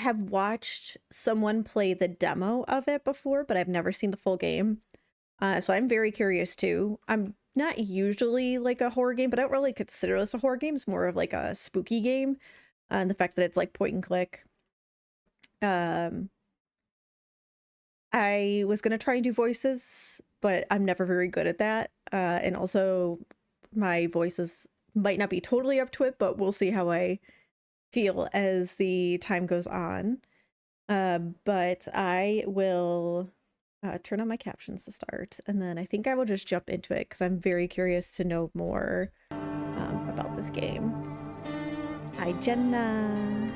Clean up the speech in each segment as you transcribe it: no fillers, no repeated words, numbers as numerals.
have watched someone play the demo of it before, but I've never seen the full game. So I'm very curious too. I'm not usually like a horror game, but I don't really consider this a horror game. It's more of like a spooky game. And the fact that it's like point and click. I was gonna try and do voices, but I'm never very good at that. And also my voices might not be totally up to it, but we'll see how I feel as the time goes on. But I will turn on my captions to start, and then I think I will just jump into it because I'm very curious to know more about this game. Hi, Jenna.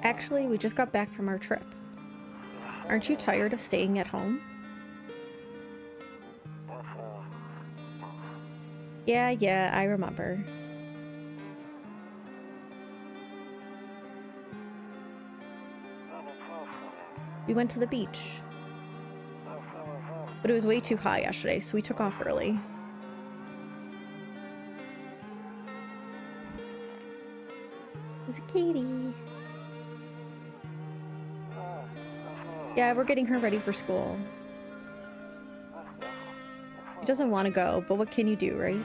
Actually, we just got back from our trip. Aren't you tired of staying at home? Yeah, I remember. We went to the beach. But it was way too hot yesterday, so we took off early. It's a kitty. Yeah, we're getting her ready for school. She doesn't want to go, but what can you do, right?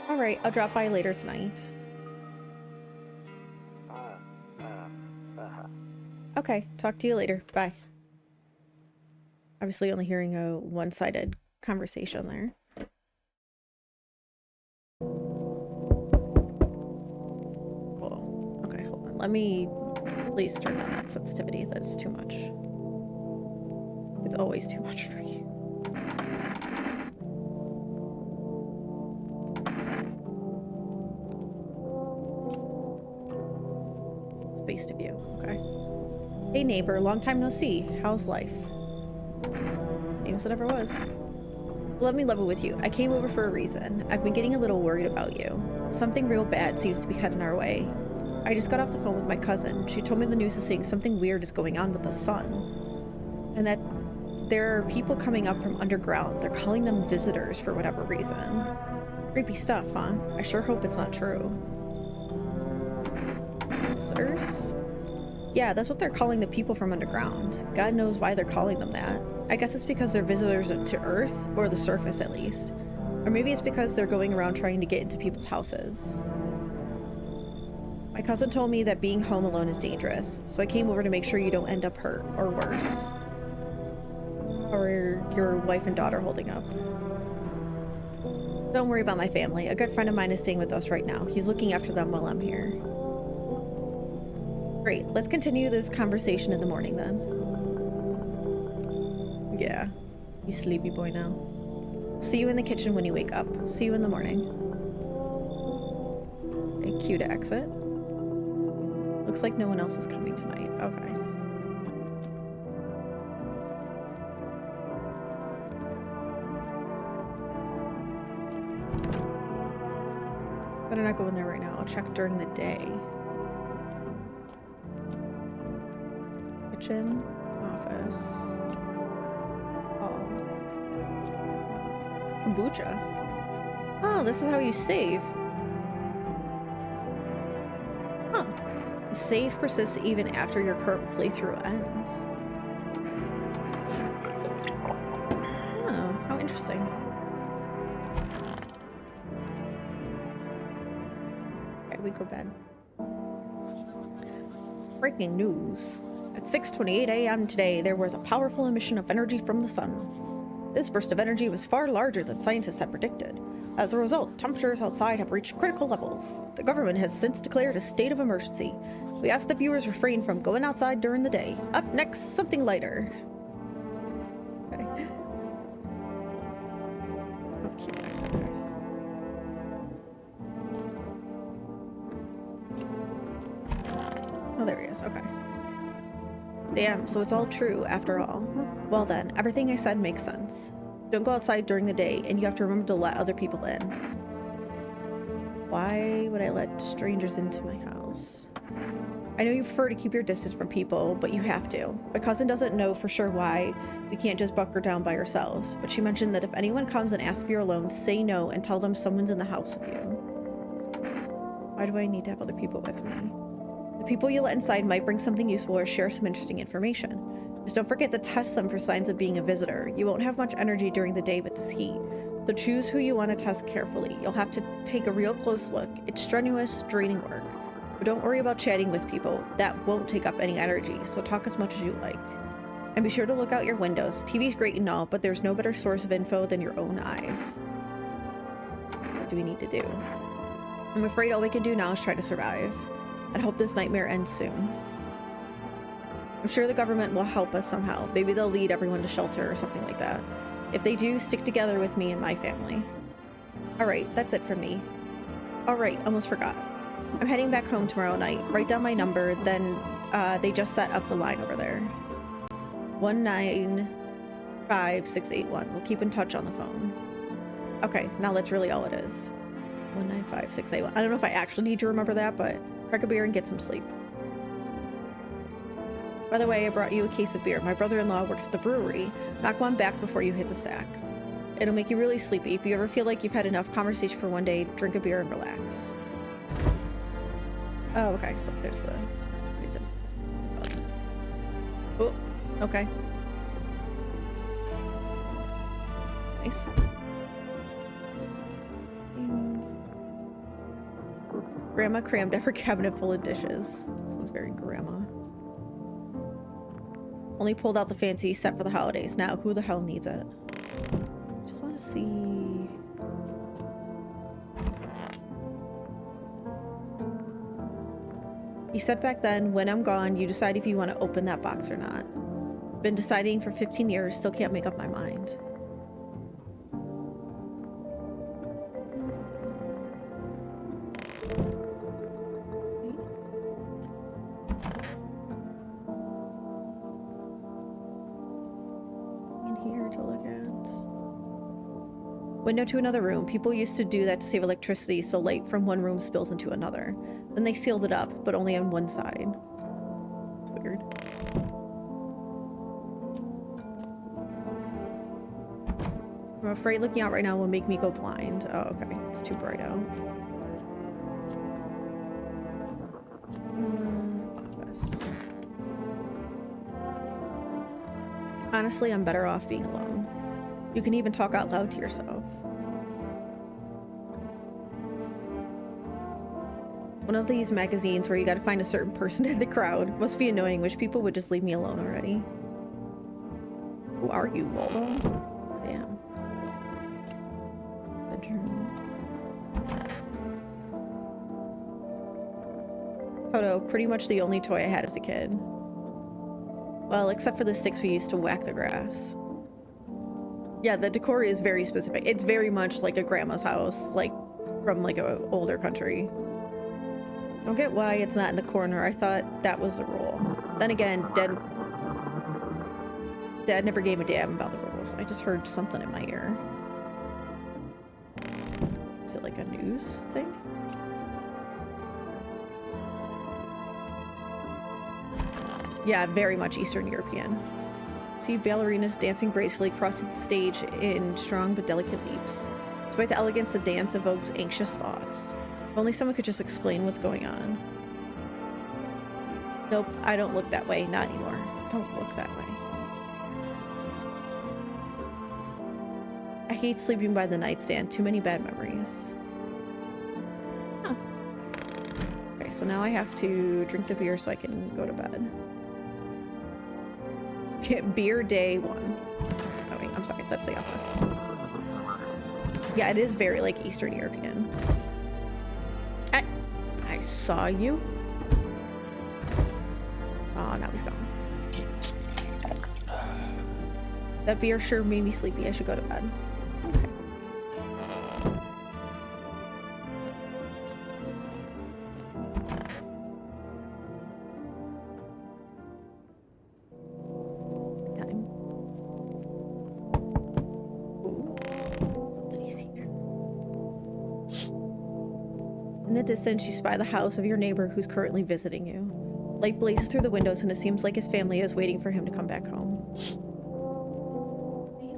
All right, I'll drop by later tonight. Okay, talk to you later. Bye. Obviously only hearing a one-sided conversation there. Whoa. Okay, hold on. Let me at least turn down that sensitivity. That's too much. It's always too much for you. Space to view. Okay. Hey neighbor, long time no see. How's life? Same as it ever was. Let me level with you. I came over for a reason. I've been getting a little worried about you. Something real bad seems to be heading our way. I just got off the phone with my cousin. She told me the news is saying something weird is going on with the sun. And that there are people coming up from underground. They're calling them visitors for whatever reason. Creepy stuff, huh? I sure hope it's not true. Visitors? Yeah, that's what they're calling the people from underground. God knows why they're calling them that. I guess it's because they're visitors to Earth, or the surface at least. Or maybe it's because they're going around trying to get into people's houses. My cousin told me that being home alone is dangerous, so I came over to make sure you don't end up hurt, or worse. How are your wife and daughter holding up? Don't worry about my family. A good friend of mine is staying with us right now. He's looking after them while I'm here. Great, let's continue this conversation in the morning then. Yeah, you sleepy boy now. See you in the kitchen when you wake up. See you in the morning. Okay, cue to exit. Looks like no one else is coming tonight. Okay. Better not go in there right now. I'll check during the day. Kitchen, office. Kombucha. Oh, this is how you save. Huh. The save persists even after your current playthrough ends. Oh, how interesting. Okay, we go bed. Breaking news. At 6:28 a.m. today, there was a powerful emission of energy from the sun. This burst of energy was far larger than scientists had predicted. As a result, temperatures outside have reached critical levels. The government has since declared a state of emergency. We ask that viewers refrain from going outside during the day. Up next, something lighter. Okay. Oh, cute guys, okay. Oh, there he is, okay. Damn, so it's all true after all. Well then, everything I said makes sense. Don't go outside during the day, and you have to remember to let other people in. Why would I let strangers into my house? I know you prefer to keep your distance from people, but you have to. My cousin doesn't know for sure why we can't just bunker down by ourselves, but she mentioned that if anyone comes and asks if you're alone, say no and tell them someone's in the house with you. Why do I need to have other people with me? The people you let inside might bring something useful or share some interesting information. Just don't forget to test them for signs of being a visitor. You won't have much energy during the day with this heat, so choose who you want to test carefully. You'll have to take a real close look. It's strenuous, draining work. But don't worry about chatting with people. That won't take up any energy, so talk as much as you like. And be sure to look out your windows. TV's great and all, but there's no better source of info than your own eyes. What do we need to do? I'm afraid all we can do now is try to survive. I hope this nightmare ends soon. I'm sure the government will help us somehow. Maybe they'll lead everyone to shelter or something like that. If they do, stick together with me and my family. Alright, that's it for me. Alright, almost forgot. I'm heading back home tomorrow night. Write down my number, then they just set up the line over there. 195681. We'll keep in touch on the phone. Okay, now that's really all it is. 195681. I don't know if I actually need to remember that, but crack a beer and get some sleep. By the way, I brought you a case of beer. My brother-in-law works at the brewery. Knock one back before you hit the sack. It'll make you really sleepy. If you ever feel like you've had enough conversation for one day, drink a beer and relax. Oh, okay, so there's a reason. Oh, okay. Nice. Grandma crammed her cabinet full of dishes. Sounds very grandma. Only pulled out the fancy set for the holidays. Now, who the hell needs it? Just want to see... You said back then, when I'm gone, you decide if you want to open that box or not. Been deciding for 15 years, still can't make up my mind. In here to look at. Window to another room. People used to do that to save electricity, so light from one room spills into another. Then they sealed it up, but only on one side. It's weird. I'm afraid looking out right now will make me go blind. Oh, okay. It's too bright out. Office. Honestly, I'm better off being alone. You can even talk out loud to yourself. One of these magazines where you gotta find a certain person in the crowd. Must be annoying. Wish people would just leave me alone already. Who are you, Waldo? Damn. Bedroom. Toto, pretty much the only toy I had as a kid. Well, except for the sticks we used to whack the grass. Yeah, the decor is very specific. It's very much like a grandma's house, like from like a older country. Don't get why it's not in the corner. I thought that was the rule. Then again, Dad never gave a damn about the rules. I just heard something in my ear. Is it like a news thing? Yeah, very much Eastern European. See ballerinas dancing gracefully crossing the stage in strong but delicate leaps. Despite the elegance, the dance evokes anxious thoughts. If only someone could just explain what's going on. Nope, I don't look that way. Not anymore. Don't look that way. I hate sleeping by the nightstand. Too many bad memories. Huh. Okay, so now I have to drink the beer so I can go to bed. Beer day 1. Oh wait, I'm sorry, that's the office. Yeah, it is very like Eastern European. I saw you. Oh, now he's gone. That beer sure made me sleepy. I should go to bed. Okay. In the distance, you spy the house of your neighbor who's currently visiting you. Light blazes through the windows and it seems like his family is waiting for him to come back home.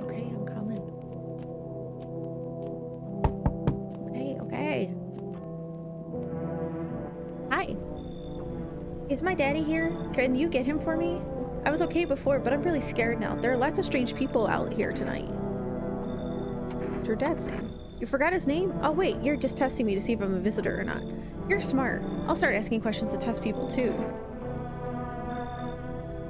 Okay, I'm coming. Okay. Hi. Is my daddy here? Can you get him for me? I was okay before, but I'm really scared now. There are lots of strange people out here tonight. What's your dad's name? You forgot his name? Oh wait, you're just testing me to see if I'm a visitor or not. You're smart. I'll start asking questions to test people too.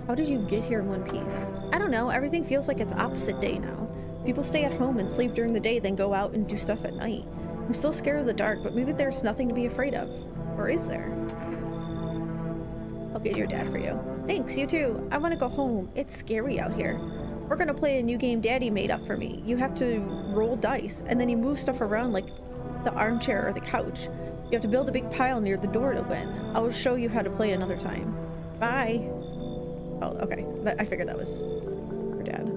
How did you get here in one piece? I don't know, everything feels like it's opposite day now. People stay at home and sleep during the day, then go out and do stuff at night. I'm still scared of the dark, but maybe there's nothing to be afraid of. Or is there? I'll get your dad for you. Thanks, you too. I want to go home. It's scary out here. We're gonna play a new game Daddy made up for me. You have to roll dice, and then you move stuff around like the armchair or the couch. You have to build a big pile near the door to win. I'll show you how to play another time. Bye. Oh, okay. I figured that was her dad.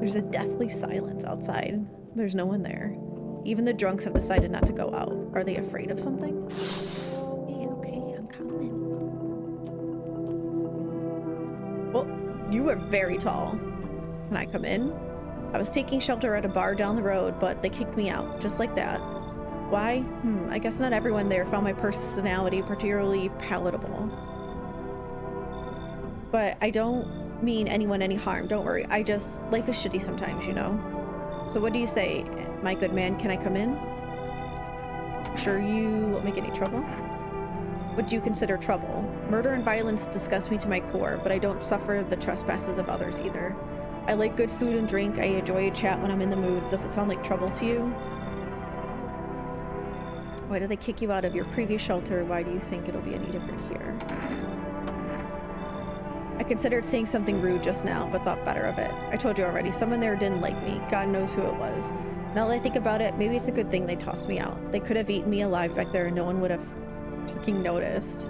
There's a deathly silence outside. There's no one there. Even the drunks have decided not to go out. Are they afraid of something? Okay, I'm coming. Well, you are very tall. Can I come in? I was taking shelter at a bar down the road, but they kicked me out, just like that. Why? I guess not everyone there found my personality particularly palatable. But I don't mean anyone any harm, don't worry. Life is shitty sometimes, you know? So what do you say, my good man, can I come in? Sure you won't make any trouble? What do you consider trouble? Murder and violence disgust me to my core, but I don't suffer the trespasses of others either. I like good food and drink, I enjoy a chat when I'm in the mood. Does it sound like trouble to you? Why did they kick you out of your previous shelter? Why do you think it'll be any different here? I considered saying something rude just now, but thought better of it. I told you already, someone there didn't like me. God knows who it was. Now that I think about it, maybe it's a good thing they tossed me out. They could have eaten me alive back there and no one would have fucking noticed.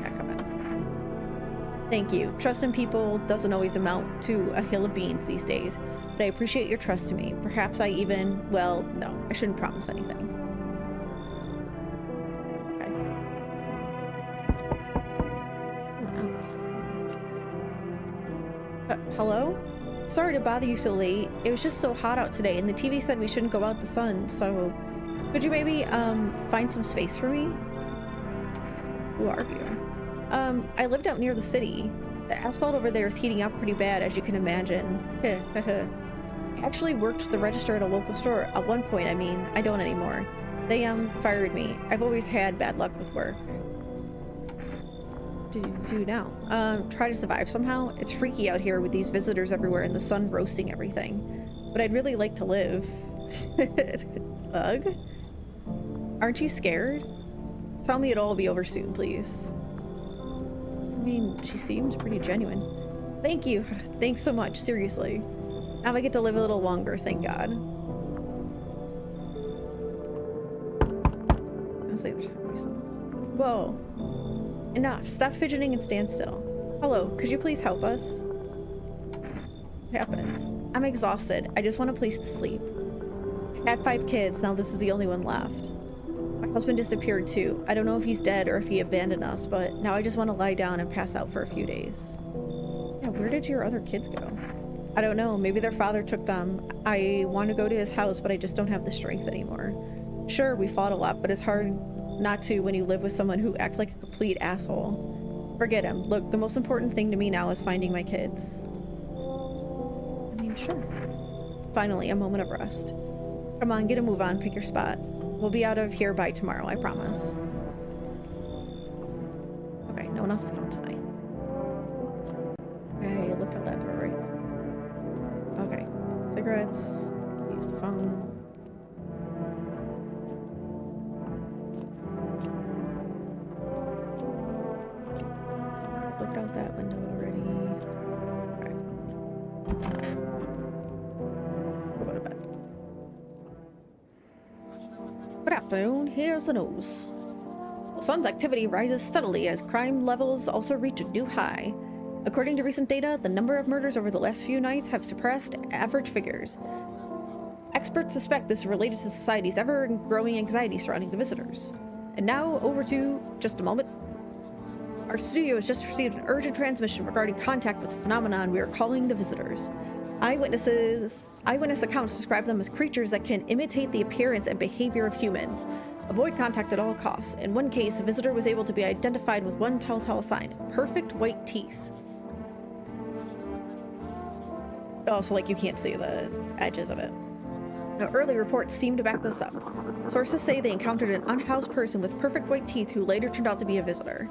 Yeah, come on. Thank you. Trust in people doesn't always amount to a hill of beans these days, but I appreciate your trust in me. Perhaps I even, well, no, I shouldn't promise anything. Hello? Sorry to bother you so late. It was just so hot out today and the TV said we shouldn't go out in the sun, so could you maybe find some space for me? Who are you? I lived out near the city. The asphalt over there is heating up pretty bad, as you can imagine. I actually worked the register at a local store at one point. I mean, I don't anymore. They fired me. I've always had bad luck with work. What do you do now? Try to survive somehow. It's freaky out here with these visitors everywhere and the sun roasting everything. But I'd really like to live. Ugh. Aren't you scared? Tell me it'll all be over soon, please. I mean, she seems pretty genuine. Thank you. Thanks so much, seriously. Now I get to live a little longer, thank God. I was like, there's gonna be something else. Whoa. Enough. Stop fidgeting and stand still. Hello, could you please help us? What happened? I'm exhausted. I just want a place to sleep. I had 5 kids, now this is the only one left. My husband disappeared too. I don't know if he's dead or if he abandoned us, but now I just want to lie down and pass out for a few days. Yeah, where did your other kids go? I don't know, maybe their father took them. I want to go to his house, but I just don't have the strength anymore. Sure, we fought a lot, but it's hard not to when you live with someone who acts like a complete asshole. Forget him. Look, the most important thing to me now is finding my kids. I mean, sure. Finally, a moment of rest. Come on, get a move on, pick your spot. We'll be out of here by tomorrow, I promise. Okay, no one else is coming tonight. Okay, looked out that door, right? Okay. Cigarettes. Use the phone. Looked out that window already. Okay. We'll go to bed. Good afternoon, here's the news. The sun's activity rises steadily as crime levels also reach a new high. According to recent data, the number of murders over the last few nights have surpassed average figures. Experts suspect this is related to society's ever-growing anxiety surrounding the visitors. And now, over to just a moment. Our studio has just received an urgent transmission regarding contact with the phenomenon we are calling the visitors. Eyewitness accounts describe them as creatures that can imitate the appearance and behavior of humans. Avoid contact at all costs. In one case, a visitor was able to be identified with one telltale sign: perfect white teeth. Oh, so like you can't see the edges of it. Now, early reports seem to back this up. Sources say they encountered an unhoused person with perfect white teeth who later turned out to be a visitor.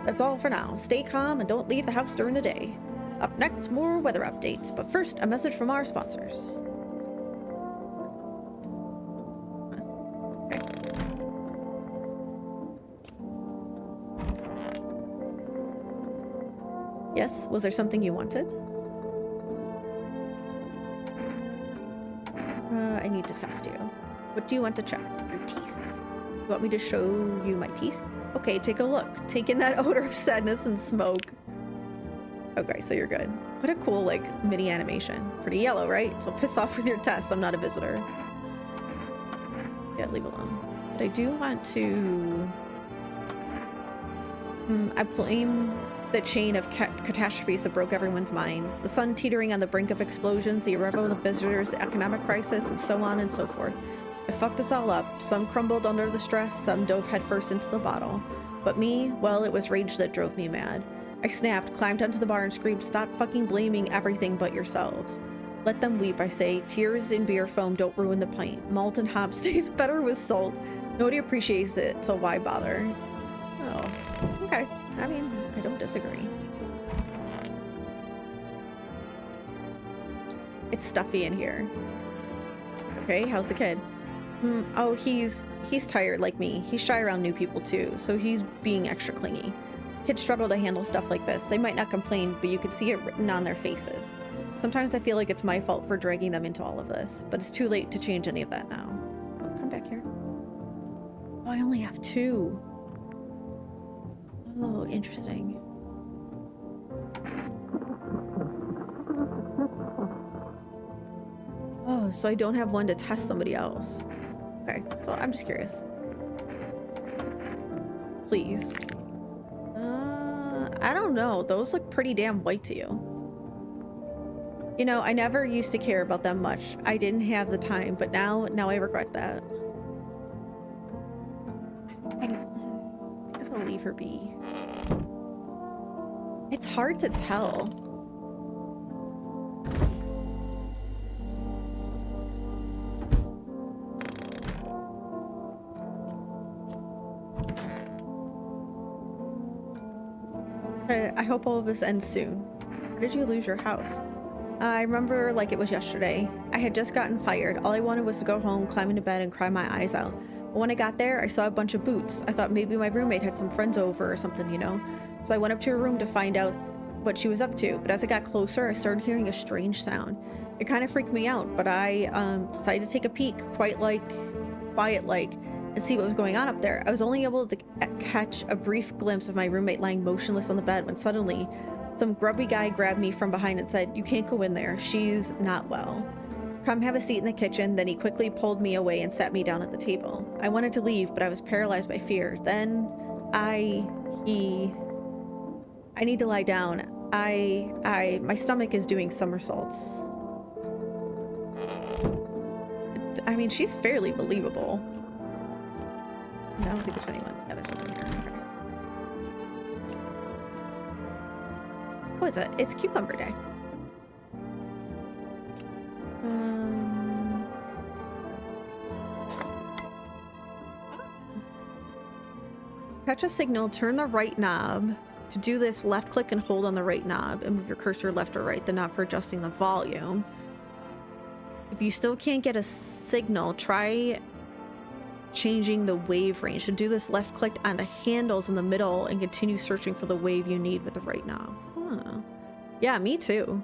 That's all for now. Stay calm and don't leave the house during the day. Up next, more weather updates, but first, a message from our sponsors. Okay. Yes, was there something you wanted? I need to test you. What do you want to check? Your teeth. You want me to show you my teeth? Okay, take a look. Take in that odor of sadness and smoke. Okay, so you're good. What a cool, like, mini animation. Pretty yellow, right? So piss off with your tests. I'm not a visitor. Yeah, leave alone. But I do want to... I blame the chain of catastrophes that broke everyone's minds. The sun teetering on the brink of explosions, the arrival of visitors, the economic crisis, and so on and so forth. It fucked us all up. Some crumbled under the stress, some dove headfirst into the bottle. But me, well, it was rage that drove me mad. I snapped, climbed onto the bar, and screamed, "Stop fucking blaming everything but yourselves." Let them weep, I say. Tears in beer foam don't ruin the pint. Malt and hops taste better with salt. Nobody appreciates it, so why bother? Oh, okay. I mean, I don't disagree. It's stuffy in here. Okay, how's the kid? Oh, he's tired like me. He's shy around new people too, so he's being extra clingy. Kids struggle to handle stuff like this. They might not complain, but you can see it written on their faces. Sometimes I feel like it's my fault for dragging them into all of this, but it's too late to change any of that now. Oh, come back here. Oh, I only have 2. Oh, interesting. Oh, so I don't have one to test somebody else. Okay, so I'm just curious. Please. I don't know. Those look pretty damn white to you. You know, I never used to care about them much. I didn't have the time, but now I regret that. I guess I'll leave her be. It's hard to tell. I hope all of this ends soon. Where did you lose your house? I remember like it was yesterday. I had just gotten fired. All I wanted was to go home, climb into bed, and cry my eyes out. But when I got there, I saw a bunch of boots. I thought maybe my roommate had some friends over or something, you know? So I went up to her room to find out what she was up to. But as I got closer, I started hearing a strange sound. It kind of freaked me out, but I decided to take a peek, quiet like, and see what was going on up there. I was only able to catch a brief glimpse of my roommate lying motionless on the bed when suddenly some grubby guy grabbed me from behind and said, "You can't go in there. She's not well. Come have a seat in the kitchen." Then he quickly pulled me away and sat me down at the table. I wanted to leave, but I was paralyzed by fear. Then I need to lie down. My stomach is doing somersaults. I mean, she's fairly believable. I don't think there's anyone. Yeah, there's someone here. Okay. What is it? It's cucumber day. Catch a signal, turn the right knob. To do this, left click and hold on the right knob and move your cursor left or right, the knob for adjusting the volume. If you still can't get a signal, try changing the wave range. To do this, left click on the handles in the middle and continue searching for the wave you need with the right knob. Huh. Yeah, me too.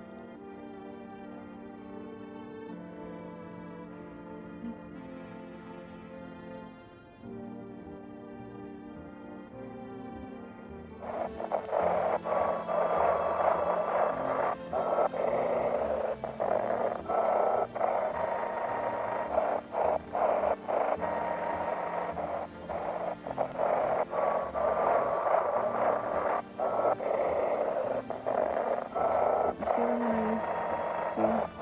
what I'm gonna do.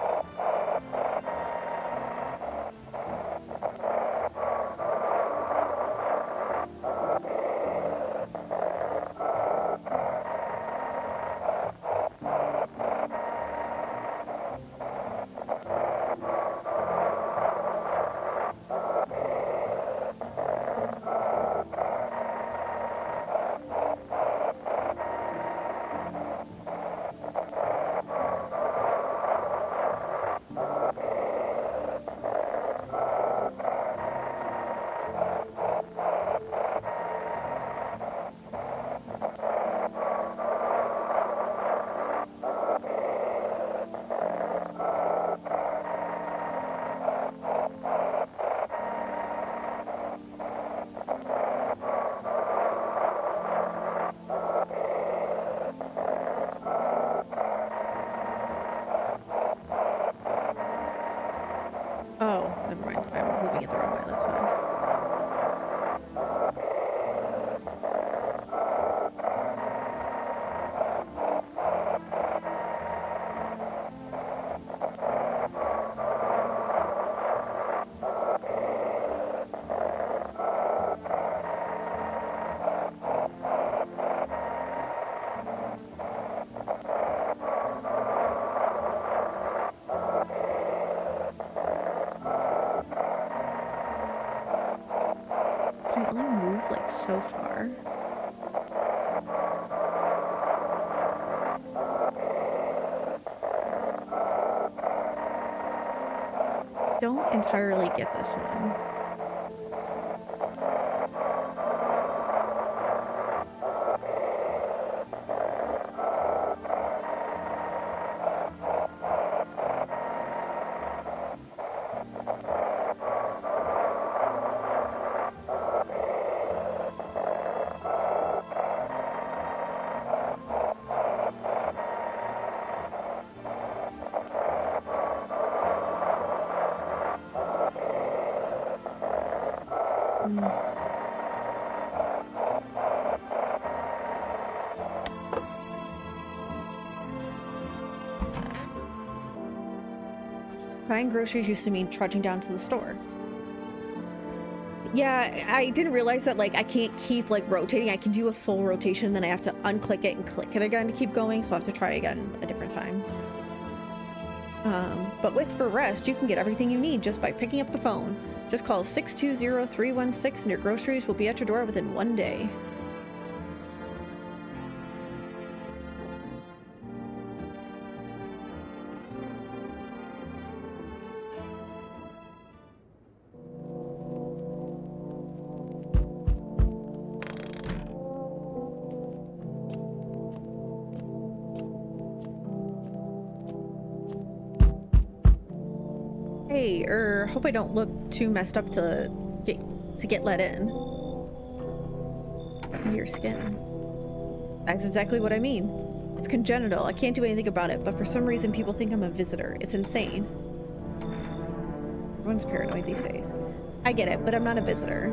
Oh, never mind. I'm moving it the wrong way, that's fine. Can I only move like so far? Don't entirely get this one. Buying groceries used to mean trudging down to the store. Yeah, I didn't realize that like I can't keep like rotating. I can do a full rotation, then I have to unclick it and click it again to keep going, so I have to try again a different time. But with For Rest, you can get everything you need just by picking up the phone. Just call 620-316 and your groceries will be at your door within 1 day. Hey, hope I don't look too messed up to get let in. Into your skin. That's exactly what I mean. It's congenital. I can't do anything about it, but for some reason people think I'm a visitor. It's insane. Everyone's paranoid these days. I get it, but I'm not a visitor.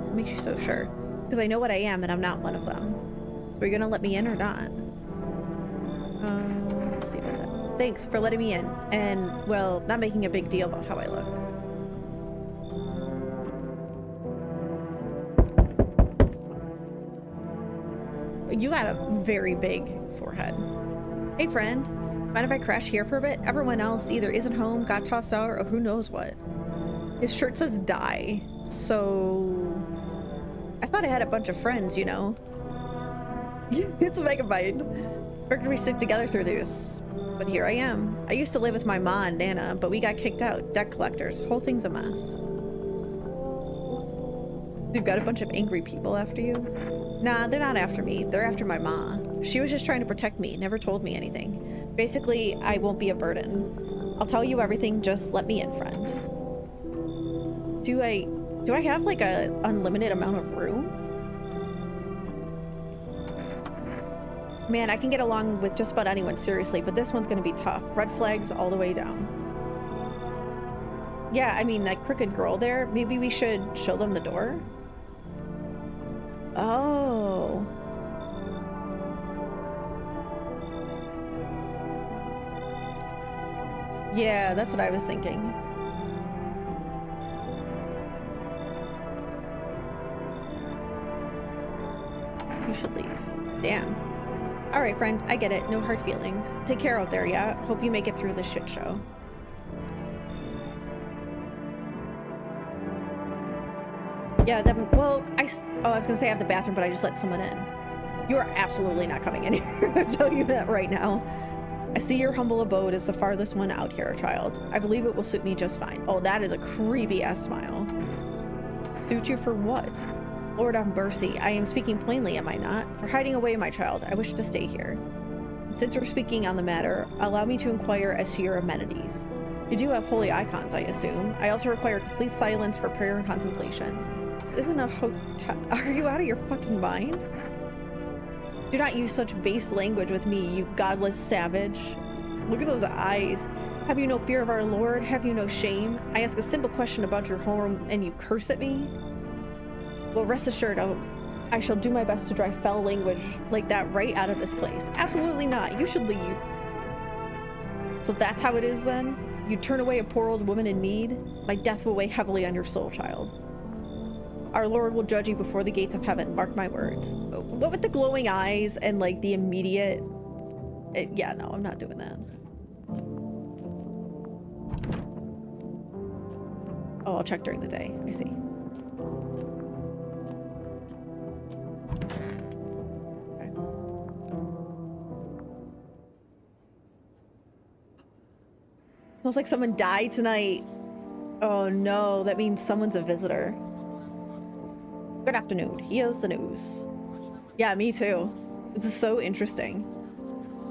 What makes you so sure? Because I know what I am and I'm not one of them. So are you gonna let me in or not? Let's see about that. Thanks for letting me in, and, well, not making a big deal about how I look. You got a very big forehead. Hey, friend. Mind if I crash here for a bit? Everyone else either isn't home, got tossed out, or who knows what. His shirt says die, so... I thought I had a bunch of friends, you know. It's a megabyte. Where could we stick together through this? But here I am. I used to live with my ma and Nana, but we got kicked out. Debt collectors. Whole thing's a mess. You've got a bunch of angry people after you? Nah, they're not after me. They're after my ma. She was just trying to protect me, never told me anything. Basically, I won't be a burden. I'll tell you everything, just let me in, friend. Do I have like a unlimited amount of room? Man, I can get along with just about anyone, seriously, but this one's gonna be tough. Red flags all the way down. Yeah, I mean, that crooked girl there, maybe we should show them the door? Oh. Yeah, that's what I was thinking. You should leave. Damn. All right, friend. I get it. No hard feelings. Take care out there, yeah? Hope you make it through this shit show. Yeah, that, well, I was gonna say I have the bathroom, but I just let someone in. You are absolutely not coming in here. I'll tell you that right now. I see your humble abode is the farthest one out here, child. I believe it will suit me just fine. Oh, that is a creepy ass smile. Suit you for what? Lord have mercy. I am speaking plainly, am I not? For hiding away, my child. I wish to stay here. Since we're speaking on the matter, allow me to inquire as to your amenities. You do have holy icons, I assume. I also require complete silence for prayer and contemplation. This isn't a hotel. Are you out of your fucking mind? Do not use such base language with me, you godless savage. Look at those eyes. Have you no fear of our Lord? Have you no shame? I ask a simple question about your home and you curse at me? Well, rest assured, I shall do my best to drive foul language like that right out of this place. Absolutely not. You should leave. So that's how it is then? You turn away a poor old woman in need? My death will weigh heavily on your soul, child. Our Lord will judge you before the gates of heaven. Mark my words. What with the glowing eyes and like the immediate... yeah, no, I'm not doing that. Oh, I'll check during the day. I see. Okay. Smells like someone died tonight. Oh no, that means someone's a visitor. Good afternoon. Here's the news. Yeah, me too. This is so interesting.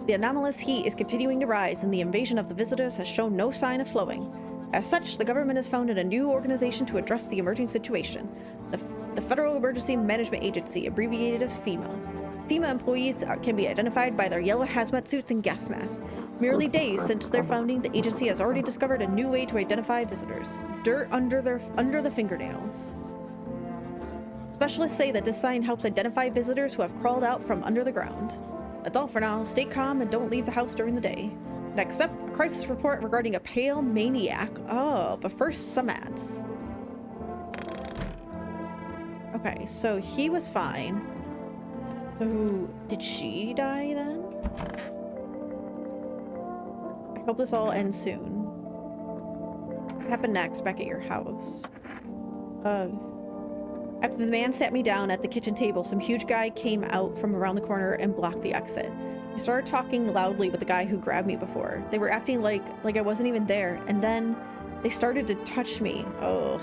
The anomalous heat is continuing to rise and the invasion of the visitors has shown no sign of slowing. As such, the government has founded a new organization to address the emerging situation. The Federal Emergency Management Agency, abbreviated as FEMA. FEMA employees can be identified by their yellow hazmat suits and gas masks. Merely days since their founding, the agency has already discovered a new way to identify visitors. Dirt under the fingernails. Specialists say that this sign helps identify visitors who have crawled out from under the ground. That's all for now. Stay calm and don't leave the house during the day. Next up, a crisis report regarding a pale maniac. Oh, but first, some ads. Okay, so he was fine. So did she die then? I hope this all ends soon. What happened next back at your house? After the man sat me down at the kitchen table, some huge guy came out from around the corner and blocked the exit. He started talking loudly with the guy who grabbed me before. They were acting like I wasn't even there, and then they started to touch me. Ugh.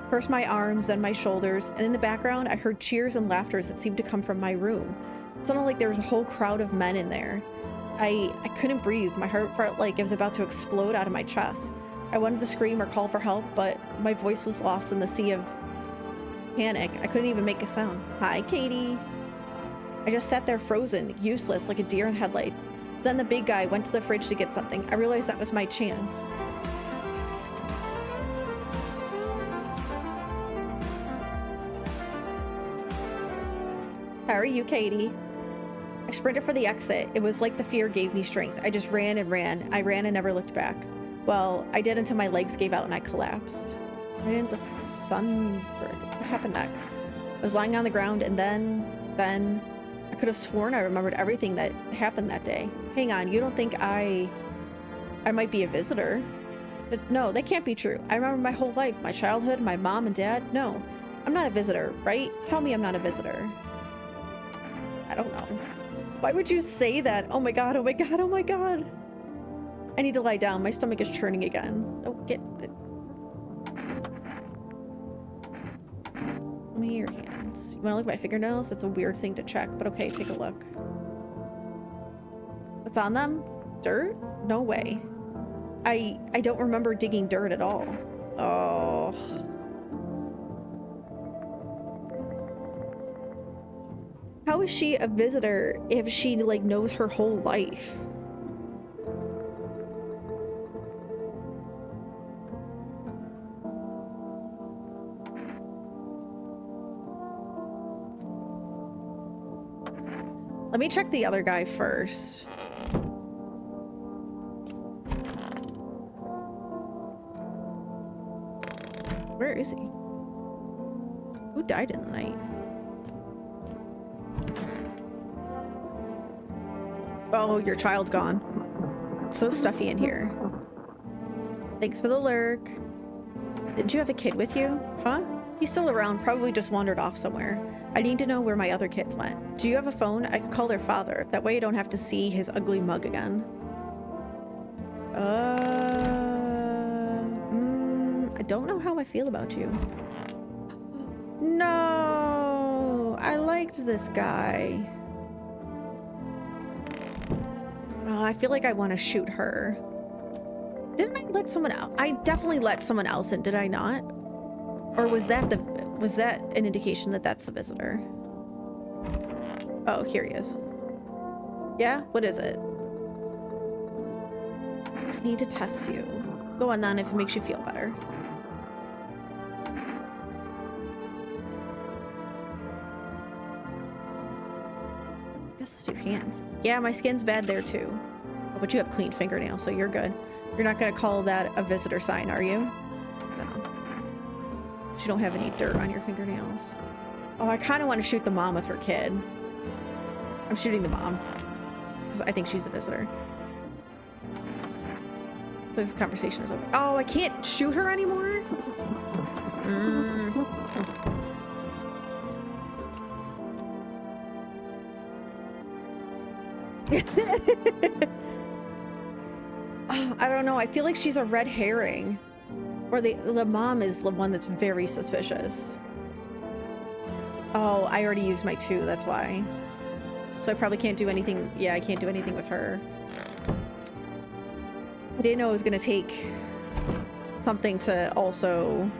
First my arms, then my shoulders, and in the background I heard cheers and laughter that seemed to come from my room. It sounded like there was a whole crowd of men in there. I couldn't breathe. My heart felt like it was about to explode out of my chest. I wanted to scream or call for help, but my voice was lost in the sea of panic. I couldn't even make a sound. Hi, Katie. I just sat there frozen, useless, like a deer in headlights. But then the big guy went to the fridge to get something. I realized that was my chance. How are you, Katie? I sprinted for the exit. It was like the fear gave me strength. I just ran and ran. I ran and never looked back. Well, I did until my legs gave out and I collapsed. Why didn't the sun burn? What happened next? I was lying on the ground and then I could have sworn I remembered everything that happened that day. Hang on, you don't think I might be a visitor? But no, that can't be true. I remember my whole life, my childhood, my mom and dad. No, I'm not a visitor, right? Tell me I'm not a visitor. I don't know. Why would you say that? Oh my god, oh my god, oh my god. I need to lie down. My stomach is churning again. Oh, get it. Let me hear your hands. You want to look at my fingernails? That's a weird thing to check, but okay, take a look. What's on them? Dirt? No way. I don't remember digging dirt at all. Oh. How is she a visitor if she like knows her whole life? Let me check the other guy first. Where is he? Who died in the night? Oh, your child's gone. It's so stuffy in here. Thanks for the lurk. Didn't you have a kid with you? Huh? He's still around, probably just wandered off somewhere. I need to know where my other kids went. Do you have a phone? I could call their father. That way I don't have to see his ugly mug again. I don't know how I feel about you. No, I liked this guy. Oh, I feel like I want to shoot her. Didn't I let someone out? I definitely let someone else in, did I not? Or was that an indication that that's the visitor? Oh, here he is. Yeah, what is it? I need to test you. Go on then if it makes you feel better. Guess let's do hands. Yeah, my skin's bad there too. Oh, but you have clean fingernails, so you're good. You're not gonna call that a visitor sign, are you? No. You don't have any dirt on your fingernails. Oh, I kind of want to shoot the mom with her kid. I'm shooting the mom because I think she's a visitor. This conversation is over. Oh, I can't shoot her anymore? Oh, I don't know. I feel like she's a red herring. Or the mom is the one that's very suspicious. Oh, I already used my 2, that's why. So I probably can't do anything. Yeah, I can't do anything with her. I didn't know it was gonna take something to also...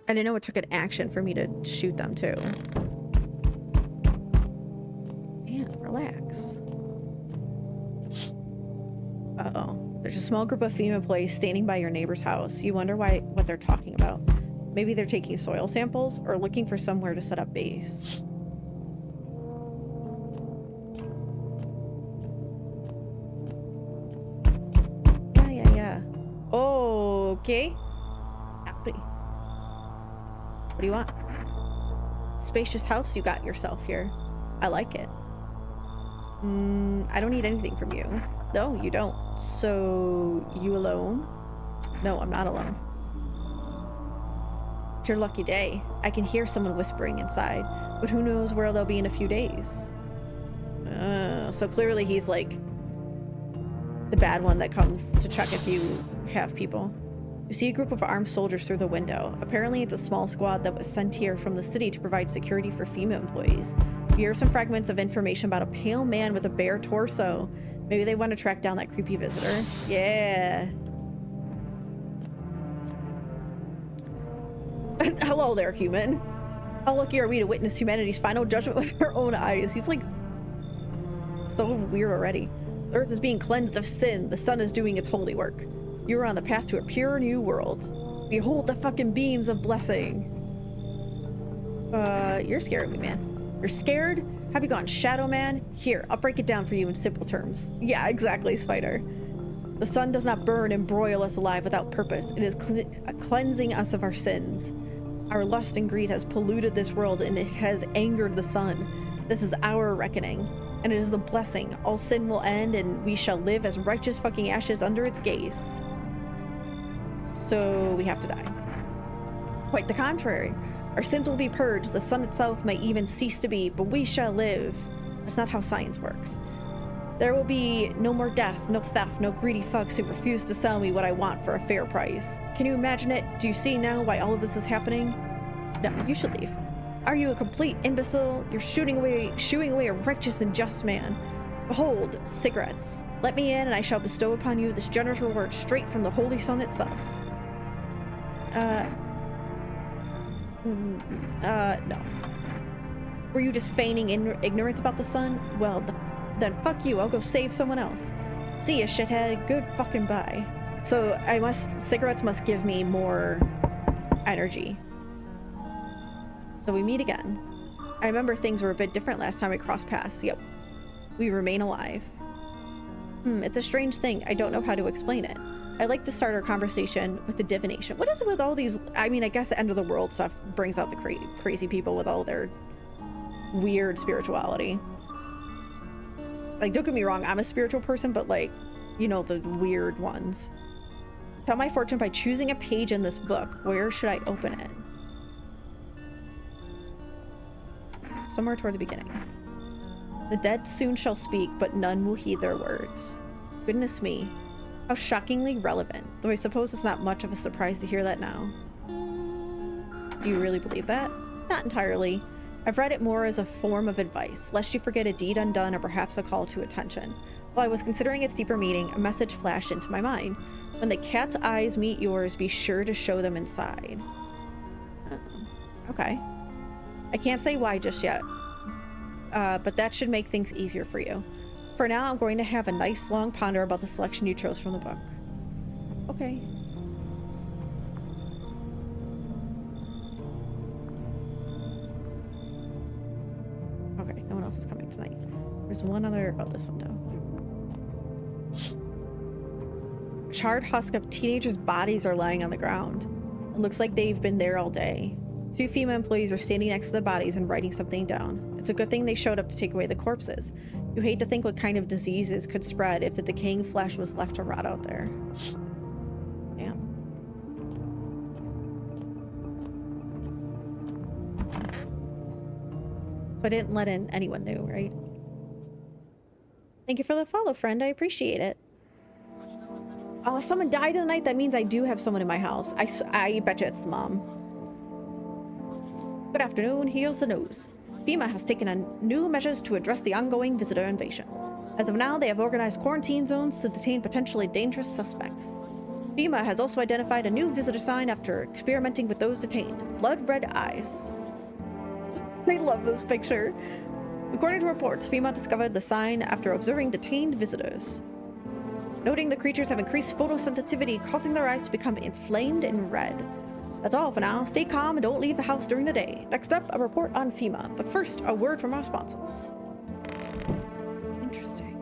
I didn't know it took an action for me to shoot them too. Yeah, relax. Uh-oh. There's a small group of female employees standing by your neighbor's house. You wonder what they're talking about. Maybe they're taking soil samples or looking for somewhere to set up base. Yeah. Oh, okay. Howdy. What do you want? Spacious house you got yourself here. I like it. I don't need anything from you. No, you don't. So, you alone? No, I'm not alone. It's your lucky day. I can hear someone whispering inside, but who knows where they'll be in a few days. So clearly he's like the bad one that comes to check if you have people. You see a group of armed soldiers through the window. Apparently it's a small squad that was sent here from the city to provide security for female employees. You hear some fragments of information about a pale man with a bare torso. Maybe they want to track down that creepy visitor. Yeah. Hello there, human. How lucky are we to witness humanity's final judgment with our own eyes? He's like so weird already. The earth is being cleansed of sin. The sun is doing its holy work. You are on the path to a pure new world. Behold the fucking beams of blessing. You're scaring me, man. You're scared? Have you gone Shadow Man? Here, I'll break it down for you in simple terms. Yeah, exactly, Spider. The sun does not burn and broil us alive without purpose. It is cleansing us of our sins. Our lust and greed has polluted this world and it has angered the sun. This is our reckoning, and it is a blessing. All sin will end and we shall live as righteous fucking ashes under its gaze. So we have to die. Quite the contrary. Our sins will be purged, the sun itself may even cease to be, but we shall live. That's not how science works. There will be no more death, no theft, no greedy fucks who refuse to sell me what I want for a fair price. Can you imagine it? Do you see now why all of this is happening? No, you should leave. Are you a complete imbecile? You're shooing away a righteous and just man. Behold, cigarettes. Let me in and I shall bestow upon you this generous reward straight from the holy sun itself. No. Were you just feigning ignorance about the sun? Well, then fuck you, I'll go save someone else. See ya, shithead. Good fucking bye. So cigarettes must give me more energy. So we meet again. I remember things were a bit different last time we crossed paths. Yep. We remain alive. It's a strange thing. I don't know how to explain it. I'd like to start our conversation with the divination. What is it with all these? I mean, I guess the end of the world stuff brings out the crazy people with all their weird spirituality. Like, don't get me wrong, I'm a spiritual person, but like, you know, the weird ones. Tell my fortune by choosing a page in this book. Where should I open it? Somewhere toward the beginning. The dead soon shall speak, but none will heed their words. Goodness me. How shockingly relevant. Though I suppose it's not much of a surprise to hear that now. Do you really believe that? Not entirely. I've read it more as a form of advice, lest you forget a deed undone or perhaps a call to attention. While I was considering its deeper meaning, a message flashed into my mind. When the cat's eyes meet yours, be sure to show them inside. Okay. I can't say why just yet, but that should make things easier for you. For now, I'm going to have a nice long ponder about the selection you chose from the book. Okay. Okay, no one else is coming tonight. There's one other... Oh, this window. A charred husk of teenagers' bodies are lying on the ground. It looks like they've been there all day. 2 female employees are standing next to the bodies and writing something down. It's a good thing they showed up to take away the corpses. You hate to think what kind of diseases could spread if the decaying flesh was left to rot out there. Damn. So I didn't let in anyone new, right? Thank you for the follow, friend. I appreciate it. Oh, someone died tonight? That means I do have someone in my house. I bet you it's the mom. Good afternoon, here's the news. FEMA has taken new measures to address the ongoing visitor invasion. As of now, they have organized quarantine zones to detain potentially dangerous suspects. FEMA has also identified a new visitor sign after experimenting with those detained. Blood red eyes. I love this picture. According to reports, FEMA discovered the sign after observing detained visitors. Noting the creatures have increased photosensitivity, causing their eyes to become inflamed and red. That's all for now. Stay calm and don't leave the house during the day. Next up, a report on FEMA. But first, a word from our sponsors. Interesting.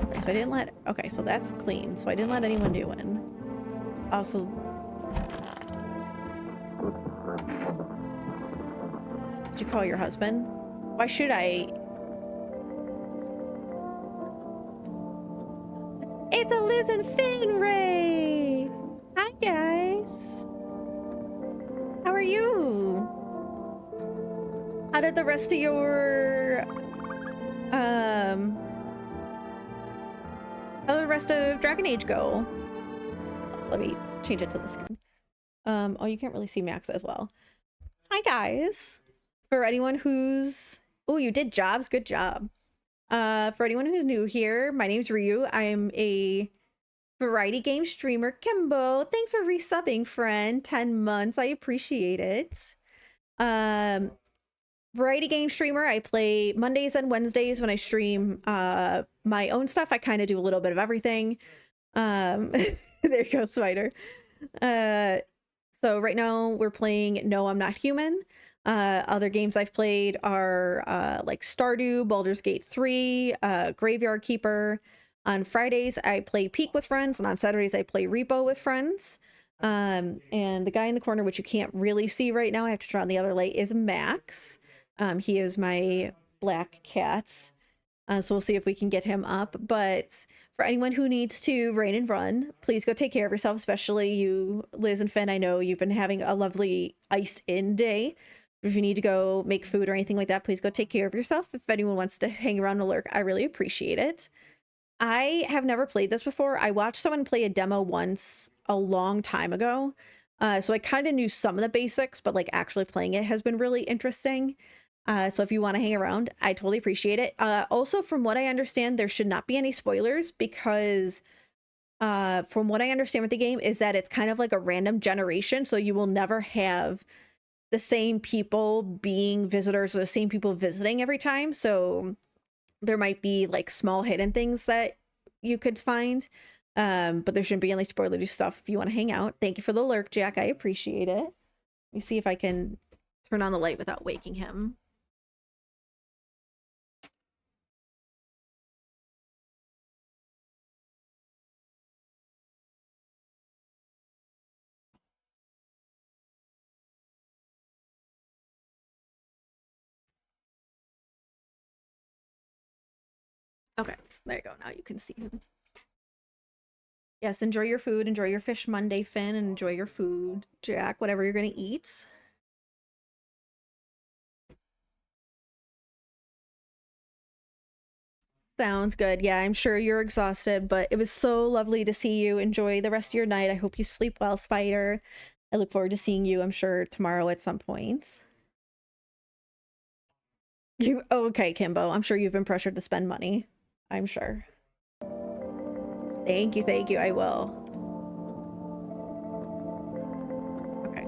Okay, so I didn't let... Okay, so that's clean. So I didn't let anyone new in. Also... Did you call your husband? Why should I... It's a Liz and Finn raid! Hi, guys. How are you? How did the rest of your how did the rest of Dragon Age go? Let me change it to the screen. Oh, you can't really see Max as well. Hi, guys. For anyone who's... Oh, you did jobs. Good job. For anyone who's new here, my name's Ryu. I'm a variety game streamer. Kimbo, thanks for resubbing, friend. 10 months. I appreciate it. Variety game streamer. I play Mondays and Wednesdays when I stream my own stuff. I kind of do a little bit of everything. There you go, Spider. So right now we're playing No, I'm Not Human. Other games I've played are like Stardew, Baldur's Gate 3, Graveyard Keeper. On Fridays, I play Peak with friends, and on Saturdays, I play Repo with friends. And the guy in the corner, which you can't really see right now, I have to turn on the other light, is Max. He is my black cat. So we'll see if we can get him up. But for anyone who needs to rain and run, please go take care of yourself, especially you, Liz and Finn. I know you've been having a lovely iced-in day. If you need to go make food or anything like that, please go take care of yourself. If anyone wants to hang around and lurk, I really appreciate it. I have never played this before. I watched someone play a demo once a long time ago. So I kind of knew some of the basics, but like actually playing it has been really interesting. So if you want to hang around, I totally appreciate it. Also, from what I understand, there should not be any spoilers because from what I understand with the game is that it's kind of like a random generation. So you will never have the same people being visitors or the same people visiting every time. So there might be like small hidden things that you could find. But there shouldn't be any spoilery stuff if you want to hang out. Thank you for the lurk, Jack. I appreciate it. Let me see if I can turn on the light without waking him. Okay, there you go. Now you can see him. Yes, enjoy your food. Enjoy your Fish Monday, Finn, and enjoy your food, Jack, whatever you're gonna eat. Sounds good. Yeah, I'm sure you're exhausted, but it was so lovely to see you. Enjoy the rest of your night. I hope you sleep well, Spider. I look forward to seeing you, I'm sure, tomorrow at some point. Oh, okay, Kimbo. I'm sure you've been pressured to spend money. I'm sure. Thank you, I will. Okay.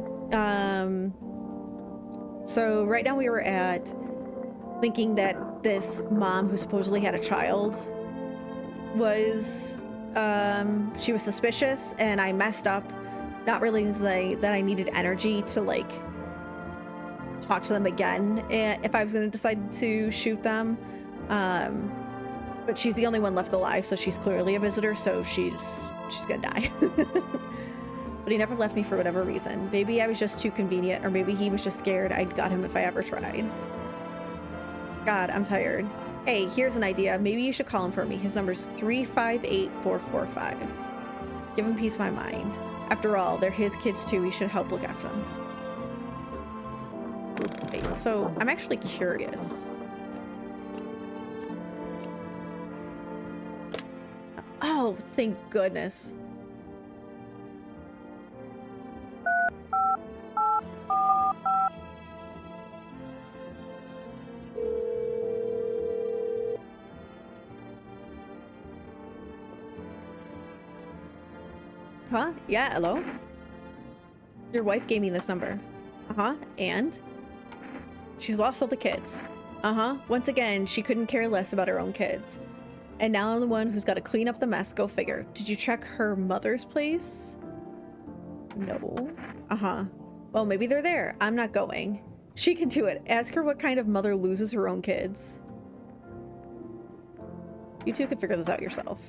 So right now we were at thinking that this mom who supposedly had a child was she was suspicious, and I messed up, not realizing that I needed energy to like talk to them again if I was going to decide to shoot them. But she's the only one left alive, so she's clearly a visitor, so she's gonna die. But he never left me for whatever reason. Maybe I was just too convenient, or maybe he was just scared I'd got him if I ever tried. God, I'm tired. Hey, here's an idea. Maybe you should call him for me. His number's 358445. Give him peace of my mind. After all, they're his kids too. We should help look after them. Wait, so I'm actually curious. Oh, thank goodness. Huh? Yeah, hello? Your wife gave me this number. Uh-huh, and? She's lost all the kids. Uh-huh, once again, she couldn't care less about her own kids. And now I'm the one who's got to clean up the mess, go figure. Did you check her mother's place? No. Uh-huh. Well, maybe they're there. I'm not going. She can do it. Ask her what kind of mother loses her own kids. You two can figure this out yourself.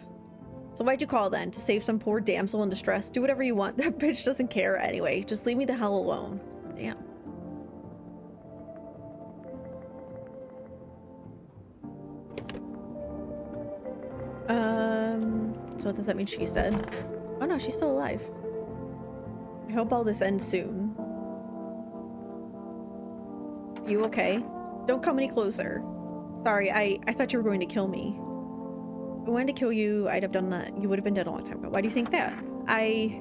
So why'd you call then? To save some poor damsel in distress? Do whatever you want. That bitch doesn't care anyway. Just leave me the hell alone. Damn. So does that mean she's dead? Oh no, she's still alive. I hope all this ends soon. You okay? Don't come any closer. Sorry, I thought you were going to kill me. If I wanted to kill you, I'd have done that. You would have been dead a long time ago. Why do you think that? I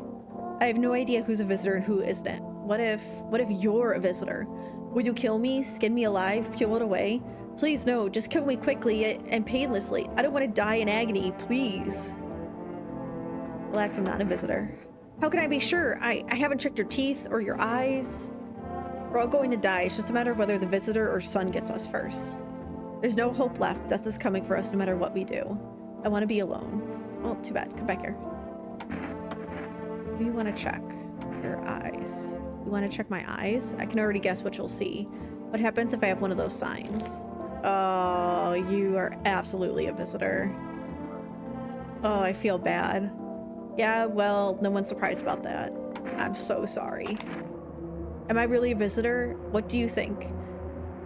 have no idea who's a visitor and who isn't. What if you're a visitor? Would you kill me, skin me alive, peel it away? Please no, just kill me quickly and painlessly. I don't want to die in agony, please. Relax, I'm not a visitor. How can I be sure? I haven't checked your teeth or your eyes. We're all going to die. It's just a matter of whether the visitor or son gets us first. There's no hope left. Death is coming for us no matter what we do. I want to be alone. Oh, too bad. Come back here. What do you want to check? Your eyes. You want to check my eyes? I can already guess what you'll see. What happens if I have one of those signs? Oh, you are absolutely a visitor. Oh, I feel bad. Yeah, well, no one's surprised about that. I'm so sorry. Am I really a visitor? What do you think?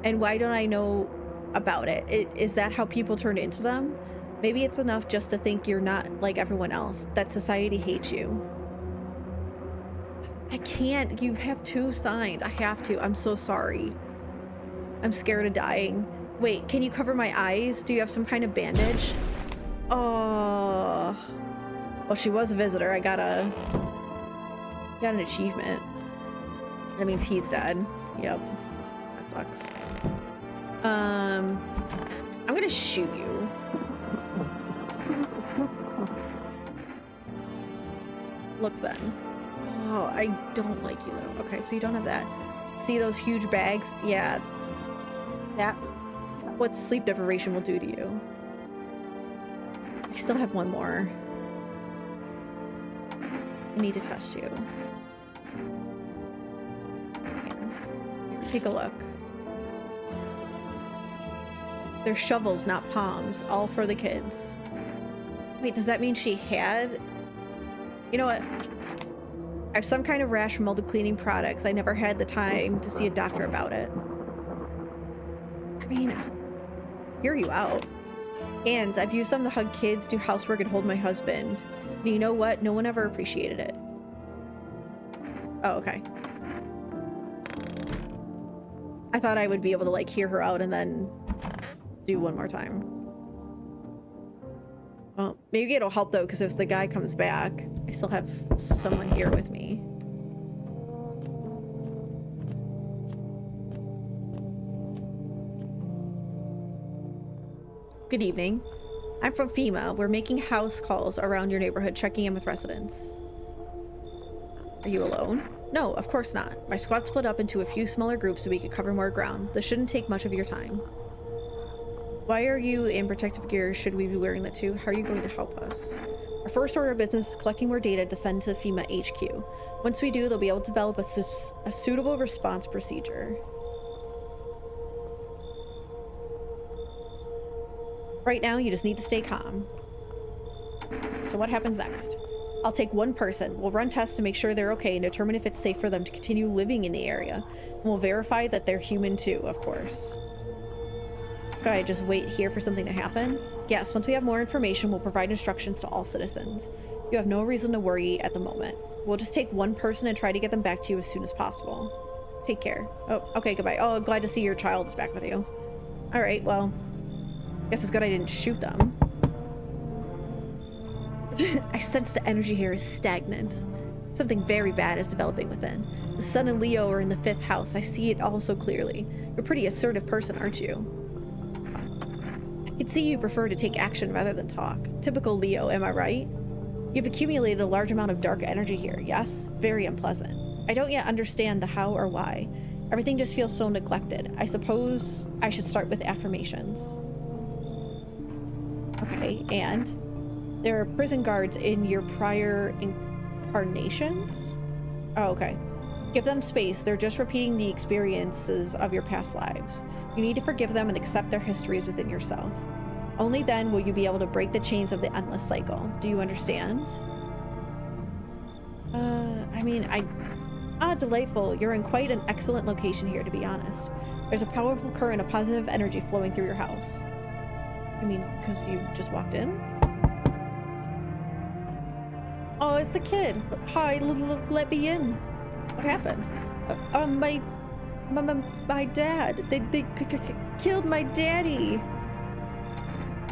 And why don't I know about it? Is that how people turn into them? Maybe it's enough just to think you're not like everyone else, that society hates you. I can't. You have two signs. I have to. I'm so sorry. I'm scared of dying. Wait, can you cover my eyes? Do you have some kind of bandage? Oh. Well, she was a visitor. I got an achievement. That means he's dead. Yep. That sucks. I'm gonna shoot you. Look then. Oh, I don't like you though. Okay, so you don't have that. See those huge bags? Yeah. That's what sleep deprivation will do to you. I still have one more. I need to test you. Hands. Here, take a look. They're shovels, not palms. All for the kids. Wait, does that mean she had... You know what? I have some kind of rash from all the cleaning products. I never had the time to see a doctor about it. I mean, hear you out. Hands, I've used them to hug kids, do housework, and hold my husband. And you know what? No one ever appreciated it. Oh, okay. I thought I would be able to, like, hear her out and then do one more time. Well, maybe it'll help, though, because if the guy comes back, I still have someone here with me. Good evening. I'm from FEMA. We're making house calls around your neighborhood, checking in with residents. Are you alone? No, of course not. My squad split up into a few smaller groups so we could cover more ground. This shouldn't take much of your time. Why are you in protective gear? Should we be wearing that too? How are you going to help us? Our first order of business is collecting more data to send to the FEMA HQ. Once we do, they'll be able to develop a suitable response procedure. Right now, you just need to stay calm. So what happens next? I'll take one person. We'll run tests to make sure they're okay and determine if it's safe for them to continue living in the area. And we'll verify that they're human too, of course. Should I just wait here for something to happen? Yes, once we have more information, we'll provide instructions to all citizens. You have no reason to worry at the moment. We'll just take one person and try to get them back to you as soon as possible. Take care. Oh, okay, goodbye. Oh, glad to see your child is back with you. All right, well, guess it's good I didn't shoot them. I sense the energy here is stagnant. Something very bad is developing within. The sun and Leo are in the 5th house. I see it all so clearly. You're a pretty assertive person, aren't you? I can see you prefer to take action rather than talk. Typical Leo, am I right? You've accumulated a large amount of dark energy here, yes? Very unpleasant. I don't yet understand the how or why. Everything just feels so neglected. I suppose I should start with affirmations. Okay, and there are prison guards in your prior incarnations? Oh, okay. Give them space. They're just repeating the experiences of your past lives. You need to forgive them and accept their histories within yourself. Only then will you be able to break the chains of the endless cycle. Do you understand? Delightful. You're in quite an excellent location here, to be honest. There's a powerful current of positive energy flowing through your house. I mean, because you just walked in? Oh, it's the kid. Hi, let me in. What happened? My dad. They killed my daddy.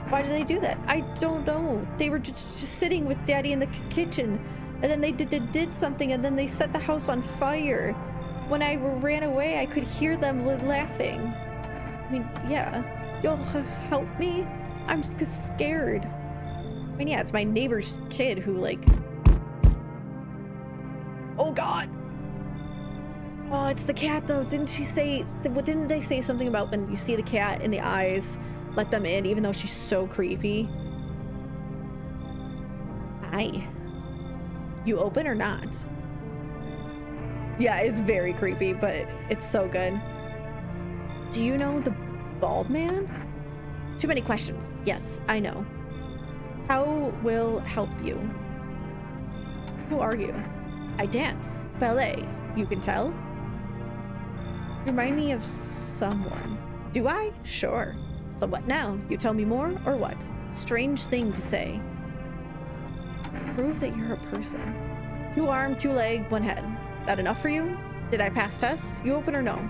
Why did they do that? I don't know. They were just sitting with daddy in the kitchen, and then they did something, and then they set the house on fire. When I ran away, I could hear them laughing. I mean, yeah. You'll help me? I'm just scared. I mean, yeah, it's my neighbor's kid who, like... Oh, God. Oh, it's the cat, though. Didn't they say something about when you see the cat in the eyes, let them in, even though she's so creepy? Hi. You open or not? Yeah, it's very creepy, but it's so good. Do you know the bald man? Too many questions. Yes, I know. How will help you? Who are you? I dance. Ballet. You can tell? You remind me of someone. Do I? Sure. So what now? You tell me more, or what? Strange thing to say. Prove that you're a person. 2 arm, 2 leg, 1 head. That enough for you? Did I pass tests? You open or no?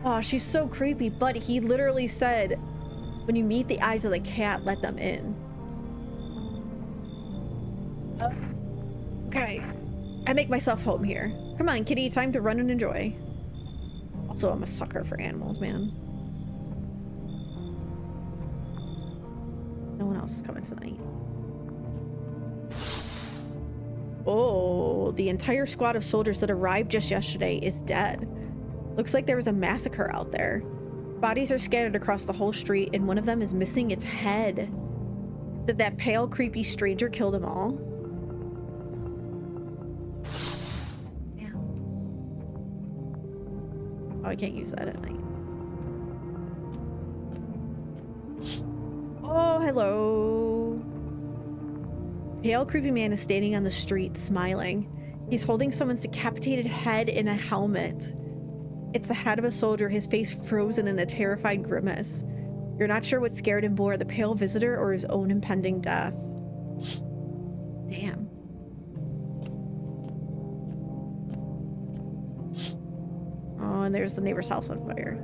Oh, she's so creepy, but he literally said, when you meet the eyes of the cat, let them in. Okay. I make myself home here. Come on, kitty, time to run and enjoy. Also, I'm a sucker for animals, man. No one else is coming tonight. Oh, the entire squad of soldiers that arrived just yesterday is dead. Looks like there was a massacre out there. Bodies are scattered across the whole street, and one of them is missing its head. Did that pale, creepy stranger kill them all? Damn. Oh, I can't use that at night. Oh, hello. Pale, creepy man is standing on the street, smiling. He's holding someone's decapitated head in a helmet. It's the head of a soldier, his face frozen in a terrified grimace. You're not sure what scared him more, the pale visitor or his own impending death. Damn. Oh, and there's the neighbor's house on fire.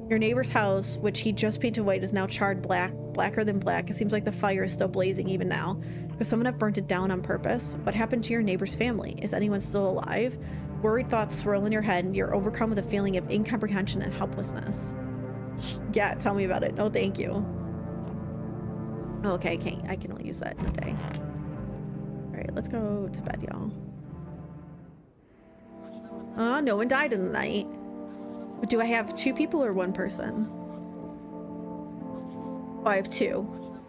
Your neighbor's house, which he just painted white, is now charred black, blacker than black. It seems like the fire is still blazing even now. Could someone have burnt it down on purpose? What happened to your neighbor's family? Is anyone still alive? Worried thoughts swirl in your head, and you're overcome with a feeling of incomprehension and helplessness. Yeah, tell me about it. No, thank you. Okay, I can only use that in the day. Alright, let's go to bed, y'all. No one died in the night. But do I have 2 people or 1 person? Oh, I have 2.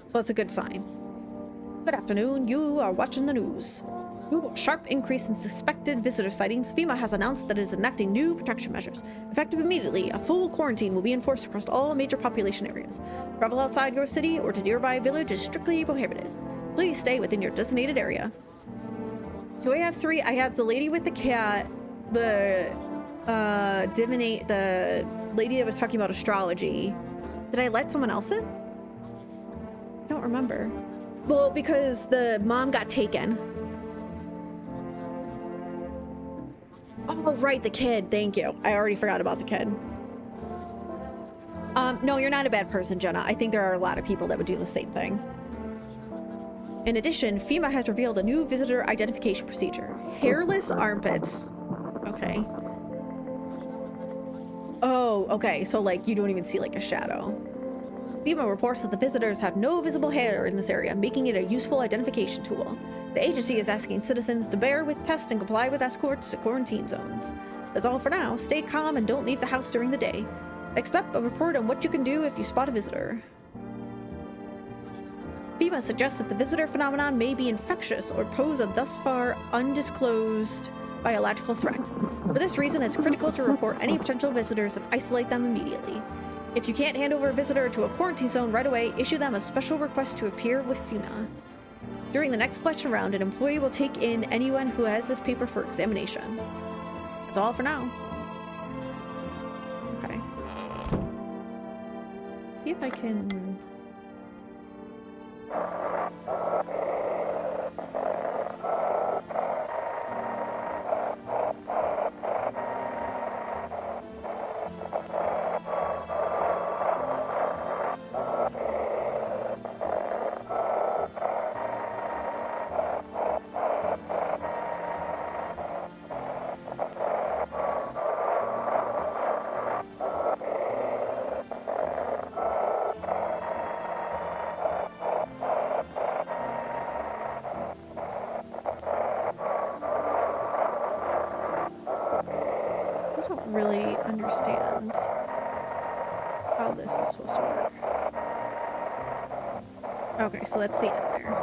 So that's a good sign. Good afternoon. You are watching the news. Due to a sharp increase in suspected visitor sightings, FEMA has announced that it is enacting new protection measures. Effective immediately, a full quarantine will be enforced across all major population areas. Travel outside your city or to nearby village is strictly prohibited. Please stay within your designated area. Do I have 3? I have the lady with the cat, the the lady that was talking about astrology. Did I let someone else in? I don't remember. Well, because the mom got taken. Oh, right, the kid. Thank you. I already forgot about the kid. No, you're not a bad person, Jenna. I think there are a lot of people that would do the same thing. In addition, FEMA has revealed a new visitor identification procedure. Hairless armpits. Okay. Oh, okay. So, like, you don't even see, like, a shadow. FEMA reports that the visitors have no visible hair in this area, making it a useful identification tool. The agency is asking citizens to bear with tests and comply with escorts to quarantine zones. That's all for now. Stay calm and don't leave the house during the day. Next up, a report on what you can do if you spot a visitor. FEMA suggests that the visitor phenomenon may be infectious or pose a thus far undisclosed biological threat. For this reason, it's critical to report any potential visitors and isolate them immediately. If you can't hand over a visitor to a quarantine zone right away, issue them a special request to appear with FEMA. During the next question round, an employee will take in anyone who has this paper for examination. That's all for now. Okay. Let's see if I can... really understand how this is supposed to work. Okay, so that's the end there.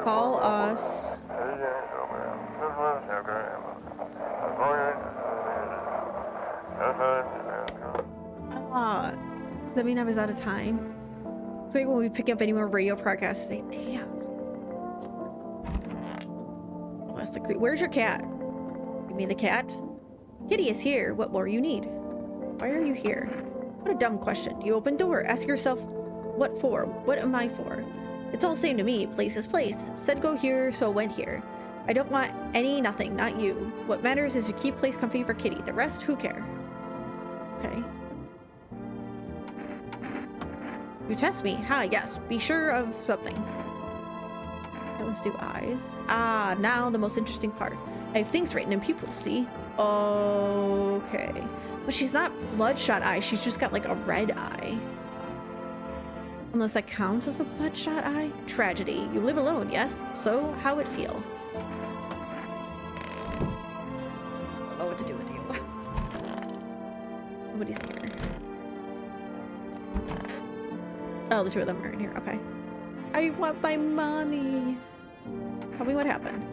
Call us. Does that mean I was out of time? It's like when we pick up any more radio broadcasts today. Damn. Oh, that's the creep. Where's your cat? You mean the cat? Kitty is here. What more you need? Why are you here? What a dumb question. You open door. Ask yourself, what for? What am I for? It's all same to me. Place is place. Said go here, so went here. I don't want any nothing, not you. What matters is you keep place comfy for Kitty. The rest, who care? Okay. You test me? Ha, yes. Be sure of something. Okay, let's do eyes. Ah, now the most interesting part. I have things written in pupils, see? Okay. But she's not bloodshot eye. She's just got like a red eye. Unless that counts as a bloodshot eye? Tragedy. You live alone, yes? So, how it feel? I don't know what to do with you. Nobody's here. Oh, the two of them are in here. Okay. I want my mommy. Tell me what happened.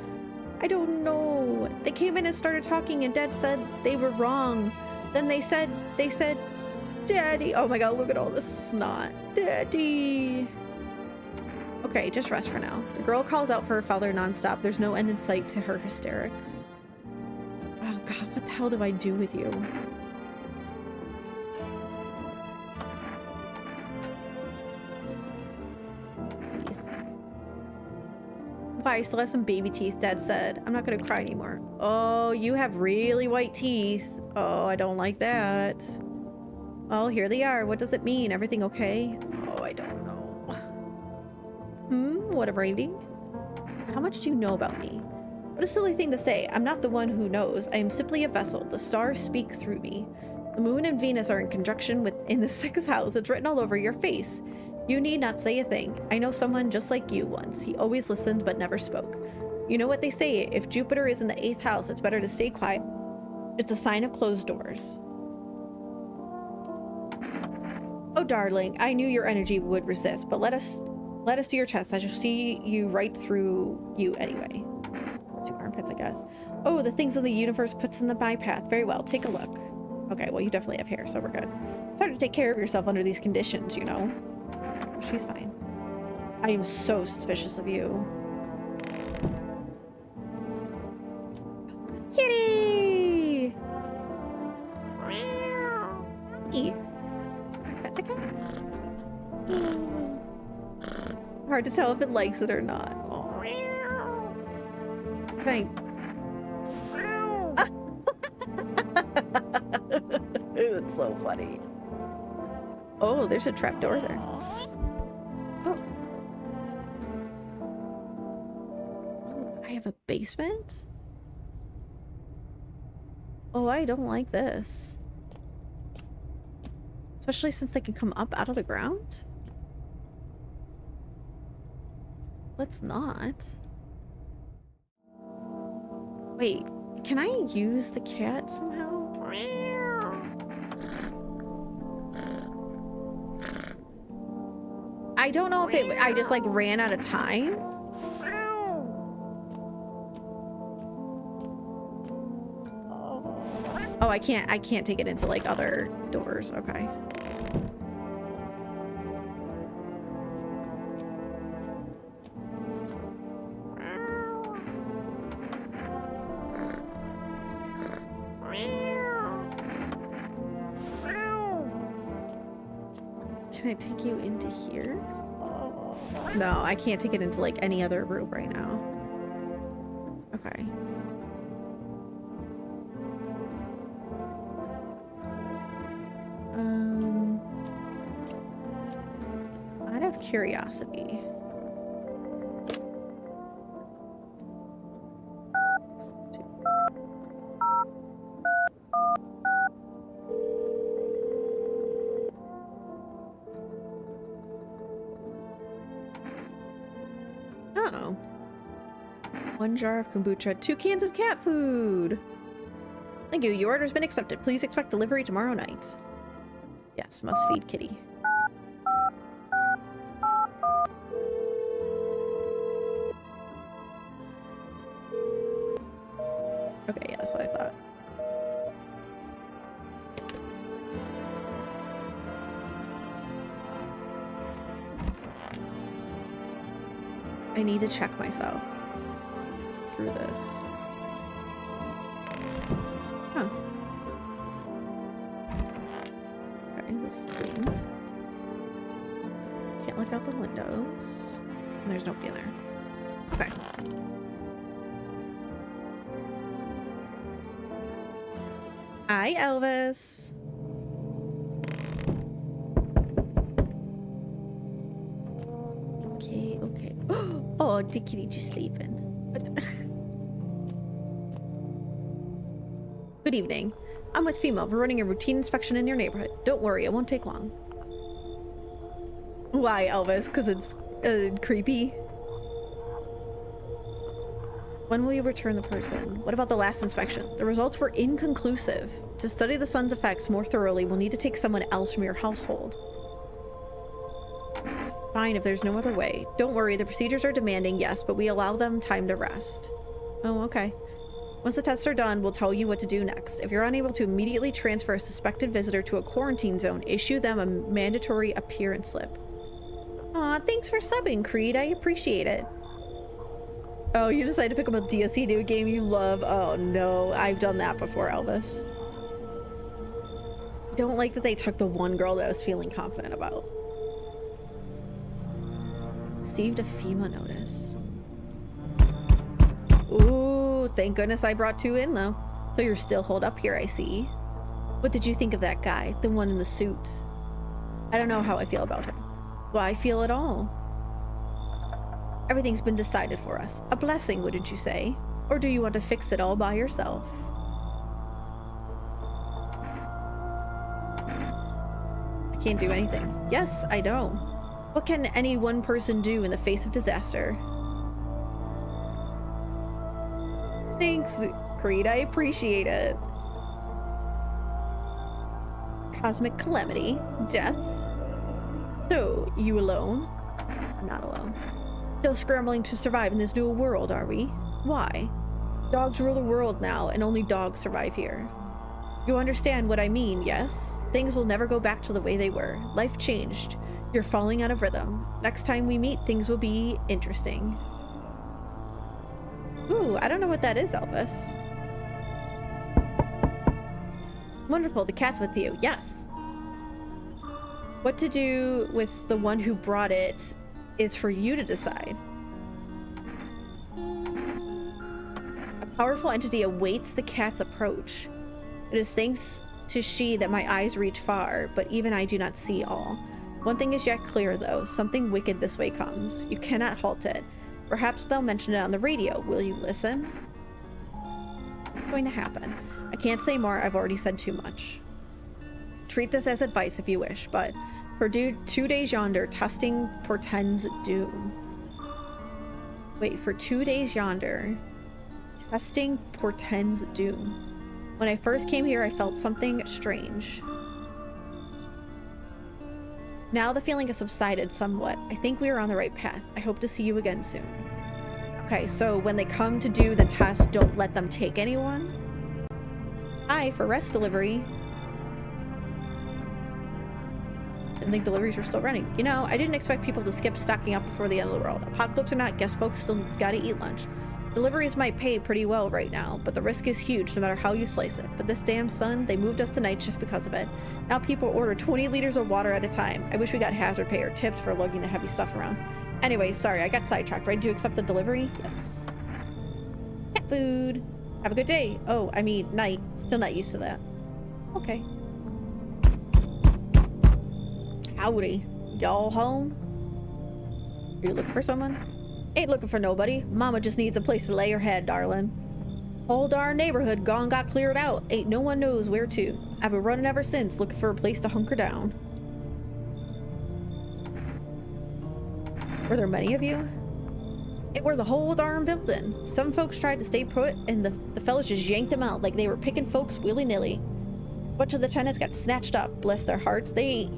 I don't know. They came in and started talking and Dad said they were wrong. Then they said, Daddy. Oh my god, look at all this snot. Daddy. Okay, just rest for now. The girl calls out for her father nonstop. There's no end in sight to her hysterics. Oh god, what the hell do I do with you? Why, I still have some baby teeth, Dad said. I'm not gonna cry anymore. Oh, you have really white teeth. Oh, I don't like that. Oh, here they are. What does it mean? Everything okay? Oh, I don't know. What a writing. How much do you know about me? What a silly thing to say. I'm not the one who knows. I am simply a vessel. The stars speak through me. The moon and Venus are in conjunction in the 6th house. It's written all over your face. You need not say a thing. I know someone just like you once. He always listened but never spoke. You know what they say, if Jupiter is in the 8th house, it's better to stay quiet. It's a sign of closed doors. Oh, darling, I knew your energy would resist, but let us do your test. I shall see you right through you anyway. Let's do armpits, I guess. Oh, the things in the universe puts in my path. Very well, take a look. Okay, well, you definitely have hair, so we're good. It's hard to take care of yourself under these conditions, you know? She's fine. I am so suspicious of you. Kitty! Hey. Hard to tell if it likes it or not. Oh. Right. It's so funny. Oh, there's a trapdoor there. Oh. I have a basement? Oh, I don't like this. Especially since they can come up out of the ground? Let's not. Wait, can I use the cat somehow? I don't know if I just like ran out of time. Oh, I can't take it into like other doors. Okay. Can I take you into here? No, I can't take it into like any other room right now. Okay. Out of curiosity. Oh. 1 jar of kombucha, 2 cans of cat food. Thank you. Your order's been accepted. Please expect delivery tomorrow night. Yes, must feed Kitty. Okay, yeah, that's what I thought. I need to check myself. Screw this. Huh. Okay, this is cleaned. Can't look out the windows. And there's nobody in there. Okay. Hi, Elvis. Okay, okay. Oh, the kitty just sleeping. Good evening. I'm with FEMA. We're running a routine inspection in your neighborhood. Don't worry, it won't take long. Why, Elvis? Because it's creepy. When will you return the person? What about the last inspection? The results were inconclusive. To study the sun's effects more thoroughly, we'll need to take someone else from your household. Fine, if there's no other way. Don't worry, the procedures are demanding, yes, but we allow them time to rest. Oh, okay. Once the tests are done, we'll tell you what to do next. If you're unable to immediately transfer a suspected visitor to a quarantine zone, issue them a mandatory appearance slip. Aw, thanks for subbing, Creed. I appreciate it. Oh, you decided to pick up a DSC new game you love. Oh no, I've done that before, Elvis. I don't like that they took the one girl that I was feeling confident about. Received a FEMA notice. Ooh, thank goodness I brought 2 in though. So you're still holed up here, I see. What did you think of that guy, the one in the suit? I don't know how I feel about him. Well, I feel it all. Everything's been decided for us. A blessing, wouldn't you say? Or do you want to fix it all by yourself? I can't do anything. Yes, I know. What can any one person do in the face of disaster? Thanks, Creed. I appreciate it. Cosmic calamity. Death. So, you alone? I'm not alone. Still scrambling to survive in this new world, are we? Why? Dogs rule the world now, and only dogs survive here. You understand what I mean, yes? Things will never go back to the way they were. Life changed. You're falling out of rhythm. Next time we meet, things will be interesting. Ooh, I don't know what that is, Elvis. Wonderful, the cat's with you. Yes. What to do with the one who brought it is for you to decide. A powerful entity awaits the cat's approach. It is thanks to she that my eyes reach far, but even I do not see all. One thing is yet clear, though. Something wicked this way comes. You cannot halt it. Perhaps they'll mention it on the radio. Will you listen? What's going to happen? I can't say more. I've already said too much. Treat this as advice if you wish, but for 2 days yonder, testing portends doom. Wait, for 2 days yonder, testing portends doom. When I first came here, I felt something strange. Now the feeling has subsided somewhat. I think we are on the right path. I hope to see you again soon. Okay, so when they come to do the test, don't let them take anyone. Hi, for rest delivery. Didn't think deliveries were still running. You know, I didn't expect people to skip stocking up before the end of the world. Apocalypse or not, guess folks still gotta eat lunch. Deliveries might pay pretty well right now, but the risk is huge no matter how you slice it. But this damn sun, they moved us to night shift because of it. Now people order 20 liters of water at a time. I wish we got hazard pay or tips for lugging the heavy stuff around. Anyway, sorry, I got sidetracked. Ready to accept the delivery? Yes. Cat food. Have a good day. Oh, I mean, night. Still not used to that. Okay. Howdy. Y'all home? Are you looking for someone? Ain't looking for nobody. Mama just needs a place to lay her head, darling. Whole darn neighborhood gone got cleared out. Ain't no one knows where to. I've been running ever since, looking for a place to hunker down. Were there many of you? It were the whole darn building. Some folks tried to stay put, and the fellas just yanked them out like they were picking folks willy-nilly. A bunch of the tenants got snatched up, bless their hearts. They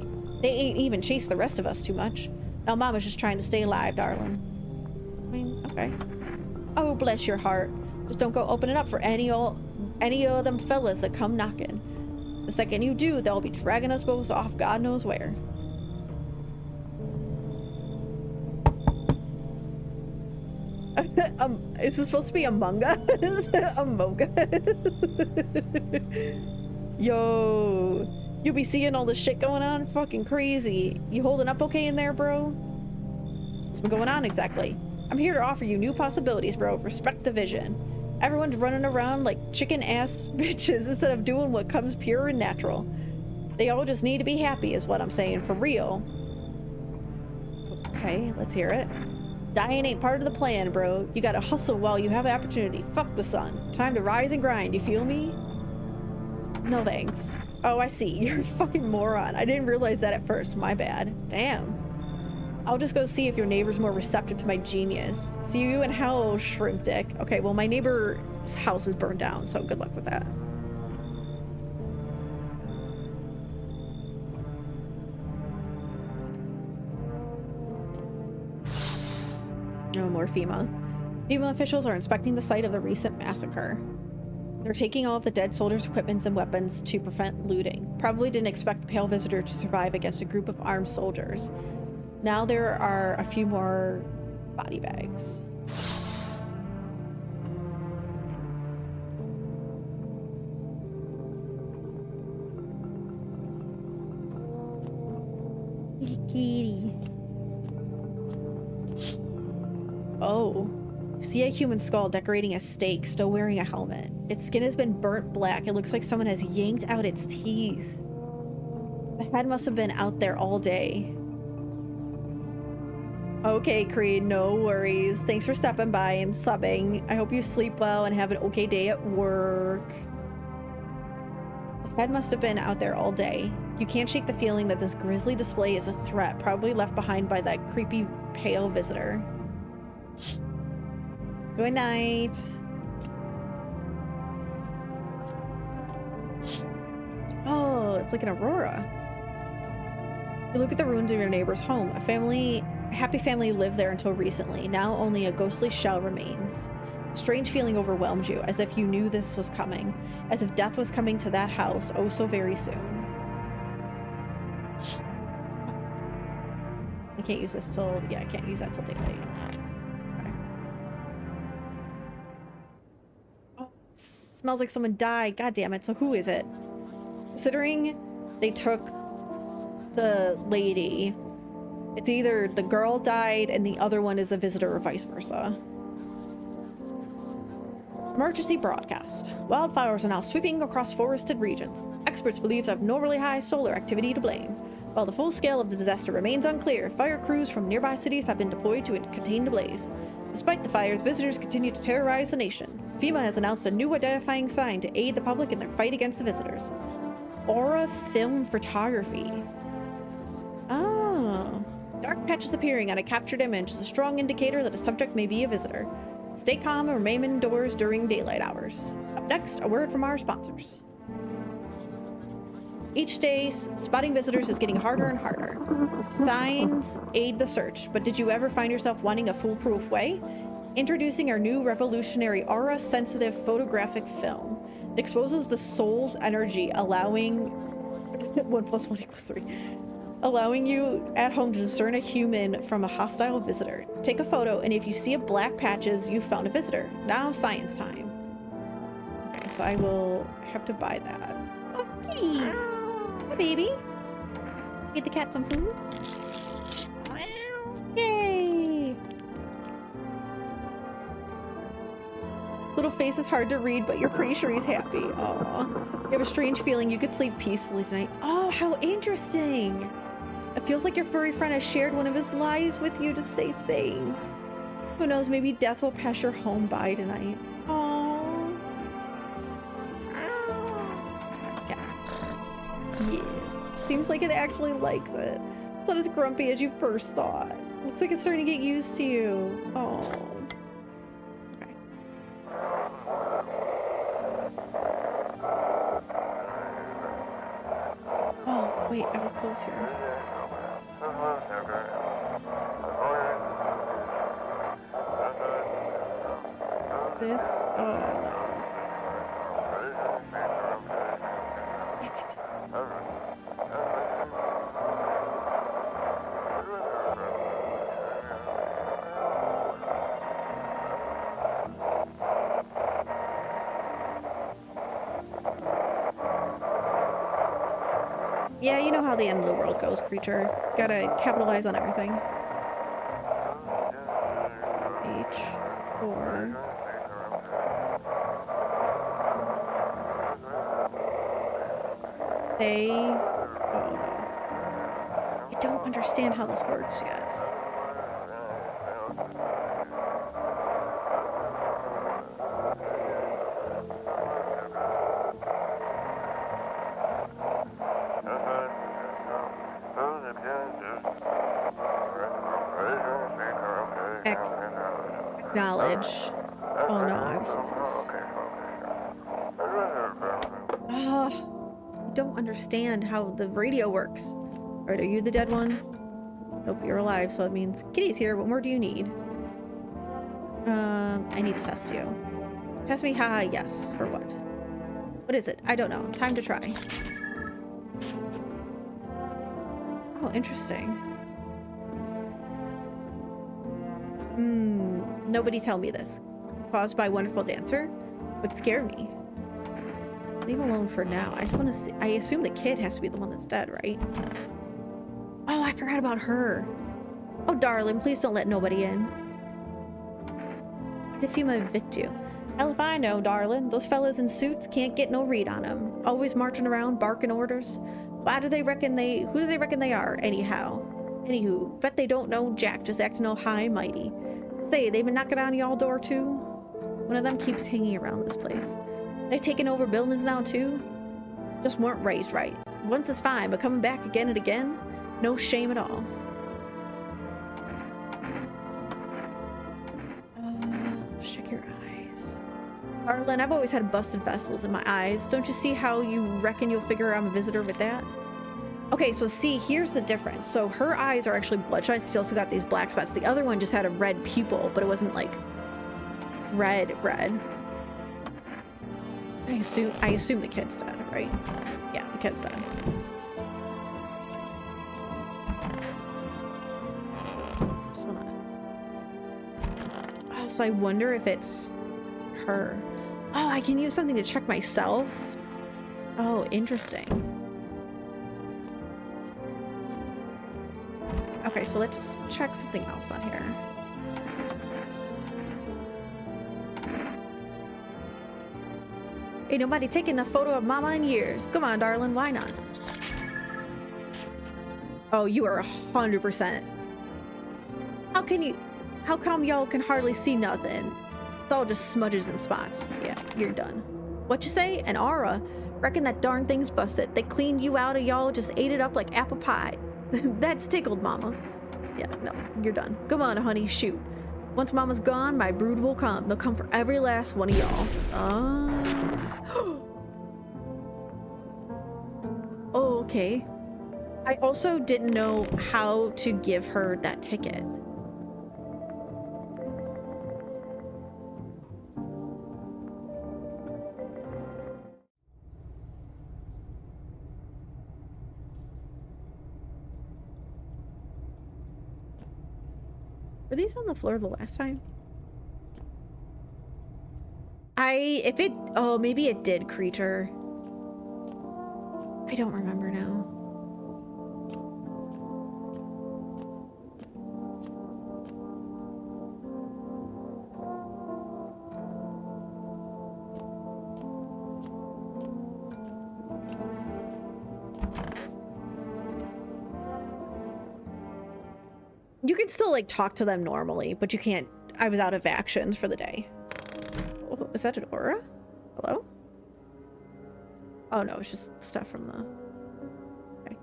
ain't even chased the rest of us too much. Now Mama's just trying to stay alive, darling. I mean, okay. Oh, bless your heart. Just don't go open it up for any of them fellas that come knocking. The second you do, they'll be dragging us both off God knows where. Is this supposed to be Among Us? Among Us. Yo, you be seeing all this shit going on? Fucking crazy. You holding up okay in there, bro? What's been going on exactly? I'm here to offer you new possibilities, bro. Respect the vision. Everyone's running around like chicken ass bitches instead of doing what comes pure and natural. They all just need to be happy is what I'm saying, for real. Okay, let's hear it. Dying ain't part of the plan, bro. You gotta hustle while you have an opportunity. Fuck the sun. Time to rise and grind, you feel me? No thanks. Oh, I see. You're a fucking moron. I didn't realize that at first. My bad. Damn. I'll just go see if your neighbor's more receptive to my genius. See you in hell, shrimp dick. Okay, well, my neighbor's house is burned down, so good luck with that. No more FEMA. FEMA officials are inspecting the site of the recent massacre. They're taking all of the dead soldiers' equipment and weapons to prevent looting. Probably didn't expect the Pale Visitor to survive against a group of armed soldiers. Now there are a few more body bags. Kitty. Oh. See a human skull decorating a stake, still wearing a helmet. Its skin has been burnt black. It looks like someone has yanked out its teeth. The head must have been out there all day. Okay, Creed, no worries. Thanks for stopping by and subbing. I hope you sleep well and have an okay day at work. The head must have been out there all day. You can't shake the feeling that this grisly display is a threat, probably left behind by that creepy Pale Visitor. Good night. Oh, it's like an aurora. You look at the ruins of your neighbor's home. A happy family lived there until recently. Now only a ghostly shell remains. A strange feeling overwhelmed you, as if you knew this was coming. As if death was coming to that house oh so very soon. I can't use this till... yeah, I can't use that till daylight. Smells like someone died. God damn it. So who is it? Considering they took the lady, it's either the girl died and the other one is a visitor or vice versa. Emergency broadcast. Wildfires are now sweeping across forested regions. Experts believe they have abnormally high solar activity to blame. While the full scale of the disaster remains unclear, fire crews from nearby cities have been deployed to contain the blaze. Despite the fires, visitors continue to terrorize the nation. FEMA has announced a new identifying sign to aid the public in their fight against the visitors. Aura Film Photography. Oh. Dark patches appearing on a captured image is a strong indicator that a subject may be a visitor. Stay calm and remain indoors during daylight hours. Up next, a word from our sponsors. Each day, spotting visitors is getting harder and harder. Signs aid the search, but did you ever find yourself wanting a foolproof way? Introducing our new revolutionary aura-sensitive photographic film. It exposes the soul's energy, allowing 1 + 1 = 3. Allowing you at home to discern a human from a hostile visitor. Take a photo, and if you see a black patches, you found a visitor. Now science time. Okay, so I will have to buy that. Oh, kitty! Hi, baby. Feed the cat some food. Yay! Little face is hard to read, but you're pretty sure he's happy. Aw. You have a strange feeling you could sleep peacefully tonight. Oh, how interesting! It feels like your furry friend has shared one of his lives with you to say thanks. Who knows, maybe death will pass your home by tonight. Aww. Yeah. Yes. Seems like it actually likes it. It's not as grumpy as you first thought. Looks like it's starting to get used to you. Oh. Okay. Oh, wait, I was close here. This, oh no. Damn it. Yeah, you know how the end of the world goes, creature. Gotta capitalize on everything. H4. They... Oh no. I don't understand how this works yet. Acknowledge. Oh no, I was so close. Oh, I don't understand how the radio works. Alright, are you the dead one? Nope, you're alive, so it means Kitty's here. What more do you need? I need to test you. Test me, haha, yes. For what? What is it? I don't know. Time to try. Oh, interesting. Nobody tell me this. Caused by wonderful dancer? Would scare me. Leave alone for now. I just want to see. I assume the kid has to be the one that's dead, right? Oh, I forgot about her. Oh, darling, please don't let nobody in. What if he might evict you? Hell if I know, darling. Those fellas in suits can't get no read on them. Always marching around, barking orders. Who do they reckon they are, anyhow? Anywho, bet they don't know Jack, just acting all high and mighty. Say, they've been knocking on y'all door too? One of them keeps hanging around this place. They taking over buildings now too? Just weren't raised right. Once is fine, but coming back again and again? No shame at all. Check your eyes. Arlen, I've always had busted vessels in my eyes. Don't you see how you reckon you'll figure I'm a visitor with that? Okay, so see, here's the difference. So her eyes are actually bloodshot. She also got these black spots. The other one just had a red pupil, but it wasn't like red. So I assume the kid's dead, right? Yeah, the kid's dead. Just wanna... Oh, so I wonder if it's her. Oh, I can use something to check myself. Oh, interesting. Okay, so let's check something else on here. Ain't nobody taking a photo of Mama in years. Come on, darling, why not? Oh, you are 100%. How come y'all can hardly see nothing? It's all just smudges and spots. Yeah, you're done. What you say? An aura? Reckon that darn thing's busted. They cleaned you out and y'all just ate it up like apple pie. That's tickled, Mama. Yeah, no, you're done. Come on, honey, shoot. Once Mama's gone, my brood will come. They'll come for every last one of y'all. Oh, okay. I also didn't know how to give her that ticket. Were these on the floor the last time? Oh, maybe it did, creature. I don't remember now. You can still like talk to them normally, but you can't. I was out of actions for the day. Oh, is that an aura? Hello? Oh no, it's just stuff from the... Okay.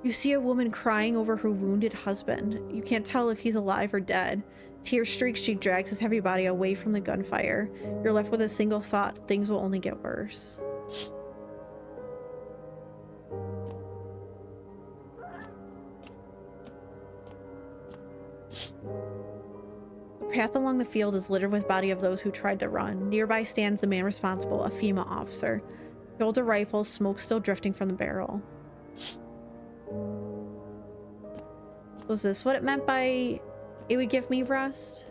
You see a woman crying over her wounded husband. You can't tell if he's alive or dead. Tear streaks, she drags his heavy body away from the gunfire. You're left with a single thought: things will only get worse. The path along the field is littered with body of those who tried to run. Nearby stands the man responsible, a female officer. He holds a rifle, smoke still drifting from the barrel. So is this what it meant by it would give me rest?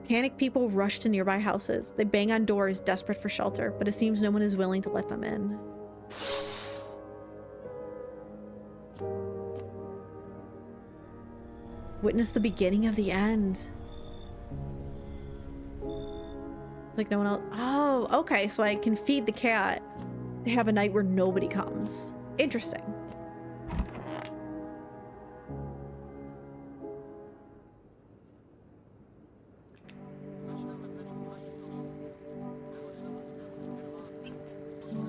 Panicked people rush to nearby houses. They bang on doors, desperate for shelter, but it seems no one is willing to let them in. Witness the beginning of the end. It's like no one else. Oh, okay. So I can feed the cat to have a night where nobody comes. Interesting.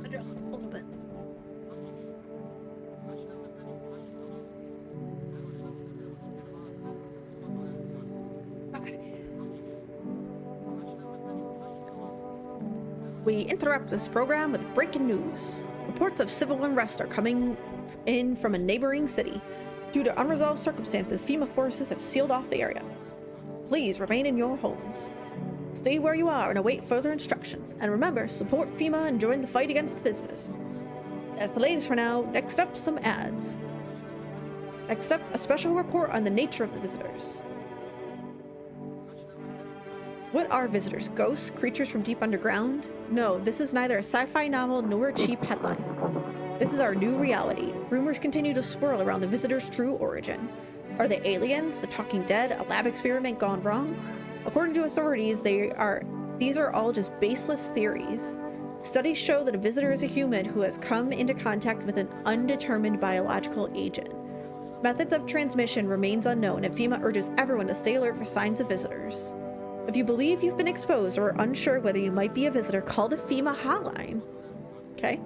Adjust a little bit. Okay. We interrupt this program with breaking news. Reports of civil unrest are coming in from a neighboring city. Due to unresolved circumstances, FEMA forces have sealed off the area. Please remain in your homes. Stay where you are and await further instructions. And remember, support FEMA and join the fight against the visitors. That's the latest for now. Next up, some ads. Next up, a special report on the nature of the visitors. What are visitors? Ghosts? Creatures from deep underground? No, this is neither a sci-fi novel nor a cheap headline. This is our new reality. Rumors continue to swirl around the visitors' true origin. Are they aliens, the talking dead, a lab experiment gone wrong? According to authorities, these are all just baseless theories. Studies show that a visitor is a human who has come into contact with an undetermined biological agent. Methods of transmission remains unknown, and FEMA urges everyone to stay alert for signs of visitors. If you believe you've been exposed or are unsure whether you might be a visitor, call the FEMA hotline. Okay?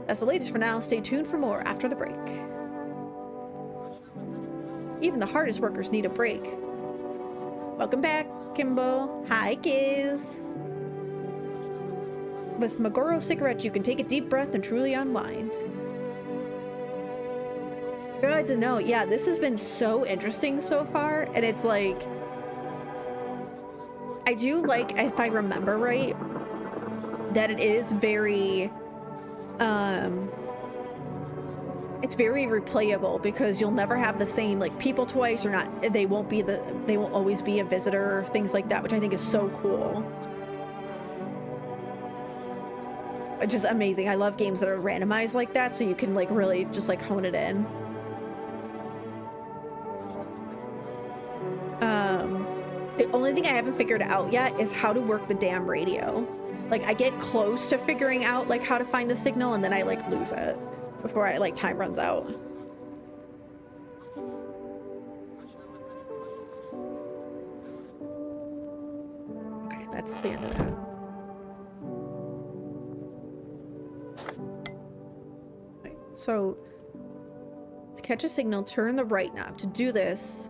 That's the latest for now. Stay tuned for more after the break. Even the hardest workers need a break. Welcome back, Kimbo. Hi, kids. With Magoro cigarettes, you can take a deep breath and truly unwind. Good to know. Yeah, this has been so interesting so far, and it's like, I do like, if I remember right, that it is very, it's very replayable because you'll never have the same like people twice, or not, they won't always be a visitor, things like that, which I think is so cool. Just amazing. I love games that are randomized like that, so you can like really just like hone it in. The only thing I haven't figured out yet is how to work the damn radio. Like I get close to figuring out like how to find the signal, and then I like lose it before I like time runs out. Okay, that's the end of that. Okay, so to catch a signal, turn the right knob. To do this,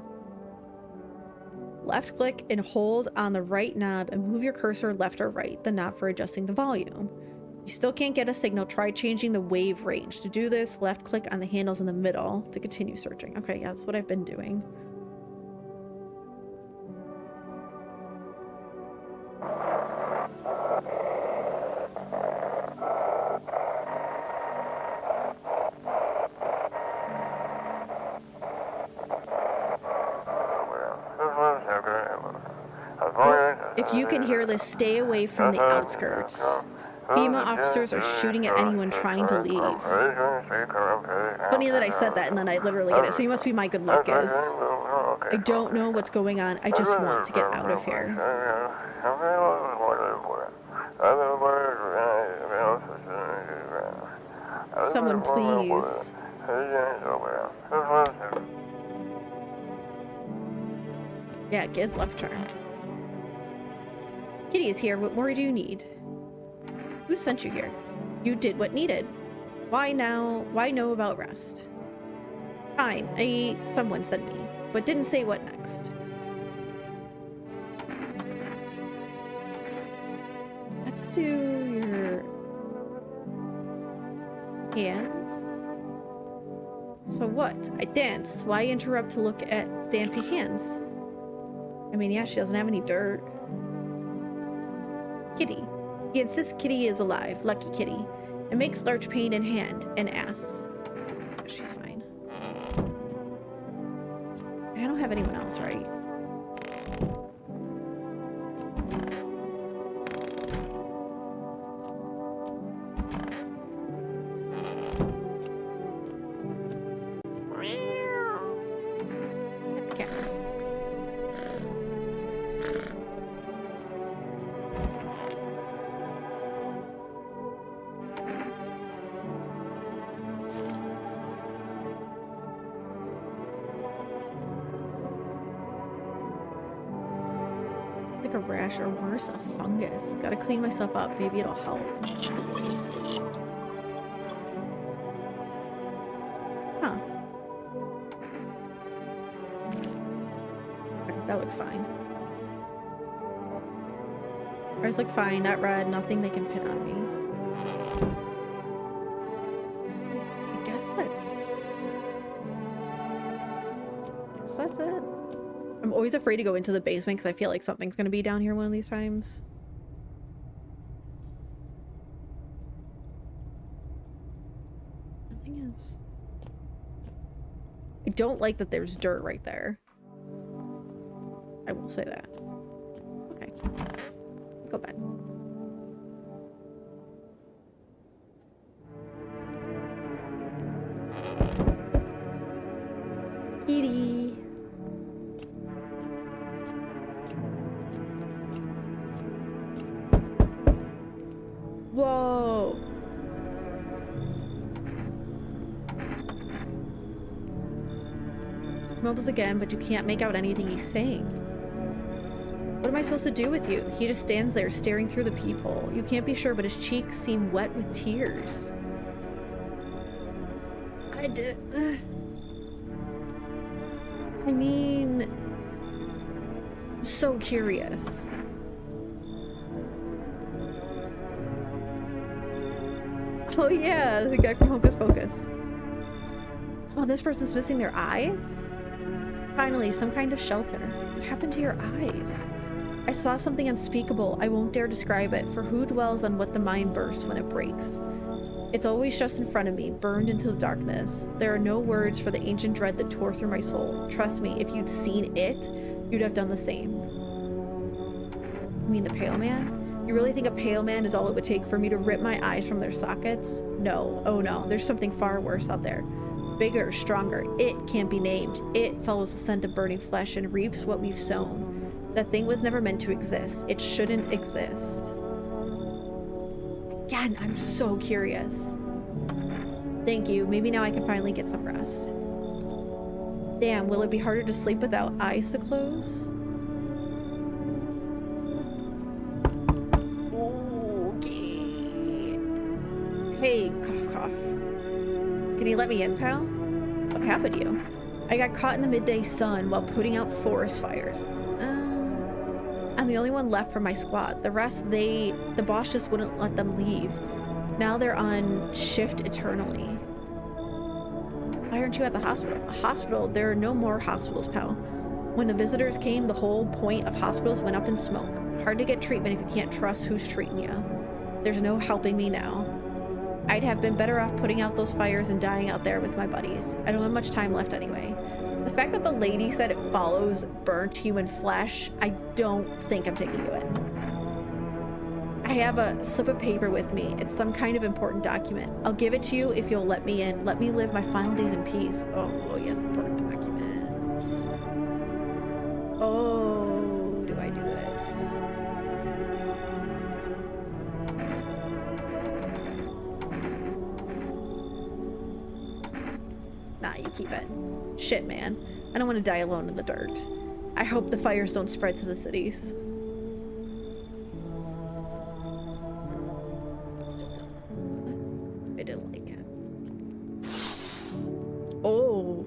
left click and hold on the right knob and move your cursor left or right, the knob for adjusting the volume. You still can't get a signal, try changing the wave range. To do this, left click on the handles in the middle to continue searching. Okay, yeah, that's what I've been doing. If you can hear this, stay away from the outskirts. FEMA officers are shooting at anyone trying to leave. Funny that I said that and then I literally get it. So you must be my good luck, guys. I don't know what's going on. I just want to get out of here. Someone please. Yeah, Giz left turn. Kitty is here. What more do you need? Who sent you here? You did what needed. Why now? Why know about rest? Fine, someone sent me, but didn't say what next. Let's do your hands. So what? I dance. Why interrupt to look at dancy hands? I mean, yeah, she doesn't have any dirt. Kitty. He insists Kitty is alive. Lucky Kitty. It makes large pain in hand and ass. She's fine. I don't have anyone else, right? like a rash or worse, a fungus. Gotta clean myself up. Maybe it'll help. Huh. Okay, that looks fine. Eyes look fine, not red, nothing they can pin on me. I guess that's it. I'm always afraid to go into the basement because I feel like something's gonna be down here one of these times. Nothing else. I don't like that there's dirt right there. I will say that. Okay. Go bed. Kitty. Whoa. Mumbles again, but you can't make out anything he's saying. What am I supposed to do with you? He just stands there staring through the peephole. You can't be sure, but his cheeks seem wet with tears. I mean, I'm so curious. Oh yeah, the guy from Hocus Pocus. Oh, this person's missing their eyes? Finally, some kind of shelter. What happened to your eyes? I saw something unspeakable. I won't dare describe it, for who dwells on what the mind bursts when it breaks? It's always just in front of me, burned into the darkness. There are no words for the ancient dread that tore through my soul. Trust me, if you'd seen it, you'd have done the same. You mean the pale man? You really think a pale man is all it would take for me to rip my eyes from their sockets? No. Oh no, there's something far worse out there. Bigger, stronger. It can't be named. It follows the scent of burning flesh and reaps what we've sown. That thing was never meant to exist. It shouldn't exist. Again, I'm so curious. Thank you. Maybe now I can finally get some rest. Damn, will it be harder to sleep without eyes to close? Okay. Hey, cough, cough. Can you let me in, pal? What happened to you? I got caught in the midday sun while putting out forest fires. I'm the only one left from my squad. The rest, the boss just wouldn't let them leave. Now they're on shift eternally. Why aren't you at the hospital? A hospital? There are no more hospitals, pal. When the visitors came, the whole point of hospitals went up in smoke. Hard to get treatment if you can't trust who's treating you. There's no helping me now. I'd have been better off putting out those fires and dying out there with my buddies. I don't have much time left anyway. The fact that the lady said it follows burnt human flesh, I don't think I'm taking you in. I have a slip of paper with me. It's some kind of important document. I'll give it to you if you'll let me in. Let me live my final days in peace. Oh, yes, important documents. Oh, do I do it? Nah, you keep it. Shit, man. I don't want to die alone in the dirt. I hope the fires don't spread to the cities. I didn't like it. Oh.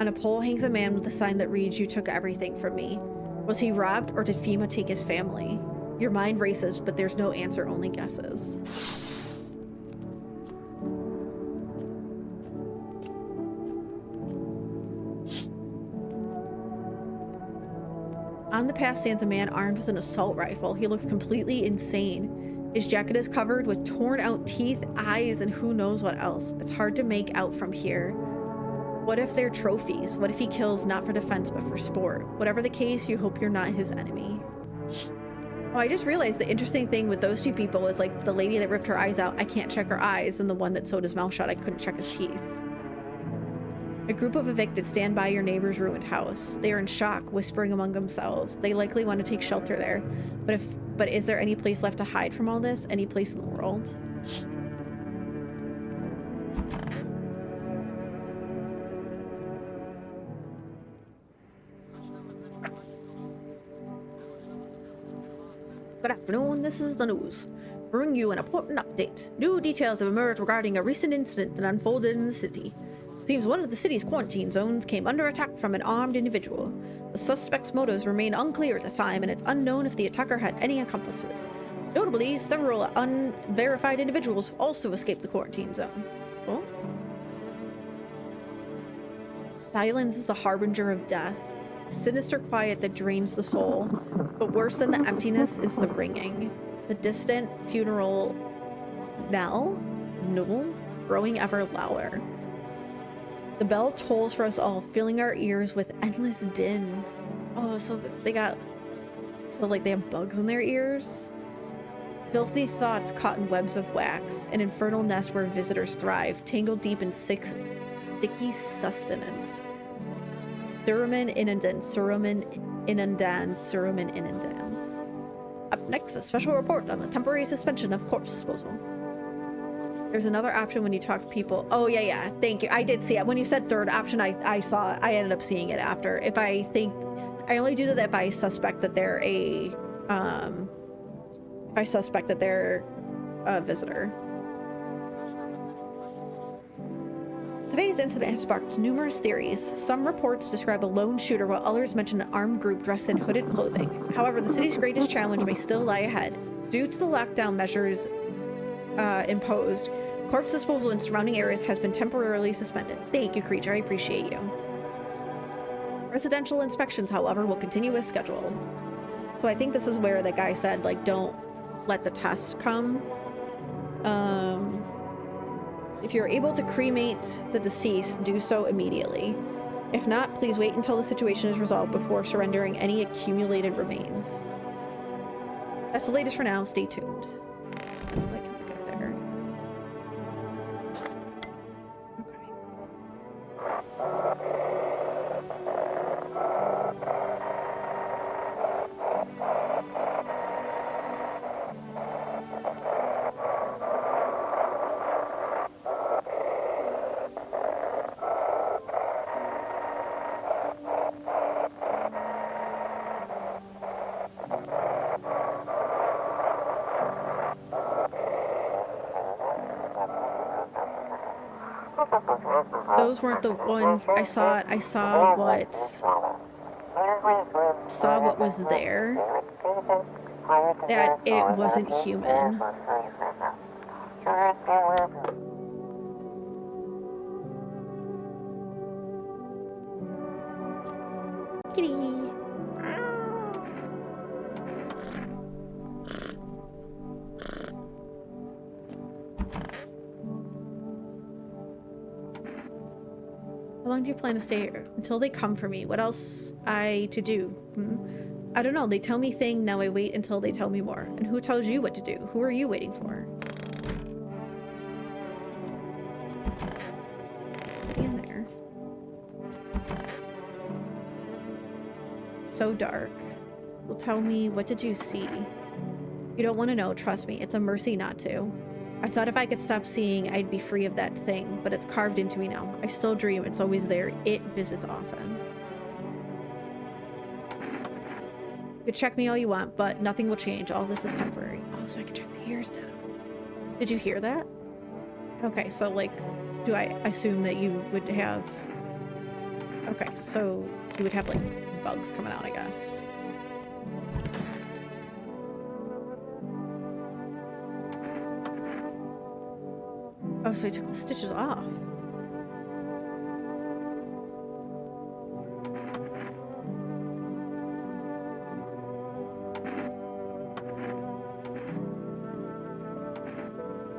On a pole hangs a man with a sign that reads, "You took everything from me." Was he robbed, or did FEMA take his family? Your mind races, but there's no answer, only guesses. On the path stands a man armed with an assault rifle. He looks completely insane. His jacket is covered with torn out teeth, eyes, and who knows what else. It's hard to make out from here. What if they're trophies? What if he kills not for defense but for sport? Whatever the case, you hope you're not his enemy. Oh, I just realized the interesting thing with those two people is like the lady that ripped her eyes out, I can't check her eyes, and the one that sewed his mouth shut, I couldn't check his teeth. A group of evicted stand by your neighbor's ruined house. They are in shock, whispering among themselves. They likely want to take shelter there. But is there any place left to hide from all this? Any place in the world? Good afternoon, this is the news. Bring you an important update. New details have emerged regarding a recent incident that unfolded in the city. Seems one of the city's quarantine zones came under attack from an armed individual. The suspect's motives remain unclear at the time, and it's unknown if the attacker had any accomplices. Notably, several unverified individuals also escaped the quarantine zone. Oh? Silence is the harbinger of death. Sinister quiet that drains the soul. But worse than the emptiness is the ringing. The distant funeral knell, growing ever louder. The bell tolls for us all, filling our ears with endless din. Oh, so they have bugs in their ears? Filthy thoughts caught in webs of wax, an infernal nest where visitors thrive, tangled deep in sticky sustenance. Suramen inundans, Suramen inundans, Suramen inundans. Up next, a special report on the temporary suspension of corpse disposal. There's another option when you talk to people. Oh, yeah, thank you. I did see it. When you said third option, I ended up seeing it after. If I think, I only do that if I suspect that they're a visitor. Today's incident has sparked numerous theories. Some reports describe a lone shooter, while others mention an armed group dressed in hooded clothing. However, the city's greatest challenge may still lie ahead. Due to the lockdown measures imposed, corpse disposal in surrounding areas has been temporarily suspended. Thank you, creature. I appreciate you. Residential inspections, however, will continue as scheduled. So I think this is where the guy said, like, don't let the test come. If you're able to cremate the deceased, do so immediately. If not, please wait until the situation is resolved before surrendering any accumulated remains. That's the latest for now. Stay tuned. So I can look at there. Those weren't the ones I saw. I saw what was there. That it wasn't human. Kitty. How long do you plan to stay here? Until they come for me. What else to do? I don't know. They tell me thing, now I wait until they tell me more. And who tells you what to do? Who are you waiting for? Get in there. So dark. Well, tell me, what did you see? You don't want to know, trust me. It's a mercy not to. I thought if I could stop seeing, I'd be free of that thing, but it's carved into me now. I still dream, it's always there. It visits often. You can check me all you want, but nothing will change. All this is temporary. Oh, so I can check the ears now. Did you hear that? Okay, so like, do I assume that you would have... Okay, so you would have like bugs coming out, I guess. Oh, so he took the stitches off.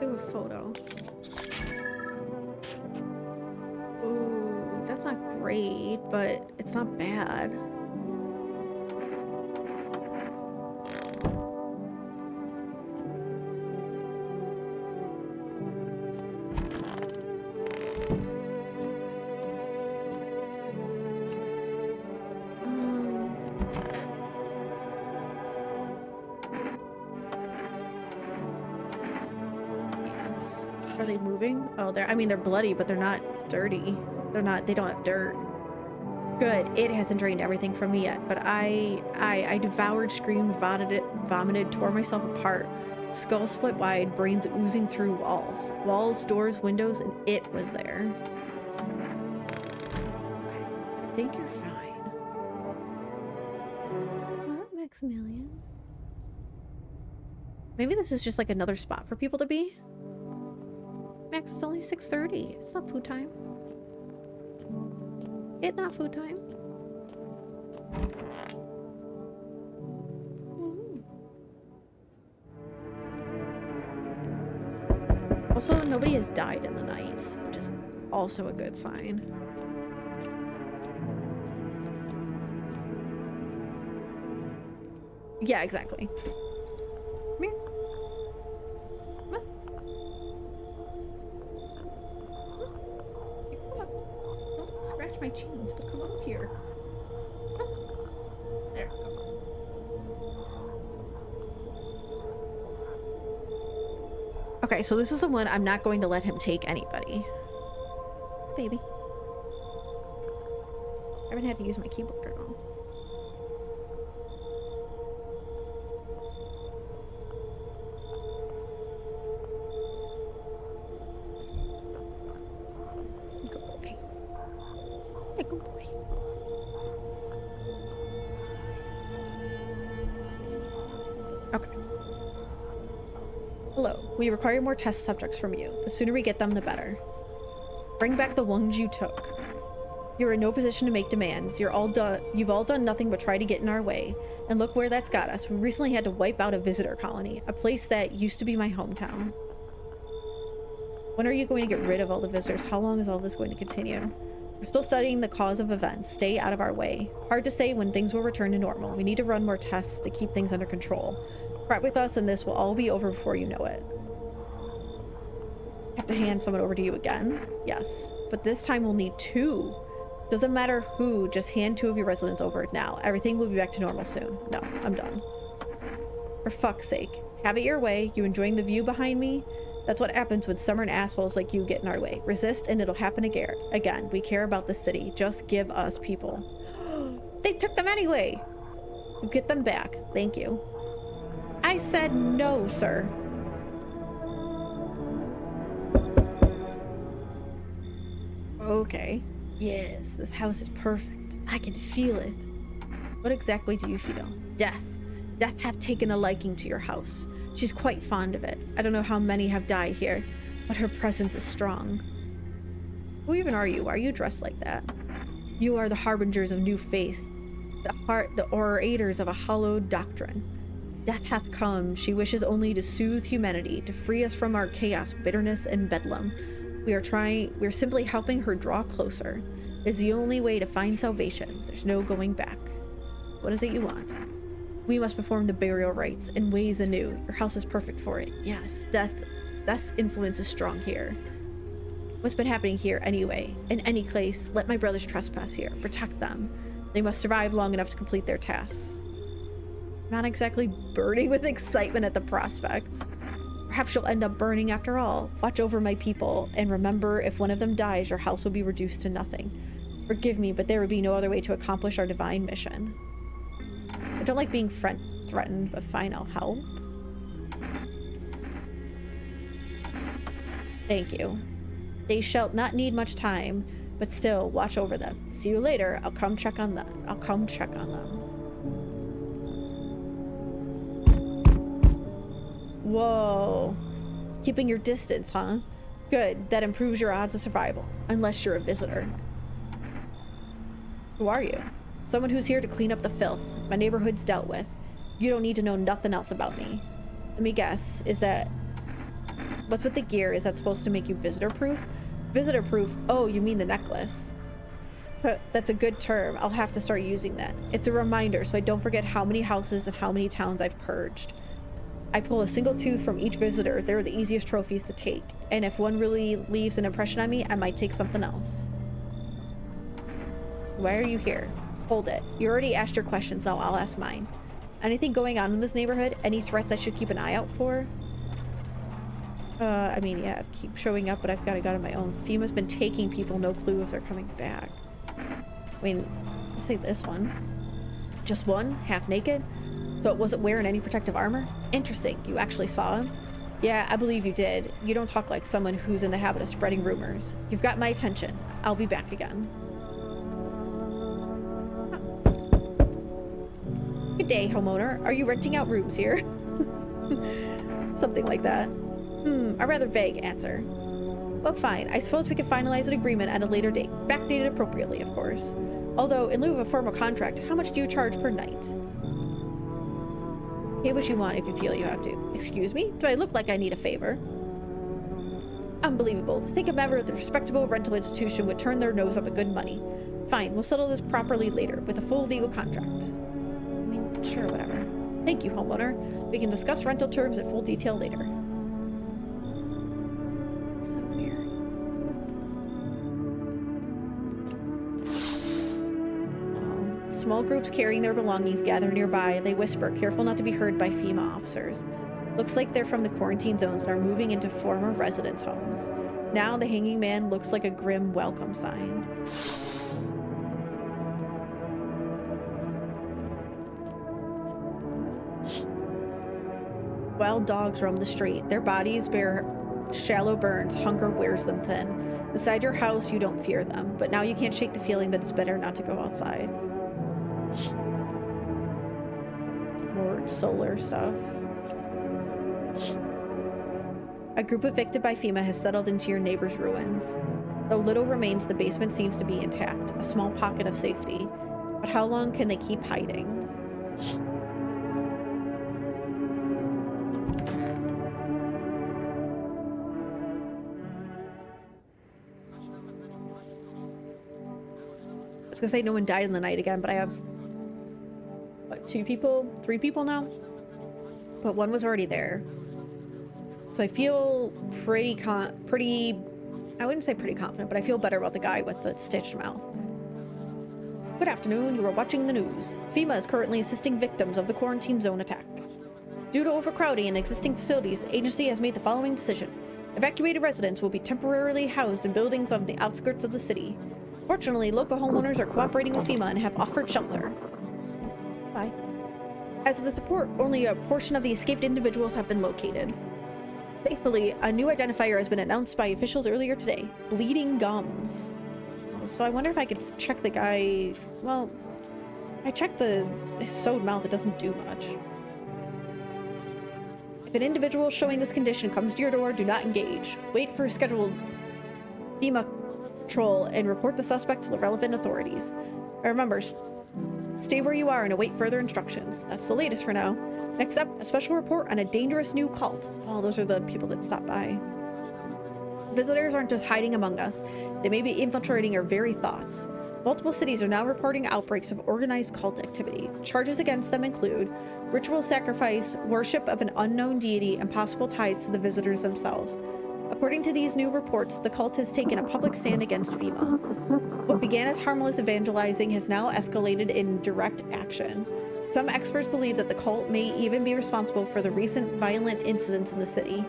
Do a photo. Ooh, that's not great, but it's not bad. Are they moving? Oh, they're bloody, but they're not dirty. They don't have dirt. Good. It hasn't drained everything from me yet, but I devoured, screamed, vomited, tore myself apart. Skull split wide, brains oozing through walls. Walls, doors, windows, and it was there. Okay, I think you're fine. What, Maximilian? Maybe this is just like another spot for people to be. Max, it's only 6:30. It's not food time. It's not food time. Also, nobody has died in the night, which is also a good sign. Yeah, exactly. Come here. Come on. Come up. Don't scratch my jeans, but come up here. Come on. There, come on. Okay, so this is the one I'm not going to let him take anybody. Baby. I haven't had to use my keyboard at all. Good boy. Hey, good boy. Okay. Hello. We require more test subjects from you. The sooner we get them, the better. Bring back the ones you took. You're in no position to make demands. You've all done nothing but try to get in our way. And look where that's got us. We recently had to wipe out a visitor colony, a place that used to be my hometown. When are you going to get rid of all the visitors? How long is all this going to continue? We're still studying the cause of events. Stay out of our way. Hard to say when things will return to normal. We need to run more tests to keep things under control. Fret with us and this will all be over before you know it. I have to hand someone over to you again? Yes. But this time we'll need 2. Doesn't matter who, just hand 2 of your residents over now. Everything will be back to normal soon. No, I'm done. For fuck's sake. Have it your way. You enjoying the view behind me? That's what happens when stubborn assholes like you get in our way. Resist and it'll happen again. We care about the city. Just give us people. They took them anyway. You get them back. Thank you. I said no, sir. Okay. Yes, this house is perfect. I can feel it. What exactly do you feel? Death. Death have taken a liking to your house. She's quite fond of it. I don't know how many have died here, but her presence is strong. Who even are you? Why are you dressed like that? You are the harbingers of new faith, the orators of a hallowed doctrine. Death hath come. She wishes only to soothe humanity, to free us from our chaos, bitterness, and bedlam. We're simply helping her draw closer. It's the only way to find salvation. There's no going back. What is it you want? We must perform the burial rites in ways anew. Your house is perfect for it. Yes, death's influence is strong here. What's been happening here anyway? In any case, let my brothers trespass here. Protect them. They must survive long enough to complete their tasks. Not exactly burning with excitement at the prospect. Perhaps you'll end up burning after all. Watch over my people, and remember, if one of them dies, your house will be reduced to nothing. Forgive me, but there would be no other way to accomplish our divine mission. I don't like being threatened, but fine, I'll help. Thank you. They shall not need much time, but still, watch over them. See you later. I'll come check on them. Whoa. Keeping your distance, huh? Good. That improves your odds of survival. Unless you're a visitor. Who are you? Someone who's here to clean up the filth. My neighborhood's dealt with. You don't need to know nothing else about me. Let me guess. Is that... What's with the gear? Is that supposed to make you visitor-proof? Visitor-proof? Oh, you mean the necklace. That's a good term. I'll have to start using that. It's a reminder so I don't forget how many houses and how many towns I've purged. I pull a single tooth from each visitor. They're the easiest trophies to take. And if one really leaves an impression on me, I might take something else. So why are you here? Hold it. You already asked your questions, now I'll ask mine. Anything going on in this neighborhood? Any threats I should keep an eye out for? I mean, yeah, keep showing up, but I've got to go on my own. FEMA's been taking people, no clue if they're coming back. mean, let's say this one. Just one? Half naked? So it wasn't wearing any protective armor? Interesting. You actually saw him? Yeah, I believe you did. You don't talk like someone who's in the habit of spreading rumors. You've got my attention. I'll be back again. Oh. Good day, homeowner. Are you renting out rooms here? Something like that. A rather vague answer. Well, fine. I suppose we could finalize an agreement at a later date. Backdated appropriately, of course. Although, in lieu of a formal contract, how much do you charge per night? Pay what you want if you feel you have to. Excuse me? Do I look like I need a favor? Unbelievable. To think a member of the respectable rental institution would turn their nose up at good money. Fine, we'll settle this properly later, with a full legal contract. I mean, sure, whatever. Thank you, homeowner. We can discuss rental terms in full detail later. So weird. Oh. Small groups carrying their belongings gather nearby. They whisper, careful not to be heard by FEMA officers. Looks like they're from the quarantine zones and are moving into former residence homes. Now the hanging man looks like a grim welcome sign. Wild dogs roam the street. Their bodies bear shallow burns. Hunger wears them thin. Inside your house, you don't fear them, but now you can't shake the feeling that it's better not to go outside. More solar stuff. A group evicted by FEMA has settled into your neighbor's ruins. Though little remains, the basement seems to be intact, a small pocket of safety. But how long can they keep hiding? I was gonna say no one died in the night again, but I have, what, 2 people? 3 people now? But one was already there. So I feel pretty, I wouldn't say pretty confident, but I feel better about the guy with the stitched mouth. Good afternoon, you are watching the news. FEMA is currently assisting victims of the quarantine zone attack. Due to overcrowding in existing facilities, the agency has made the following decision. Evacuated residents will be temporarily housed in buildings on the outskirts of the city. Fortunately, local homeowners are cooperating with FEMA and have offered shelter. Bye. As of the report, only a portion of the escaped individuals have been located. Thankfully, a new identifier has been announced by officials earlier today. Bleeding gums. So I wonder if I could check the guy... Well, I checked his sewed mouth. It doesn't do much. If an individual showing this condition comes to your door, do not engage. Wait for a scheduled FEMA patrol and report the suspect to the relevant authorities. And remember, stay where you are and await further instructions. That's the latest for now. Next up, a special report on a dangerous new cult. Oh, those are the people that stopped by. Visitors aren't just hiding among us. They may be infiltrating our very thoughts. Multiple cities are now reporting outbreaks of organized cult activity. Charges against them include ritual sacrifice, worship of an unknown deity, and possible ties to the visitors themselves. According to these new reports, the cult has taken a public stand against FEMA. What began as harmless evangelizing has now escalated in direct action. Some experts believe that the cult may even be responsible for the recent violent incidents in the city.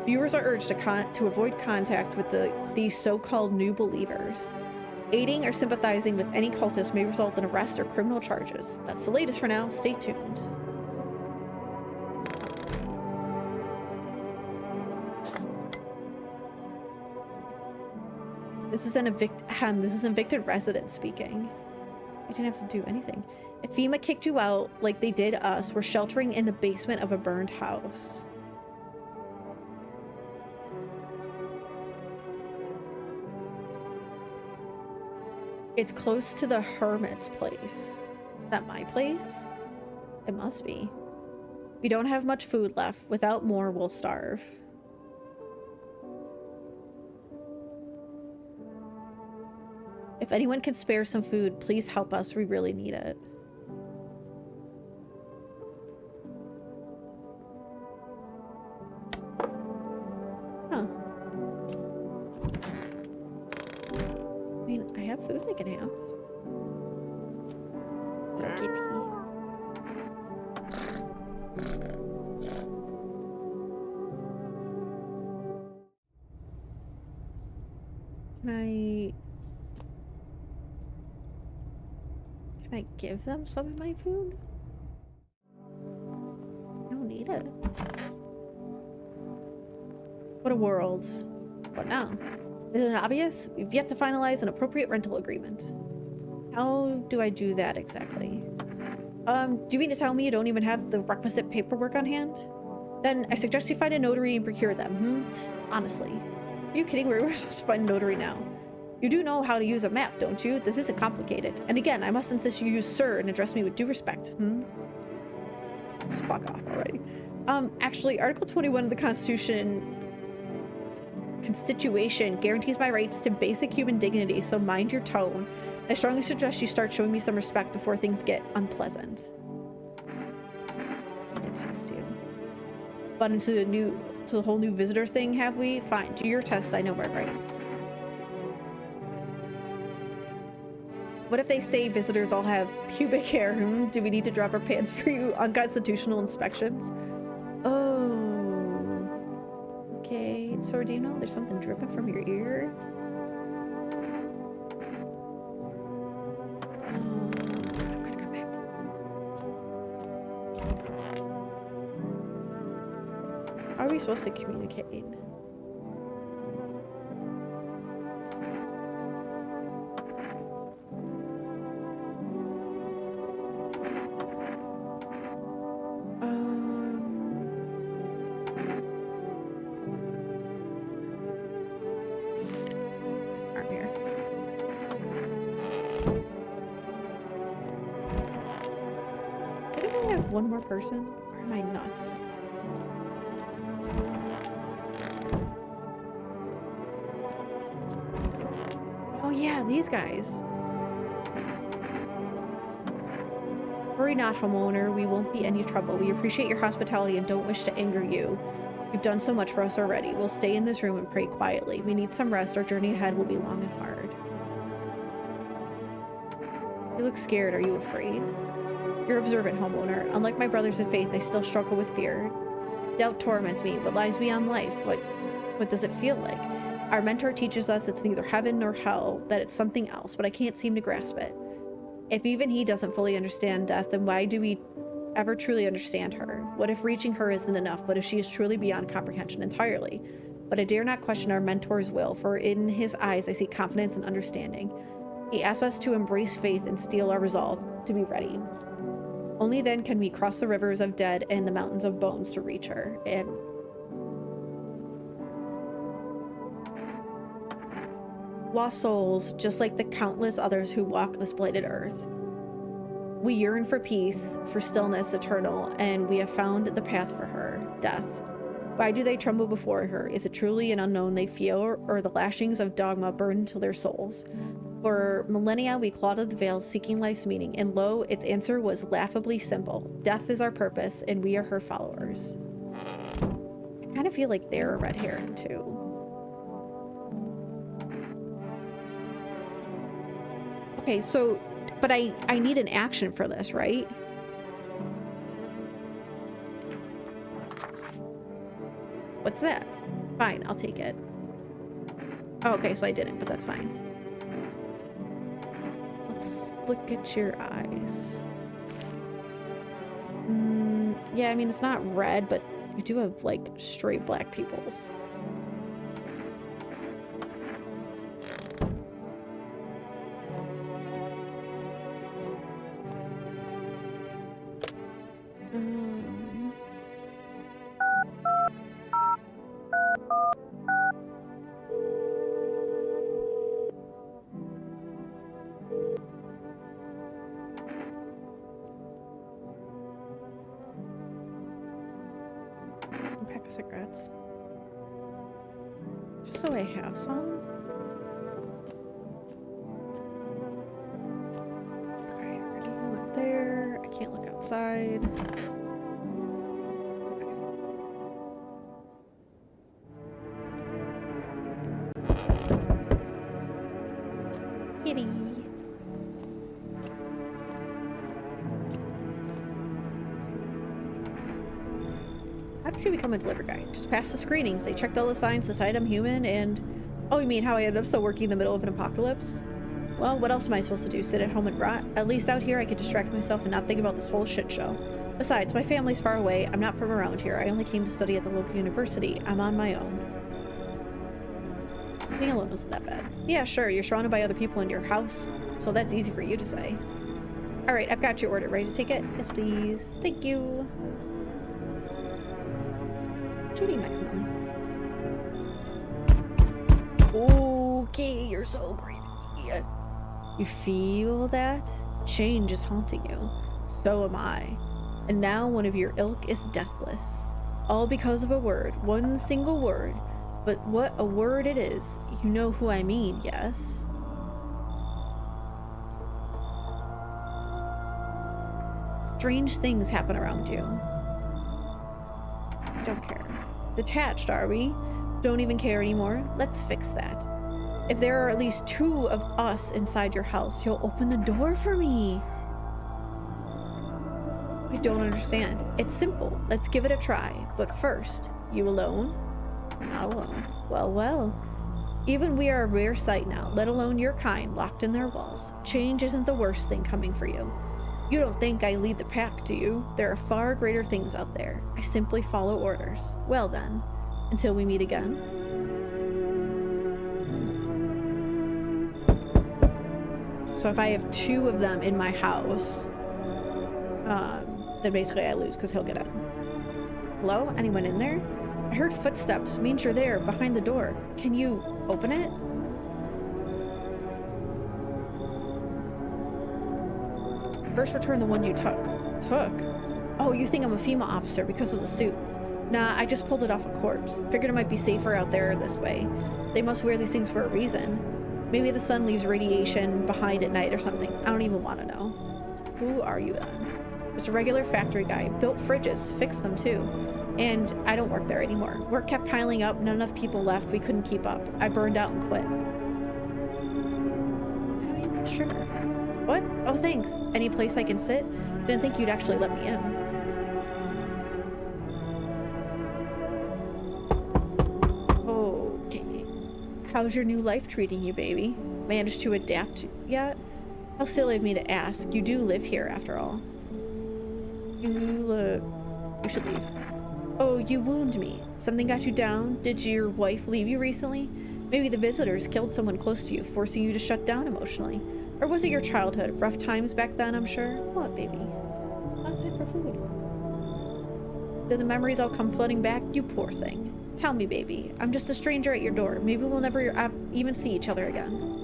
Viewers are urged to avoid contact with these so-called new believers. Aiding or sympathizing with any cultist may result in arrest or criminal charges. That's the latest for now. Stay tuned. This is an evicted resident speaking. I didn't have to do anything. If FEMA kicked you out like they did us, we're sheltering in the basement of a burned house. It's close to the hermit's place. Is that my place? It must be. We don't have much food left. Without more, we'll starve. If anyone can spare some food, please help us. We really need it. Huh. I mean, I have food I can have. Kitty. Can I... Can I give them some of my food? I don't need it. What a world. What now? Isn't it obvious? We've yet to finalize an appropriate rental agreement. How do I do that exactly? Do you mean to tell me you don't even have the requisite paperwork on hand? Then I suggest you find a notary and procure them. Honestly. Are you kidding? Where are we supposed to find a notary now? You do know how to use a map, don't you? This isn't complicated. And again, I must insist you use sir and address me with due respect. Let's fuck off already. Actually, Article 21 of the Constitution guarantees my rights to basic human dignity, so mind your tone. I strongly suggest you start showing me some respect before things get unpleasant. I detest you. But into the whole new visitor thing, have we? Fine, do your test, I know my rights. What if they say visitors all have pubic hair? Do we need to drop our pants for you unconstitutional inspections? Oh. Okay, so do you know there's something dripping from your ear? I'm gonna come back to... How are we supposed to communicate? One more person? Or am I nuts? Oh yeah, these guys. Worry not, homeowner. We won't be any trouble. We appreciate your hospitality and don't wish to anger you. You've done so much for us already. We'll stay in this room and pray quietly. We need some rest. Our journey ahead will be long and hard. You look scared. Are you afraid? You're observant, homeowner. Unlike my brothers in faith, I still struggle with fear. Doubt torments me. What lies beyond life? What does it feel like? Our mentor teaches us it's neither heaven nor hell, that it's something else, but I can't seem to grasp it. If even he doesn't fully understand death, then why do we ever truly understand her? What if reaching her isn't enough? What if she is truly beyond comprehension entirely? But I dare not question our mentor's will, for in his eyes I see confidence and understanding. He asks us to embrace faith and steel our resolve to be ready. Only then can we cross the rivers of dead and the mountains of bones to reach her. And lost souls, just like the countless others who walk this blighted earth. We yearn for peace, for stillness eternal, and we have found the path for her, death. Why do they tremble before her? Is it truly an unknown they feel, or the lashings of dogma burn into their souls? For millennia, we clawed at the veils seeking life's meaning, and lo, its answer was laughably simple. Death is our purpose, and we are her followers. I kind of feel like they're a red herring, too. Okay, so, but I need an action for this, right? What's that? Fine, I'll take it. Oh, okay, so I didn't, but that's fine. Let's look at your eyes. Yeah, I mean, it's not red, but you do have, like, straight black pupils. Pack of cigarettes. Just so I have some. Okay, already went there. I can't look outside. Kitty. How did you become a delivery guy? Just passed the screenings. They checked all the signs, decide I'm human, and... Oh, you mean how I ended up still working in the middle of an apocalypse? Well, what else am I supposed to do? Sit at home and rot? At least out here I could distract myself and not think about this whole shit show. Besides, my family's far away. I'm not from around here. I only came to study at the local university. I'm on my own. Being alone isn't that bad. Yeah, sure, you're surrounded by other people in your house, so that's easy for you to say. Alright, I've got your order. Ready to take it? Yes, please. Thank you. Judy Maximilian. Okay, you're so great. You feel that? Change is haunting you. So am I. And now one of your ilk is deathless. All because of a word. One single word. But what a word it is. You know who I mean, yes? Strange things happen around you. I don't care. Detached, are we? Don't even care anymore? Let's fix that. If there are at least 2 of us inside your house, you'll open the door for me. I don't understand. It's simple. Let's give it a try. But first, you alone? Not alone. Well, well. Even we are a rare sight now, let alone your kind, locked in their walls. Change isn't the worst thing coming for you. You don't think I lead the pack, do you? There are far greater things out there. I simply follow orders. Well then, until we meet again. So if I have 2 of them in my house, then basically I lose because he'll get in. Hello? Anyone in there? I heard footsteps. Means you're there, behind the door. Can you open it? First return the one you took. Took? Oh, you think I'm a FEMA officer because of the suit. Nah, I just pulled it off a corpse. Figured it might be safer out there this way. They must wear these things for a reason. Maybe the sun leaves radiation behind at night or something. I don't even want to know. Who are you then? Just a regular factory guy. Built fridges. Fixed them too. And I don't work there anymore. Work kept piling up. Not enough people left. We couldn't keep up. I burned out and quit. I mean, sure. What? Oh, thanks. Any place I can sit? Didn't think you'd actually let me in. Okay. How's your new life treating you, baby? Managed to adapt yet? How silly of me to ask. You do live here, after all. You should leave. Oh, you wound me. Something got you down? Did your wife leave you recently? Maybe the visitors killed someone close to you, forcing you to shut down emotionally. Or was it your childhood? Rough times back then, I'm sure. What, baby? Not time for food. Did the memories all come flooding back? You poor thing. Tell me, baby. I'm just a stranger at your door. Maybe we'll never even see each other again.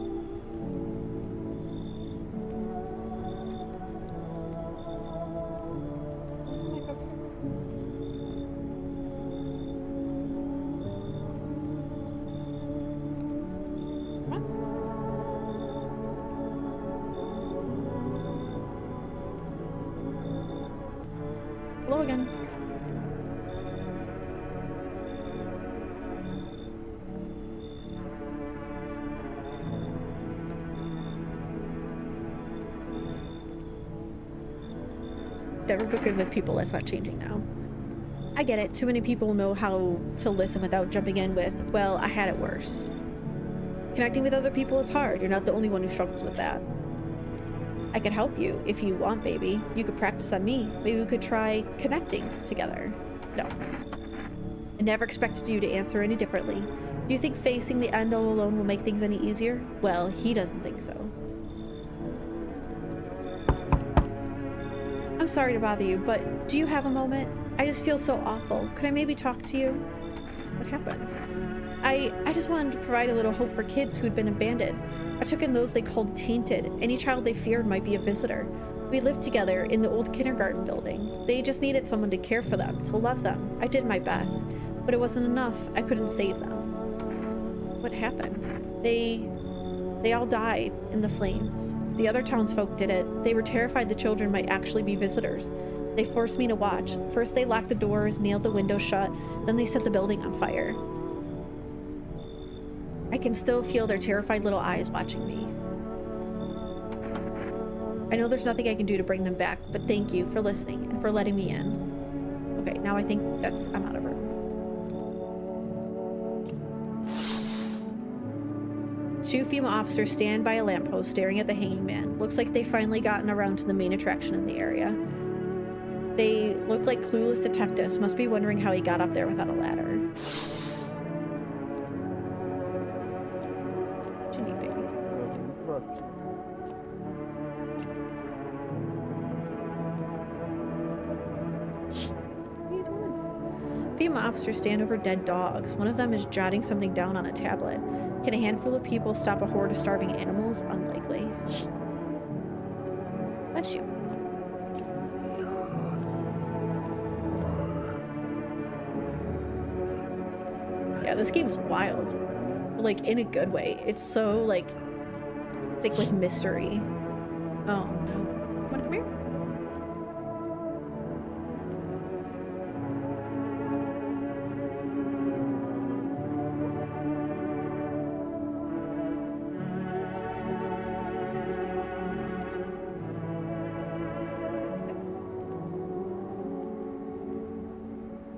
Hello again. Never been good with people. That's not changing now. I get it. Too many people know how to listen without jumping in with, well, I had it worse. Connecting with other people is hard. You're not the only one who struggles with that. I could help you if you want, baby. You could practice on me. Maybe we could try connecting together. No. I never expected you to answer any differently. Do you think facing the end all alone will make things any easier? Well, he doesn't think so. I'm sorry to bother you, but do you have a moment? I just feel so awful. Could I maybe talk to you? What happened? I just wanted to provide a little hope for kids who'd been abandoned. I took in those they called tainted. Any child they feared might be a visitor. We lived together in the old kindergarten building. They just needed someone to care for them, to love them. I did my best, but it wasn't enough. I couldn't save them. What happened? They all died in the flames. The other townsfolk did it. They were terrified the children might actually be visitors. They forced me to watch. First they locked the doors, nailed the windows shut, then they set the building on fire. I can still feel their terrified little eyes watching me. I know there's nothing I can do to bring them back, but thank you for listening and for letting me in. Okay, now I think I'm out of room. Two female officers stand by a lamppost staring at the hanging man. Looks like they've finally gotten around to the main attraction in the area. They look like clueless detectives, must be wondering how he got up there without a ladder. What you need, baby? What are you doing? Female officers stand over dead dogs. One of them is jotting something down on a tablet. Can a handful of people stop a horde of starving animals? Unlikely. Bless you. Yeah, this game is wild. Like, in a good way. It's so, like, thick with mystery. Oh, no. Wanna come here?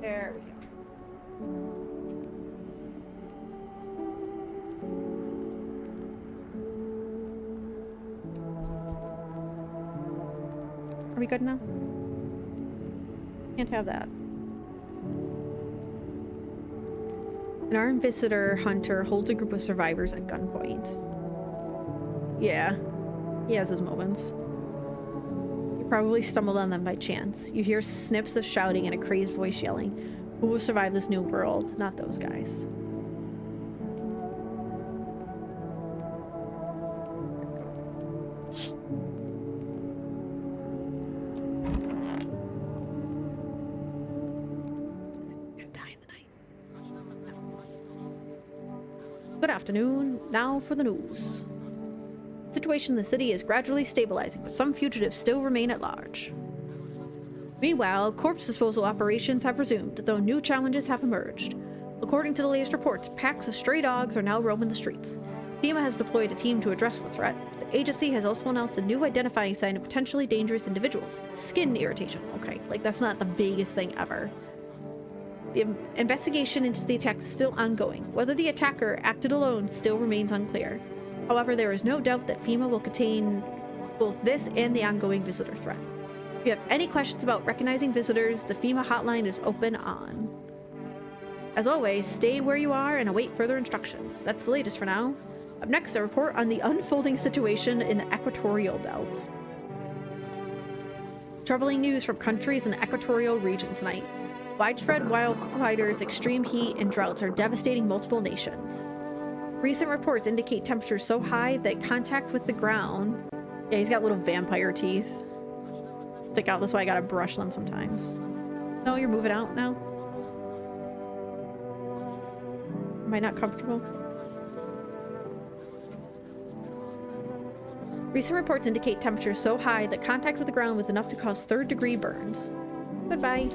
There we go. Are we good now? Can't have that. An armed visitor hunter holds a group of survivors at gunpoint. Yeah, he has his moments. You probably stumbled on them by chance. You hear snips of shouting and a crazed voice yelling, "Who will survive this new world? Not those guys." Good afternoon. Now for the news. The situation in the city is gradually stabilizing, but some fugitives still remain at large. Meanwhile, corpse disposal operations have resumed, though new challenges have emerged. According to the latest reports, packs of stray dogs are now roaming the streets. FEMA has deployed a team to address the threat. The agency has also announced a new identifying sign of potentially dangerous individuals. Skin irritation. Okay, like that's not the vaguest thing ever. The investigation into the attack is still ongoing. Whether the attacker acted alone still remains unclear. However, there is no doubt that FEMA will contain both this and the ongoing visitor threat. If you have any questions about recognizing visitors, the FEMA hotline is open on. As always, stay where you are and await further instructions. That's the latest for now. Up next, a report on the unfolding situation in the equatorial belt. Troubling news from countries in the equatorial region tonight. Widespread wildfires, extreme heat, and droughts are devastating multiple nations. Recent reports indicate temperatures so high that contact with the ground... Yeah, he's got little vampire teeth. Stick out, that's why I gotta brush them sometimes. No, you're moving out now? Am I not comfortable? Recent reports indicate temperatures so high that contact with the ground was enough to cause third-degree burns. Goodbye.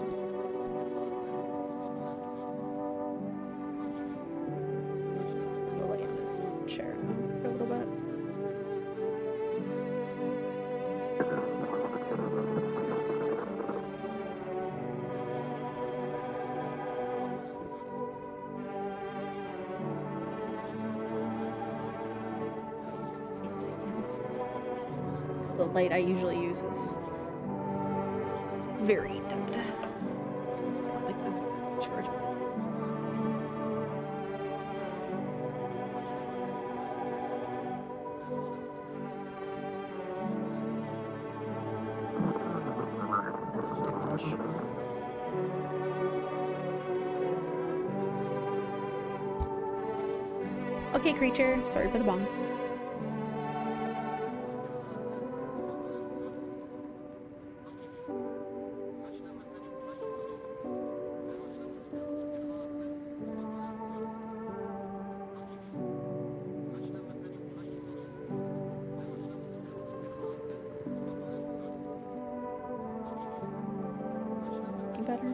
The light I usually use is very dimmed. I don't think this is exactly charging. Okay, creature. Sorry for the bomb. Better.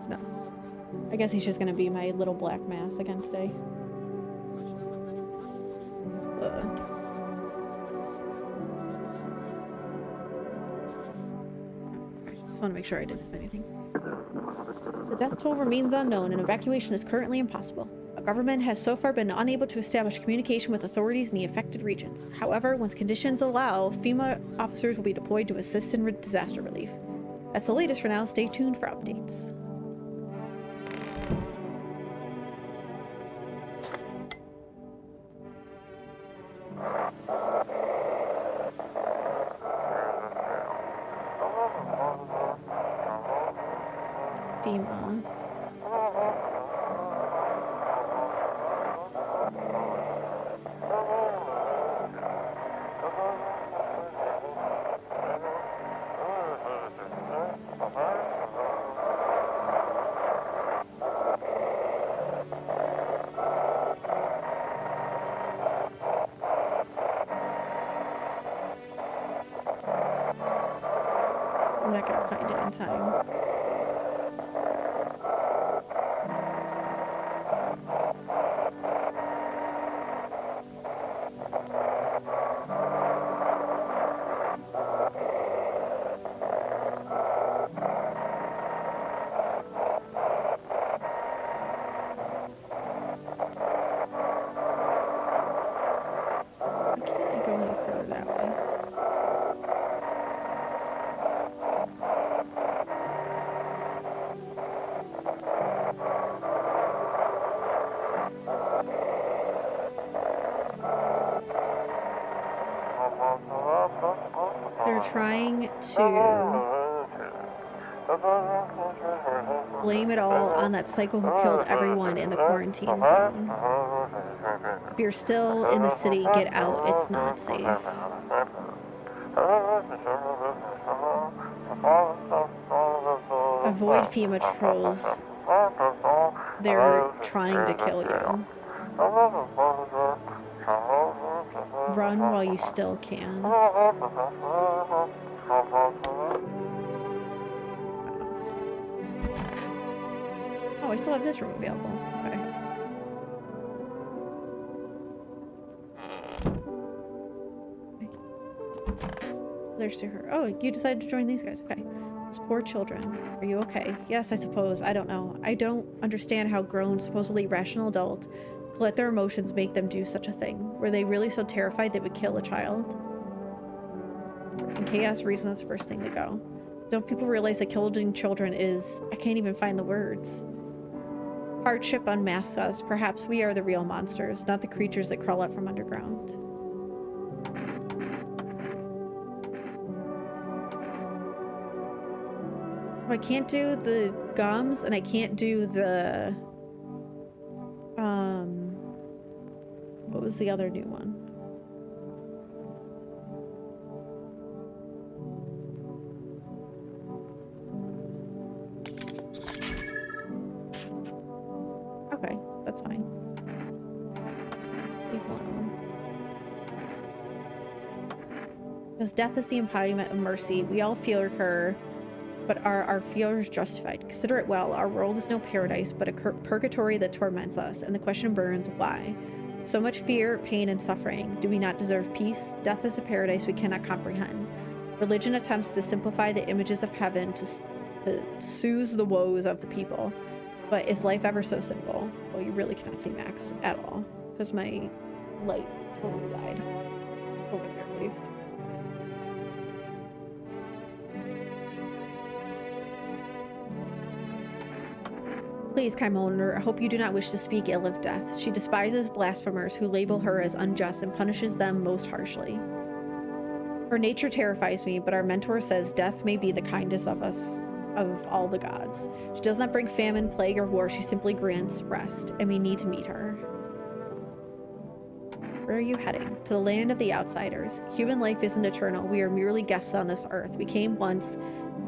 No. I guess he's just gonna be my little black mass again today. Just want to make sure I didn't have anything. The death toll remains unknown and evacuation is currently impossible. Our government has so far been unable to establish communication with authorities in the affected regions. However, once conditions allow, FEMA officers will be deployed to assist in disaster relief. That's the latest for now. Stay tuned for updates. FEMA. I'm not gonna find it in time. Why can't I go any further that way? They're trying to blame it all on that psycho who killed everyone in the quarantine zone. If you're still in the city, get out. It's not safe. Avoid FEMA trolls. They're trying to kill you. Run while you still can. Oh, I still have this room available. Okay. There's to her. Oh, you decided to join these guys. Okay. Those poor children. Are you okay? Yes, I suppose. I don't know. I don't understand how grown, supposedly rational adults could let their emotions make them do such a thing. Were they really so terrified they would kill a child? In chaos, reason is the first thing to go. Don't people realize that killing children is... I can't even find the words. Hardship unmasks us. Perhaps we are the real monsters, not the creatures that crawl up from underground. So I can't do the gums, and I can't do the... What was the other new one? Okay, that's fine. Leave alone. Because death is the embodiment of mercy. We all fear her, but are our fears justified? Consider it well. Our world is no paradise, but a purgatory that torments us. And the question burns, why? So much fear, pain, and suffering. Do we not deserve peace? Death is a paradise we cannot comprehend. Religion attempts to simplify the images of heaven to soothe the woes of the people. But is life ever so simple? Well, you really cannot see Max at all, because my light totally died. Over there, at least. Please, kind owner, I hope you do not wish to speak ill of death. She despises blasphemers who label her as unjust and punishes them most harshly. Her nature terrifies me, but our mentor says death may be the kindest of us, of all the gods. She does not bring famine, plague, or war. She simply grants rest, and we need to meet her. Where are you heading? To the land of the outsiders. Human life isn't eternal. We are merely guests on this earth. We came once,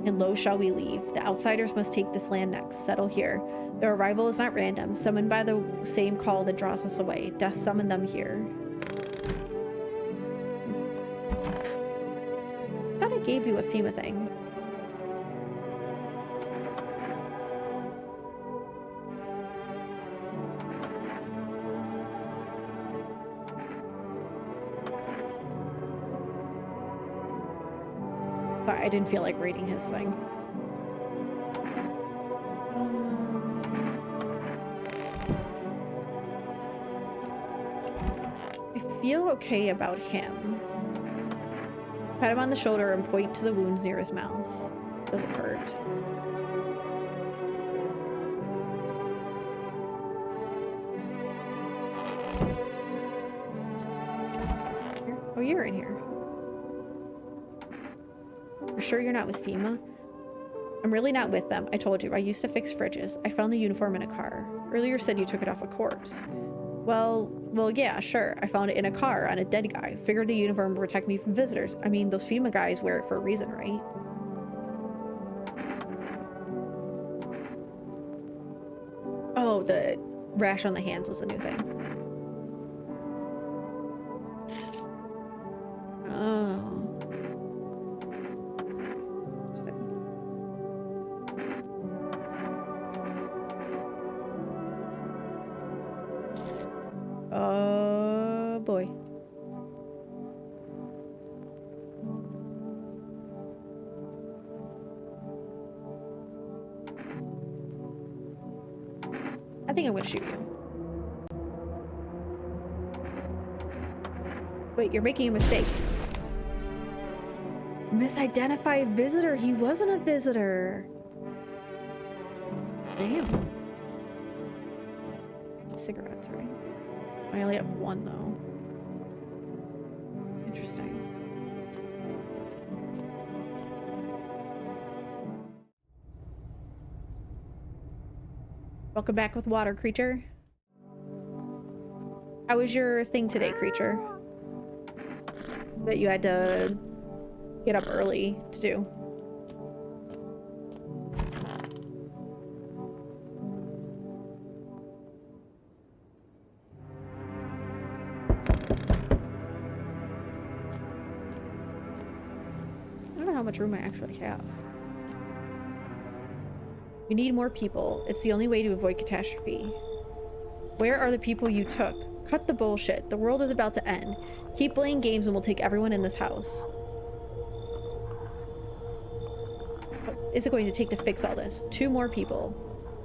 and lo shall we leave. The outsiders must take this land next, settle here. Their arrival is not random, summoned by the same call that draws us away. Death summoned them here. I thought I gave you a FEMA thing. Sorry, I didn't feel like reading his thing. feel okay about him. Pat him on the shoulder and point to the wounds near his mouth. Doesn't hurt. Oh, you're in here. You're sure you're not with FEMA? I'm really not with them. I told you, I used to fix fridges. I found the uniform in a car. Earlier said you took it off a corpse. Well, yeah, sure. I found it in a car on a dead guy. Figured the uniform would protect me from visitors. I mean, those FEMA guys wear it for a reason, right? Oh, the rash on the hands was a new thing. Oh. Oh boy. I think I'm gonna shoot you. Wait, you're making a mistake. Misidentified visitor. He wasn't a visitor. Damn. Cigarettes, right? I only have one though. Interesting. Welcome back with water, creature. How was your thing today, creature? That you had to get up early to do. I don't know how much room I actually have. We need more people. It's the only way to avoid catastrophe. Where are the people you took? Cut the bullshit. The world is about to end. Keep playing games and we'll take everyone in this house. What is it going to take to fix all this? 2 more people.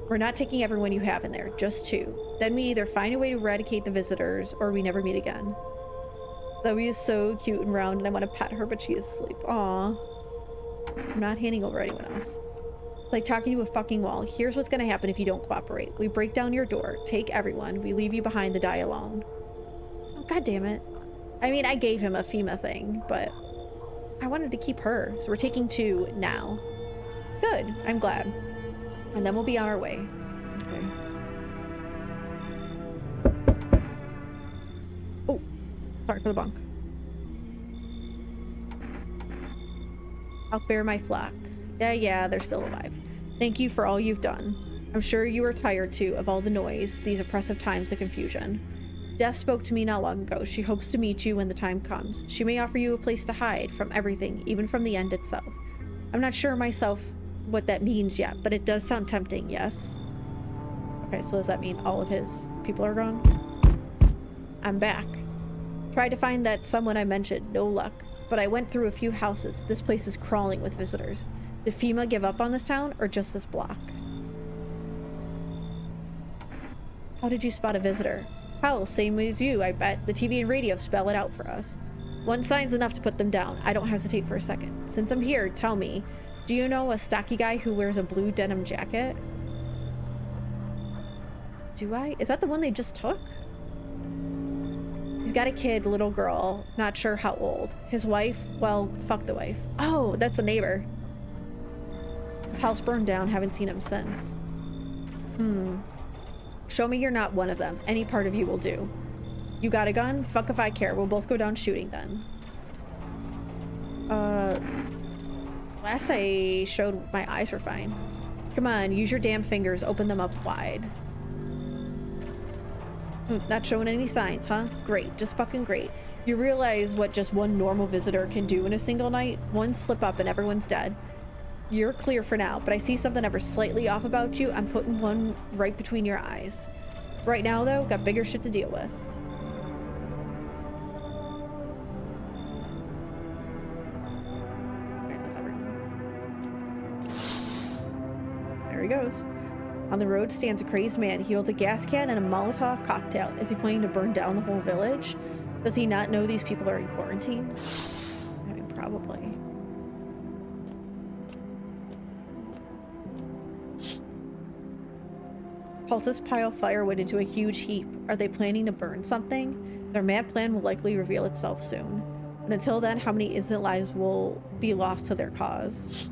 We're not taking everyone you have in there, just 2. Then we either find a way to eradicate the visitors or we never meet again. Zoe is so cute and round and I want to pet her, but she is asleep. Aww. I'm not handing over anyone else. It's like talking to a fucking wall. Here's what's gonna happen if you don't cooperate. We break down your door, take everyone, we leave you behind to die alone. Oh, god damn it. I mean, I gave him a FEMA thing, but I wanted to keep her. So we're taking 2 now. Good, I'm glad. And then we'll be on our way. Okay. Oh, sorry for the bunk. I'll fare my flock. Yeah, they're still alive. Thank you for all you've done. I'm sure you are tired too of all the noise, these oppressive times of confusion. Death spoke to me not long ago. She hopes to meet you when the time comes. She may offer you a place to hide from everything, even from the end itself. I'm not sure myself what that means yet, but it does sound tempting, yes? Okay, so does that mean all of his people are gone? I'm back. Tried to find that someone I mentioned, no luck. But I went through a few houses. This place is crawling with visitors. Did FEMA give up on this town or just this block? How did you spot a visitor? Hell, same as you, I bet. The TV and radio spell it out for us. One sign's enough to put them down. I don't hesitate for a second. Since I'm here, tell me, do you know a stocky guy who wears a blue denim jacket? Do I? Is that the one they just took? He's got a kid, little girl, not sure how old. His wife, well, fuck the wife. Oh, that's the neighbor. His house burned down, haven't seen him since. Show me you're not one of them. Any part of you will do. You got a gun? Fuck if I care. We'll both go down shooting then. Last I showed my eyes were fine. Come on, use your damn fingers, open them up wide. Not showing any signs, huh? Great, just fucking great. You realize what just one normal visitor can do in a single night? One slip up and everyone's dead. You're clear for now, but I see something ever slightly off about you. I'm putting one right between your eyes. Right now, though, got bigger shit to deal with. Okay, that's everyone. There he goes. On the road stands a crazed man. He holds a gas can and a Molotov cocktail. Is he planning to burn down the whole village? Does he not know these people are in quarantine? I mean, probably. Cultists pile firewood into a huge heap. Are they planning to burn something? Their mad plan will likely reveal itself soon. But until then, how many innocent lives will be lost to their cause?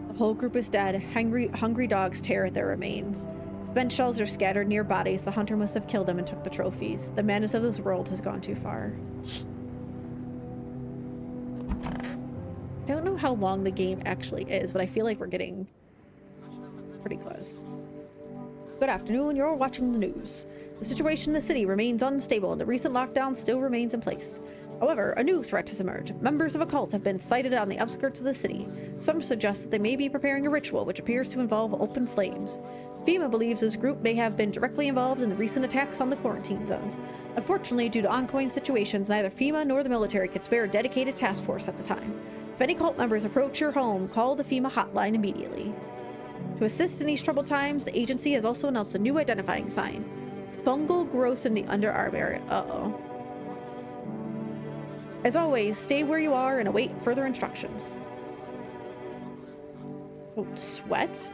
The whole group is dead. Hungry dogs tear at their remains. Spent shells are scattered near bodies. The hunter must have killed them and took the trophies. The madness of this world has gone too far. I don't know how long the game actually is, but I feel like we're getting pretty close. Good afternoon, you're watching the news. The situation in the city remains unstable and the recent lockdown still remains in place. However, a new threat has emerged. Members of a cult have been sighted on the outskirts of the city. Some suggest that they may be preparing a ritual which appears to involve open flames. FEMA believes this group may have been directly involved in the recent attacks on the quarantine zones. Unfortunately, due to ongoing situations, neither FEMA nor the military could spare a dedicated task force at the time. If any cult members approach your home, call the FEMA hotline immediately. To assist in these troubled times, the agency has also announced a new identifying sign. Fungal growth in the underarm area. Uh-oh. As always, stay where you are and await further instructions. Oh, sweat?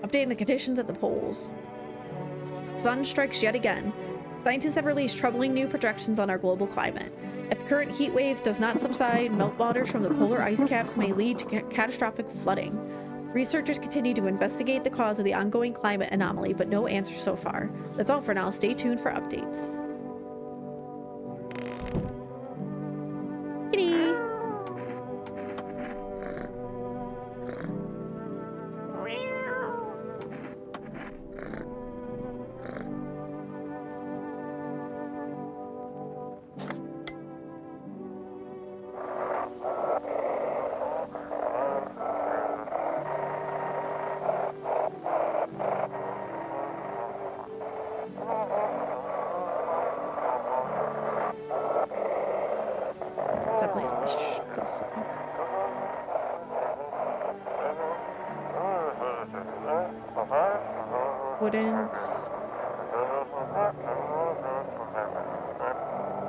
Updating the conditions at the poles. Sun strikes yet again. Scientists have released troubling new projections on our global climate. If the current heat wave does not subside, meltwaters from the polar ice caps may lead to catastrophic flooding. Researchers continue to investigate the cause of the ongoing climate anomaly, but no answer so far. That's all for now. Stay tuned for updates. Kitty!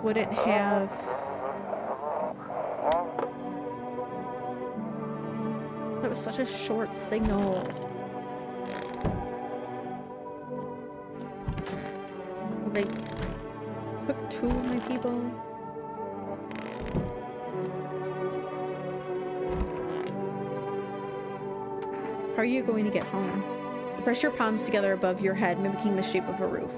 Wouldn't have that was such a short signal. They took 2 of my people. How are you going to get home? Press your palms together above your head, mimicking the shape of a roof.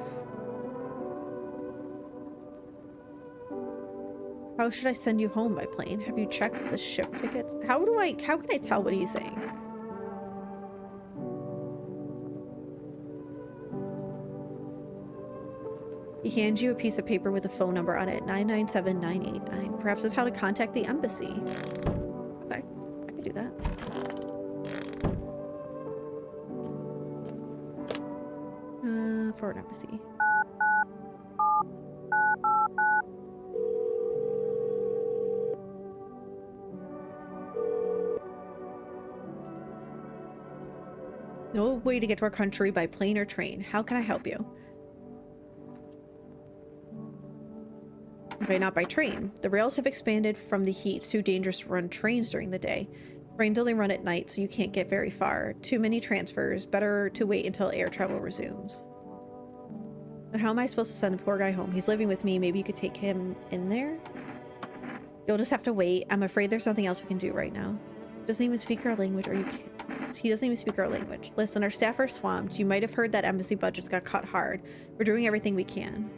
How should I send you home by plane? Have you checked the ship tickets? How can I tell what he's saying? He hands you a piece of paper with a phone number on it, 997989. Perhaps that's how to contact the embassy. Okay, I can do that. For an embassy. No way to get to our country by plane or train. How can I help you? Okay, not by train. The rails have expanded from the heat. It's too dangerous to run trains during the day. Trains only run at night, so you can't get very far. Too many transfers. Better to wait until air travel resumes. And how am I supposed to send the poor guy home? He's living with me. Maybe you could take him in there? You'll just have to wait. I'm afraid there's nothing else we can do right now. Doesn't even speak our language. Are you kidding? He doesn't even speak our language. Listen, our staff are swamped. You might have heard that embassy budgets got cut hard. We're doing everything we can.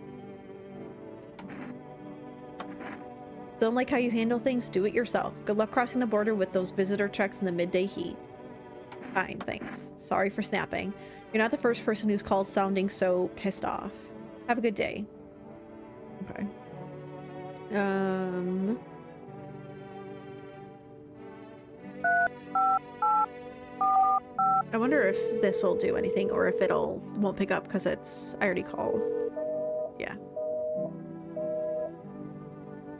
Don't like how you handle things? Do it yourself. Good luck crossing the border with those visitor checks in the midday heat. Fine, thanks. Sorry for snapping. You're not the first person who's called sounding so pissed off. Have a good day. Okay. I wonder if this will do anything or if won't pick up because I already called. Yeah.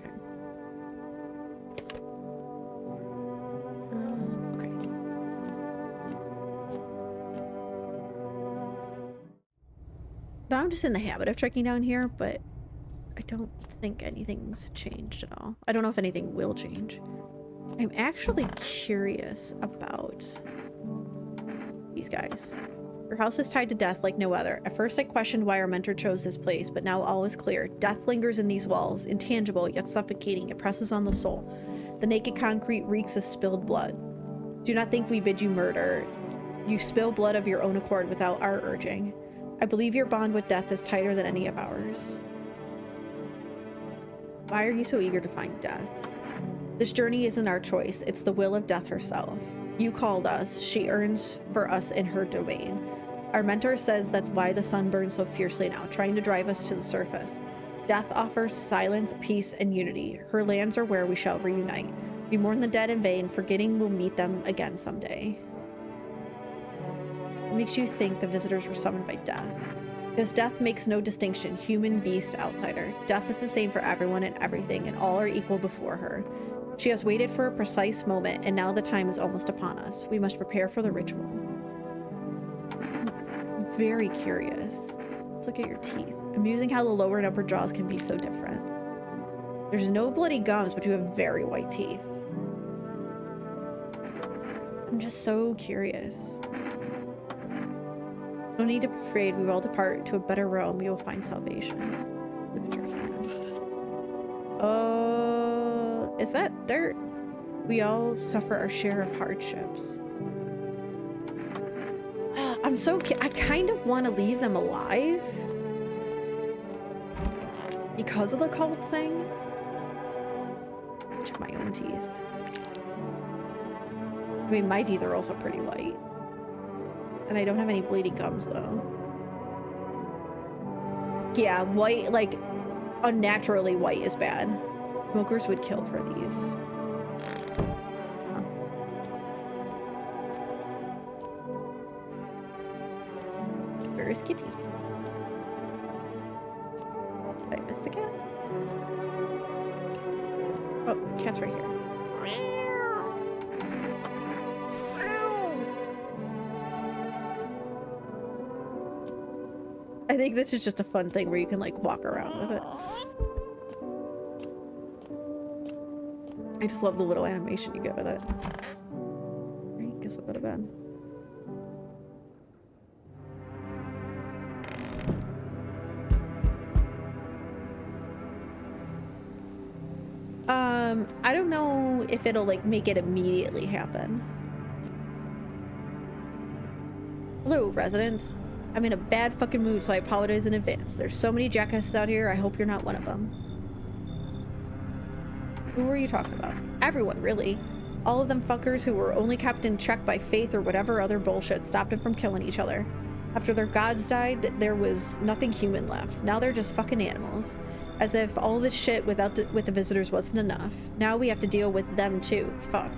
Okay. Okay. But I'm just in the habit of checking down here, but I don't think anything's changed at all. I don't know if anything will change. I'm actually curious about these guys. Your house is tied to death like no other. At first I questioned why our mentor chose this place, but now all is clear. Death lingers in these walls, intangible yet suffocating. It presses on the soul. The naked concrete reeks of spilled blood. Do not think we bid you murder. You spill blood of your own accord without our urging. I believe your bond with death is tighter than any of ours. Why are you so eager to find death? This journey isn't our choice. It's the will of death herself. You called us. She earns for us in her domain. Our mentor says that's why the sun burns so fiercely now, trying to drive us to the surface. Death offers silence, peace, and unity. Her lands are where we shall reunite. We mourn the dead in vain, forgetting we'll meet them again someday. What makes you think the visitors were summoned by death? Because death makes no distinction, human, beast, outsider. Death is the same for everyone and everything, and all are equal before her. She has waited for a precise moment, and now the time is almost upon us. We must prepare for the ritual. I'm very curious. Let's look at your teeth. Amusing how the lower and upper jaws can be so different. There's no bloody gums, but you have very white teeth. I'm just so curious. No need to be afraid. We will all depart to a better realm. We will find salvation. Look at your hands. Oh, is that dirt? We all suffer our share of hardships. I'm so I kind of want to leave them alive because of the cult thing. Check my own teeth. I mean, my teeth are also pretty white. And I don't have any bleeding gums, though. Yeah, white, like, unnaturally white is bad. Smokers would kill for these. Huh. Where is Kitty? Did I miss the cat? Oh, the cat's right here. I think this is just a fun thing where you can like walk around with it. I just love the little animation you get with it. Alright, guess we'll go to bed. I don't know if it'll like make it immediately happen. Hello, residents. I'm in a bad fucking mood, so I apologize in advance. There's so many jackasses out here, I hope you're not one of them. Who were you talking about? Everyone, really. All of them fuckers who were only kept in check by faith or whatever other bullshit stopped them from killing each other. After their gods died, there was nothing human left. Now they're just fucking animals. As if all this shit with the visitors wasn't enough. Now we have to deal with them too. Fuck.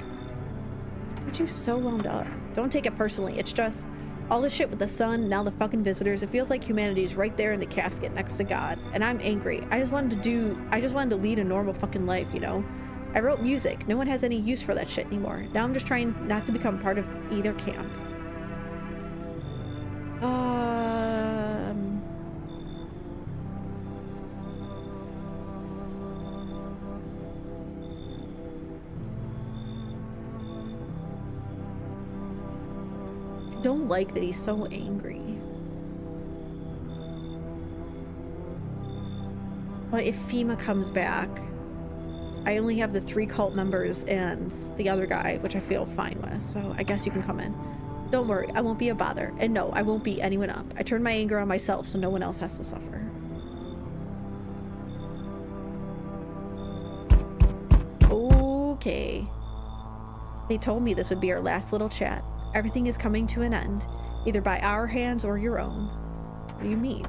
It's got you so wound up. Don't take it personally, it's just... all the shit with the sun, now the fucking visitors, it feels like humanity's right there in the casket next to God. And I'm angry. I just wanted to lead a normal fucking life, you know? I wrote music. No one has any use for that shit anymore. Now I'm just trying not to become part of either camp. Don't like that he's so angry. But if FEMA comes back, I only have the 3 cult members and the other guy, which I feel fine with, so I guess you can come in. Don't worry, I won't be a bother. And no, I won't beat anyone up. I turn my anger on myself so no one else has to suffer. Okay. They told me this would be our last little chat. Everything is coming to an end, either by our hands or your own. What do you mean?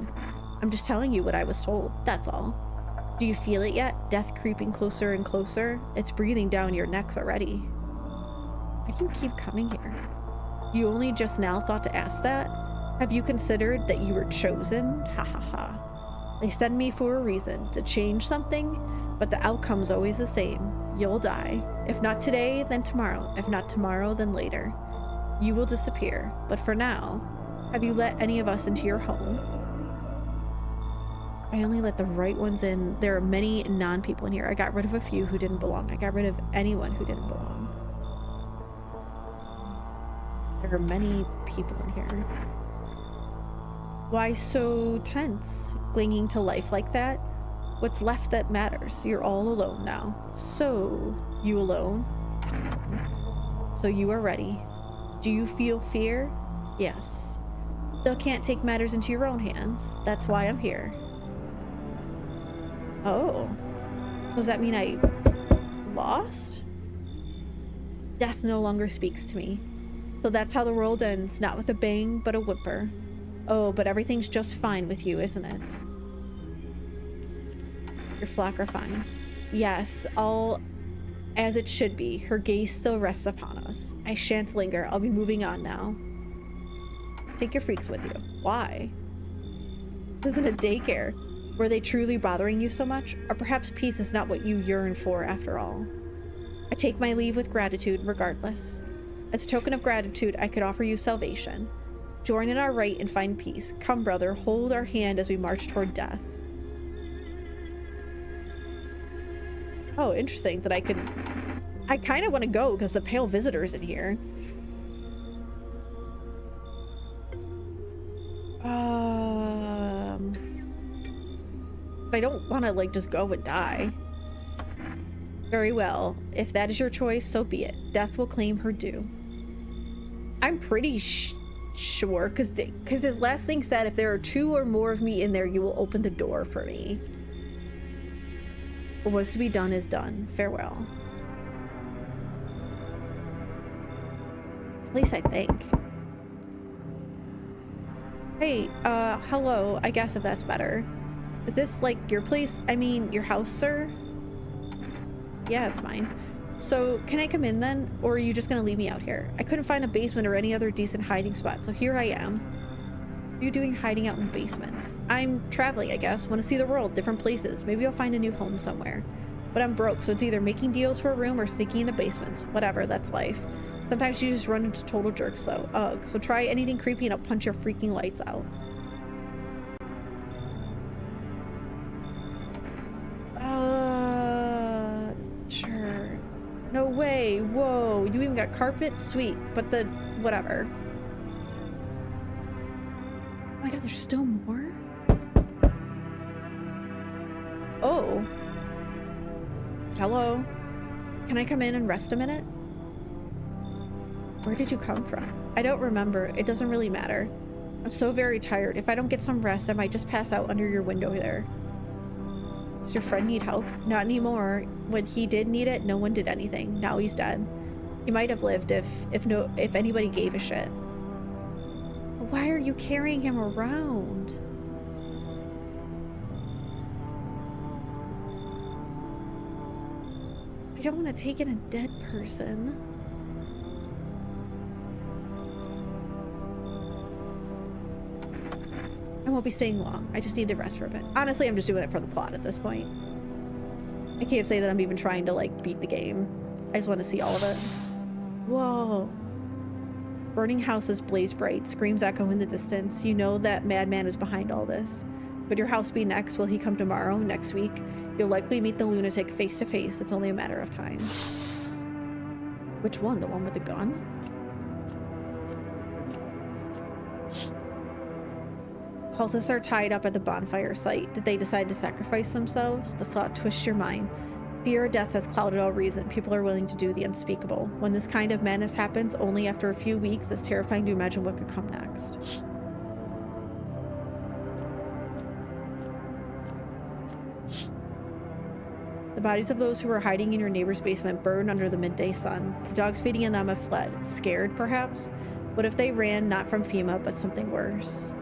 I'm just telling you what I was told, that's all. Do you feel it yet? Death creeping closer and closer? It's breathing down your necks already. Why do you keep coming here? You only just now thought to ask that? Have you considered that you were chosen? Ha ha ha. They send me for a reason, to change something, but the outcome's always the same. You'll die. If not today, then tomorrow. If not tomorrow, then later. You will disappear. But for now, have you let any of us into your home? I only let the right ones in. There are many non-people in here. I got rid of a few who didn't belong. I got rid of anyone who didn't belong. There are many people in here. Why so tense? Clinging to life like that? What's left that matters? You're all alone now. So, you alone? So you are ready. Do you feel fear? Yes. Still can't take matters into your own hands. That's why I'm here. Oh. So does that mean I lost? Death no longer speaks to me. So that's how the world ends, not with a bang, but a whimper. Oh, but everything's just fine with you, isn't it? Your flock are fine. Yes, all as it should be. Her gaze still rests upon us. I shan't linger. I'll be moving on now. Take your freaks with you. Why? This isn't a daycare. Were they truly bothering you so much? Or perhaps peace is not what you yearn for after all? I take my leave with gratitude regardless. As a token of gratitude, I could offer you salvation. Join in our right and find peace. Come, brother, hold our hand as we march toward death. Oh, interesting that I could... I kind of want to go because the pale visitor's in here. But I don't want to, like, just go and die. Very well. If that is your choice, so be it. Death will claim her due. I'm pretty sure, because his last thing said, if there are 2 or more of me in there, you will open the door for me. What was to be done is done. Farewell. At least I think. Hey, hello, I guess if that's better. Is this, like, your place? I mean, your house, sir? Yeah, it's mine. So, can I come in then? Or are you just gonna leave me out here? I couldn't find a basement or any other decent hiding spot, so here I am. What are you doing hiding out in basements? I'm traveling, I guess. Want to see the world, different places. Maybe I'll find a new home somewhere. But I'm broke, so it's either making deals for a room or sneaking into basements. Whatever, that's life. Sometimes you just run into total jerks, though. Ugh, so try anything creepy and I'll punch your freaking lights out. Sure. No way. Whoa, you even got carpet? Sweet. But the... whatever. Oh my god, there's still more? Oh. Hello. Can I come in and rest a minute? Where did you come from? I don't remember. It doesn't really matter. I'm so very tired. If I don't get some rest, I might just pass out under your window there. Does your friend need help? Not anymore. When he did need it, no one did anything. Now he's dead. He might have lived if anybody gave a shit. But why are you carrying him around? I don't want to take in a dead person. I won't be staying long. I just need to rest for a bit. Honestly, I'm just doing it for the plot at this point. I can't say that I'm even trying to, like, beat the game. I just want to see all of it. Whoa. Burning houses blaze bright, screams echo in the distance. You know that madman is behind all this. Could your house be next? Will he come tomorrow? Next week? You'll likely meet the lunatic face to face. It's only a matter of time. Which one? The one with the gun? Cultists are tied up at the bonfire site. Did they decide to sacrifice themselves? The thought twists your mind. Fear or death has clouded all reason. People are willing to do the unspeakable. When this kind of madness happens only after a few weeks, it's terrifying to imagine what could come next. The bodies of those who were hiding in your neighbor's basement burn under the midday sun. The dogs feeding in them have fled. Scared, perhaps? What if they ran not from FEMA, but something worse?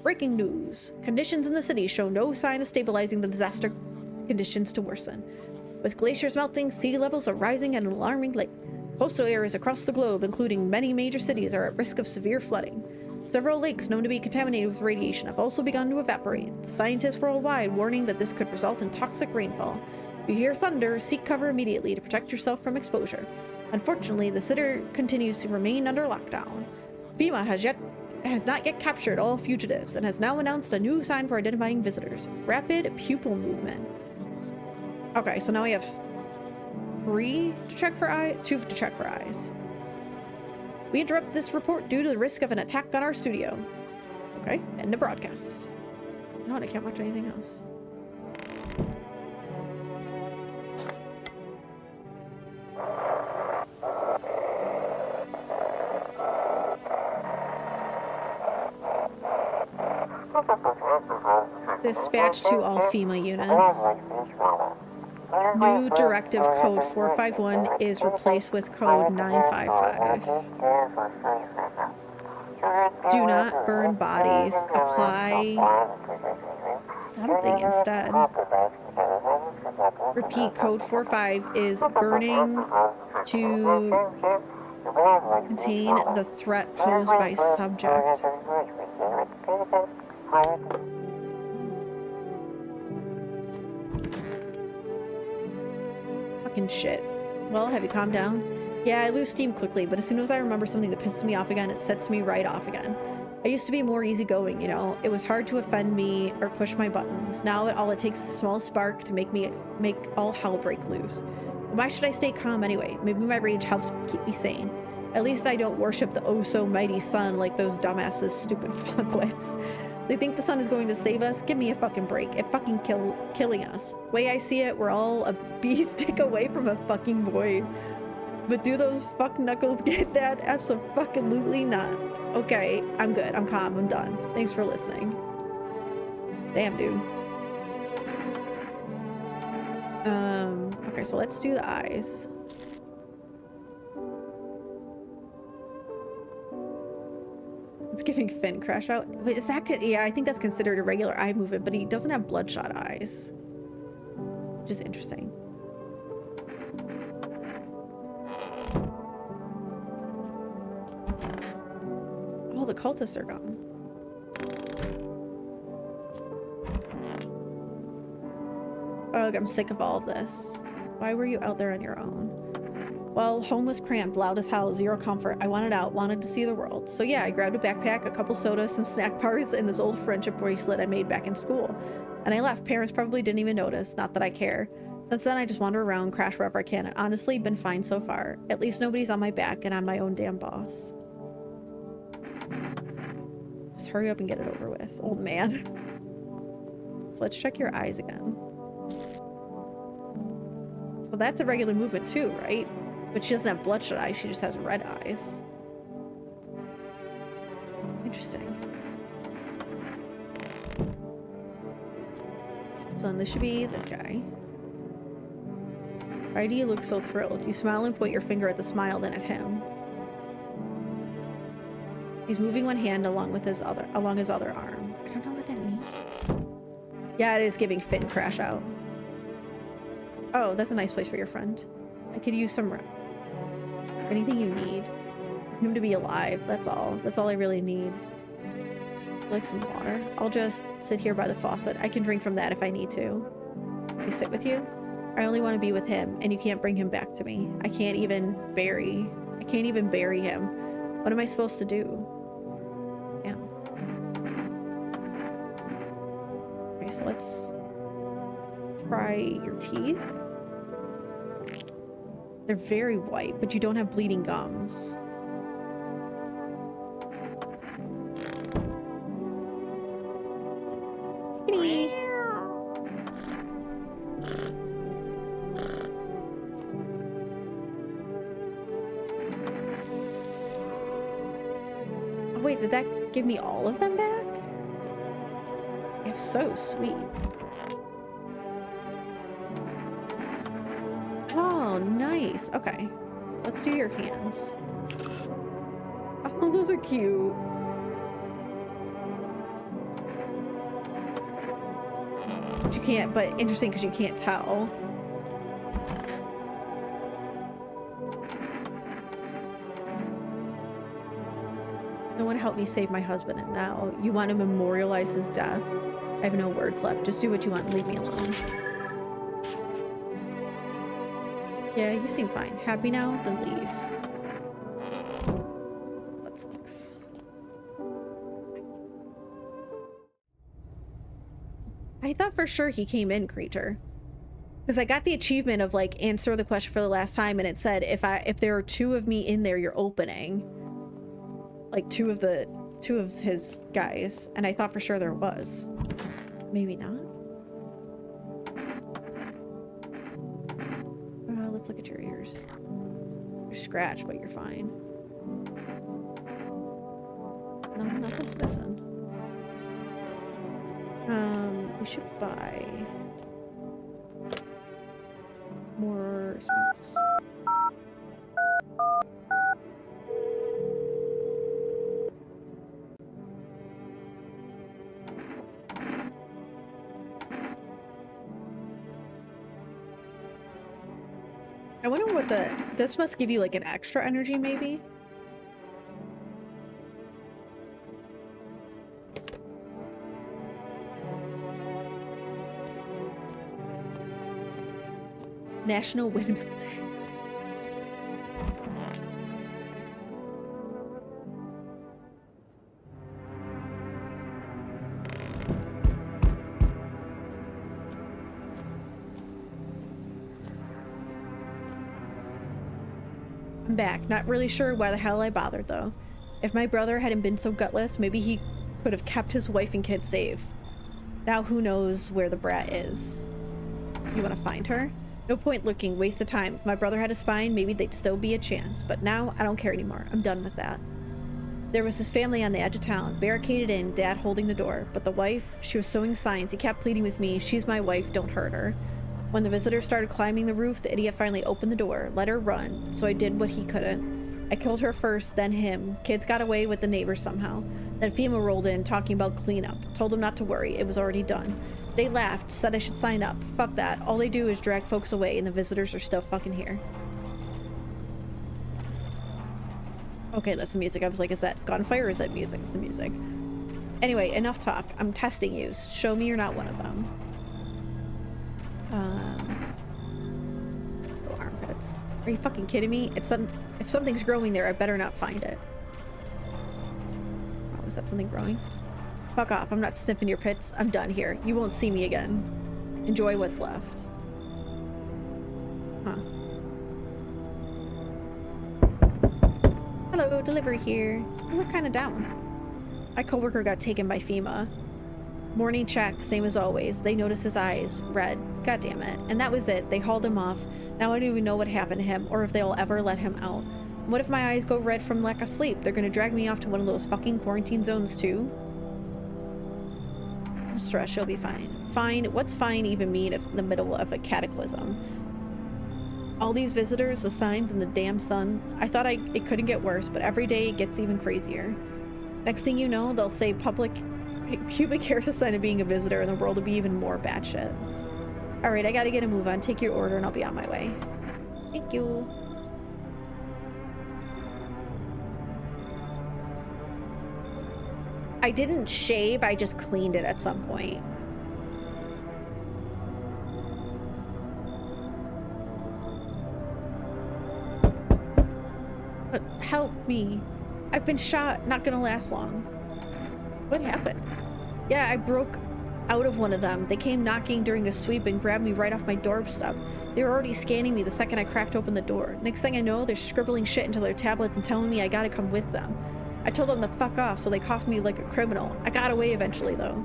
Breaking news. Conditions in the city show no sign of stabilizing. The disaster conditions to worsen. With glaciers melting, sea levels are rising at an alarming rate. Coastal areas across the globe, including many major cities, are at risk of severe flooding. Several lakes known to be contaminated with radiation have also begun to evaporate. Scientists worldwide warning that this could result in toxic rainfall. If you hear thunder, seek cover immediately to protect yourself from exposure. Unfortunately, the city continues to remain under lockdown. FEMA has not yet captured all fugitives and has now announced a new sign for identifying visitors. Rapid pupil movement. Okay, so now we have 3 to check for eyes, 2 to check for eyes. We interrupt this report due to the risk of an attack on our studio. Okay, end of broadcast. No, I can't watch anything else. Dispatch to all FEMA units. New directive code 451 is replaced with code 955. Do not burn bodies. Apply something instead. Repeat, code 45 is burning to contain the threat posed by subject. Fucking shit. Well, have you calmed down? Yeah, I lose steam quickly, but as soon as I remember something that pisses me off again, it sets me right off again. I used to be more easygoing, you know? It was hard to offend me or push my buttons. Now all it takes is a small spark to make all hell break loose. Why should I stay calm anyway? Maybe my rage helps keep me sane. At least I don't worship the oh-so-mighty sun like those dumbasses stupid fuckwits. They think the sun is going to save us? Give me a fucking break. It fucking killing us. Way I see it, we're all a bee stick away from a fucking void. But do those fuck knuckles get that? Abso-fucking-lutely not. Okay, I'm good. I'm calm. I'm done. Thanks for listening. Damn, dude. Okay, so let's do the eyes. It's giving Finn crash out. Wait, is that? Yeah, I think that's considered a regular eye movement, but he doesn't have bloodshot eyes, which is interesting. Oh, the cultists are gone. Ugh, I'm sick of all of this. Why were you out there on your own? Well, home was cramped, loud as hell, zero comfort. I wanted out, wanted to see the world. So yeah, I grabbed a backpack, a couple sodas, some snack bars, and this old friendship bracelet I made back in school. And I left. Parents probably didn't even notice, not that I care. Since then, I just wander around, crash wherever I can, and honestly, been fine so far. At least nobody's on my back, and I'm my own damn boss. Just hurry up and get it over with, old man. So let's check your eyes again. So that's a regular movement too, right? But she doesn't have bloodshot eyes, she just has red eyes. Interesting. So then this should be this guy. Why do you look so thrilled? You smile and point your finger at the smile, then at him. He's moving one hand along his other arm. I don't know what that means. Yeah, it is giving Finn crash out. Oh, that's a nice place for your friend. I could use some rest. Anything you need. Him to be alive, that's all. That's all I really need. Like some water. I'll just sit here by the faucet. I can drink from that if I need to. Can I sit with you? I only want to be with him, and you can't bring him back to me. I can't even bury him. What am I supposed to do? Yeah. Okay, so let's try your teeth. They're very white, but you don't have bleeding gums. Kitty. Oh wait, did that give me all of them back? If so, sweet. Oh, nice. Okay. So let's do your hands. Oh, those are cute. But you can't, but interesting because you can't tell. No one helped me save my husband, and now you want to memorialize his death. I have no words left. Just do what you want and leave me alone. Yeah, you seem fine. Happy now? Then leave. That sucks. I thought for sure he came in, creature. Because I got the achievement of like answer the question for the last time, and it said if there are 2 of me in there, you're opening. Like 2 of his guys, and I thought for sure there was. Maybe not. Let's look at your ears. You're scratched, but you're fine. No, nothing's missing. We should buy more smokes. I wonder what this must give you like an extra energy maybe? National Windmill Day. I'm back. Not really sure why the hell I bothered though. If my brother hadn't been so gutless, maybe he could have kept his wife and kids safe. Now who knows where the brat is. You want to find her? No point looking, waste of time. If my brother had a spine, maybe they'd still be a chance. But now, I don't care anymore. I'm done with that. There was this family on the edge of town, barricaded in, Dad holding the door. But the wife, she was sewing signs. He kept pleading with me, she's my wife, don't hurt her. When the visitor started climbing the roof, the idiot finally opened the door, let her run. So I did what he couldn't. I killed her first, then him. Kids got away with the neighbors somehow. Then FEMA rolled in, talking about cleanup. Told them not to worry, it was already done. They laughed, said I should sign up. Fuck that. All they do is drag folks away and the visitors are still fucking here. Okay, that's the music. I was like, is that gunfire or is that music? It's the music. Anyway, enough talk. I'm testing you. Show me you're not one of them. Oh, armpits. Are you fucking kidding me? If something's growing there, I better not find it. Oh, is that something growing? Fuck off. I'm not sniffing your pits. I'm done here. You won't see me again. Enjoy what's left. Huh. Hello, delivery here. You look kind of down. My coworker got taken by FEMA. Morning check, same as always. They noticed his eyes. Red. God damn it. And that was it. They hauled him off. Now I don't even know what happened to him or if they'll ever let him out. What if my eyes go red from lack of sleep? They're gonna drag me off to one of those fucking quarantine zones too? Don't stress, she'll be fine. Fine? What's fine even mean if in the middle of a cataclysm? All these visitors, the signs, and the damn sun. I thought it couldn't get worse, but every day it gets even crazier. Next thing you know, they'll say pubic hair's a sign of being a visitor and the world will be even more batshit. Alright, I gotta get a move on. Take your order and I'll be on my way. Thank you. I didn't shave, I just cleaned it at some point. But help me. I've been shot, not gonna last long. What happened? Yeah, I broke out of one of them. They came knocking during a sweep and grabbed me right off my doorstep. They were already scanning me the second I cracked open the door. Next thing I know, they're scribbling shit into their tablets and telling me I gotta come with them. I told them to fuck off, so they cuffed me like a criminal. I got away eventually, though.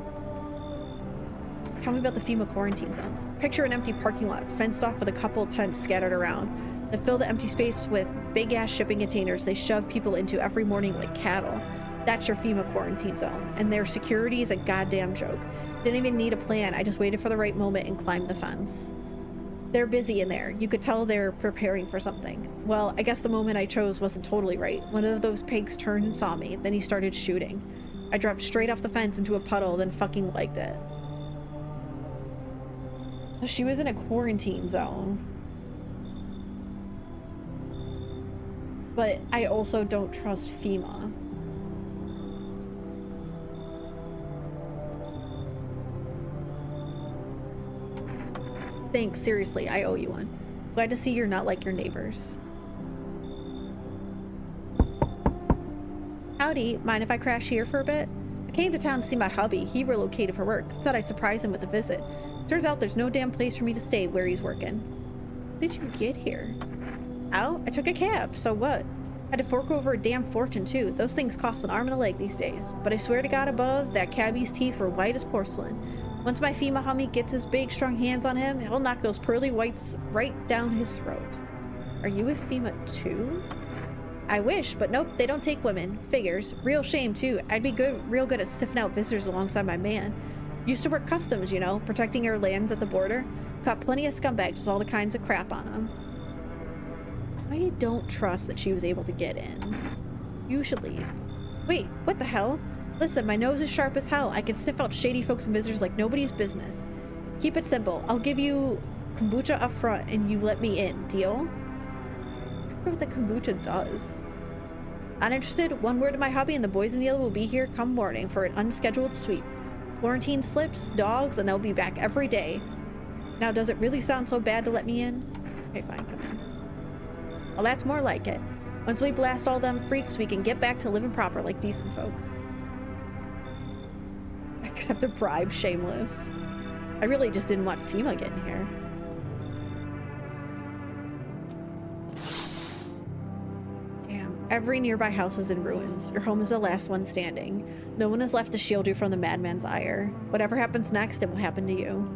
So tell me about the FEMA quarantine zones. Picture an empty parking lot, fenced off with a couple tents scattered around. They fill the empty space with big-ass shipping containers they shove people into every morning like cattle. That's your FEMA quarantine zone. And their security is a goddamn joke. Didn't even need a plan. I just waited for the right moment and climbed the fence. They're busy in there. You could tell they're preparing for something. Well, I guess the moment I chose wasn't totally right. One of those pigs turned and saw me, then he started shooting. I dropped straight off the fence into a puddle, then fucking liked it. So she was in a quarantine zone. But I also don't trust FEMA. Thanks, seriously, I owe you one. Glad to see you're not like your neighbors. Howdy, mind if I crash here for a bit? I came to town to see my hubby. He relocated for work. Thought I'd surprise him with a visit. Turns out there's no damn place for me to stay where he's working. How did you get here? Out? I took a cab, so what? Had to fork over a damn fortune too. Those things cost an arm and a leg these days. But I swear to God above, that cabbie's teeth were white as porcelain. Once my FEMA homie gets his big, strong hands on him, he'll knock those pearly whites right down his throat. Are you with FEMA too? I wish, but nope, they don't take women. Figures. Real shame too. I'd be real good at sniffing out visitors alongside my man. Used to work customs, you know, protecting our lands at the border. Caught plenty of scumbags with all the kinds of crap on them. I don't trust that she was able to get in. You should leave. Wait, what the hell? Listen, my nose is sharp as hell. I can sniff out shady folks and visitors like nobody's business. Keep it simple. I'll give you kombucha up front and you let me in. Deal? I forget what the kombucha does. Uninterested? One word to my hubby and the boys in yellow will be here come morning for an unscheduled sweep. Quarantine slips, dogs, and they'll be back every day. Now, does it really sound so bad to let me in? Okay, fine, come in. Well, that's more like it. Once we blast all them freaks, we can get back to living proper like decent folk. Accept a bribe, shameless. I really just didn't want FEMA getting here. Damn, every nearby house is in ruins. Your home is the last one standing. No one is left to shield you from the madman's ire. Whatever happens next, it will happen to you.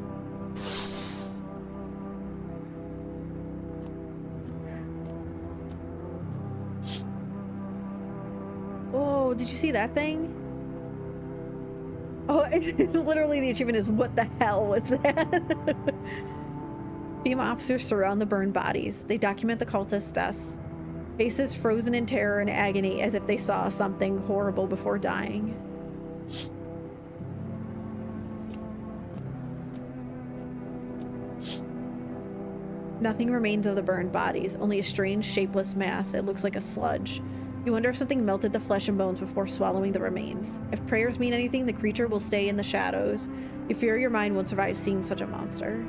Oh, did you see that thing? Oh, literally the achievement is, what the hell was that? FEMA officers surround the burned bodies. They document the cultists' deaths. Faces frozen in terror and agony as if they saw something horrible before dying. Nothing remains of the burned bodies, only a strange, shapeless mass. It looks like a sludge. You wonder if something melted the flesh and bones before swallowing the remains. If prayers mean anything, the creature will stay in the shadows. You fear your mind won't survive seeing such a monster.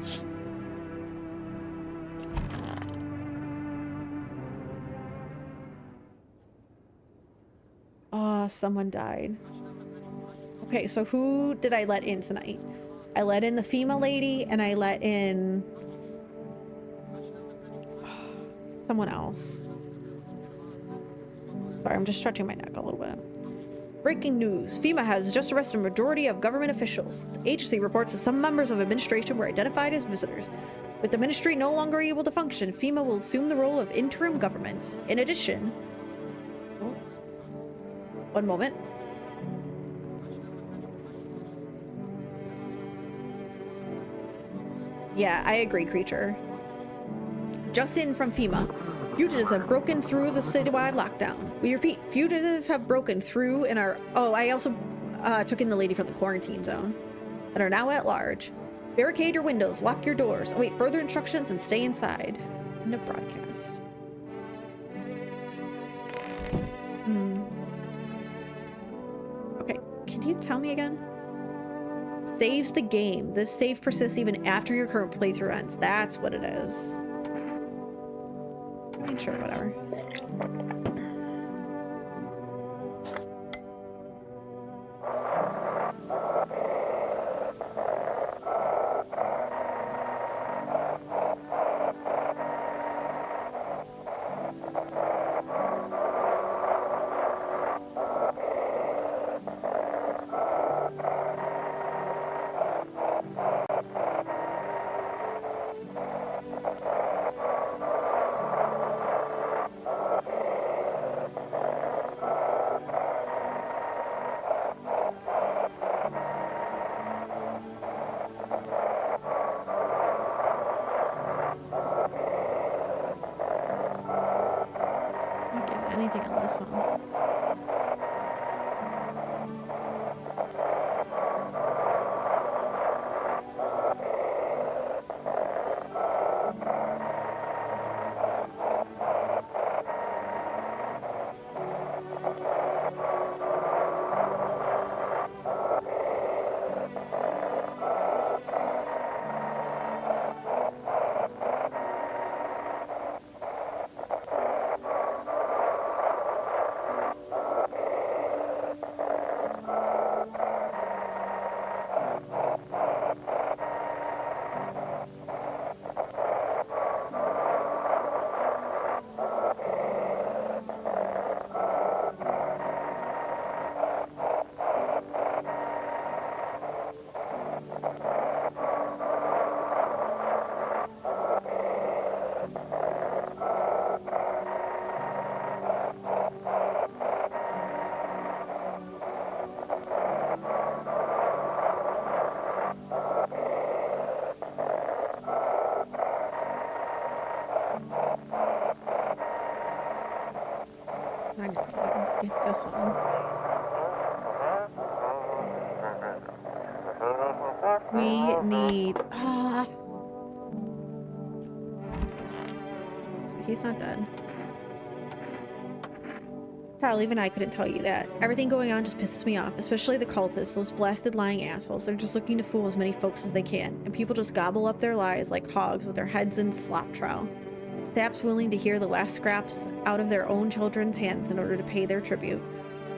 Oh, someone died. Okay, so who did I let in tonight? I let in the FEMA lady, and I let in someone else. Sorry, I'm just stretching my neck a little bit. Breaking news. FEMA has just arrested a majority of government officials. The agency reports that some members of administration were identified as visitors. With the ministry no longer able to function, FEMA will assume the role of interim government. In addition... Oh. One moment. Yeah, I agree, creature. Just in from FEMA. Fugitives have broken through the citywide lockdown. We repeat, fugitives have broken through and are... Oh, I also took in the lady from the quarantine zone. And are now at large. Barricade your windows, lock your doors, await further instructions, and stay inside. End of broadcast. Okay, can you tell me again? Saves the game. This save persists even after your current playthrough ends. That's what it is. I mean, sure, whatever. Anything on this one? I'm not gonna get this one. We need... Ah. He's not dead. Kyle, even I couldn't tell you that. Everything going on just pisses me off, especially the cultists, those blasted lying assholes. They're just looking to fool as many folks as they can, and people just gobble up their lies like hogs with their heads in slop trough. Saps willing to hear the last scraps out of their own children's hands in order to pay their tribute.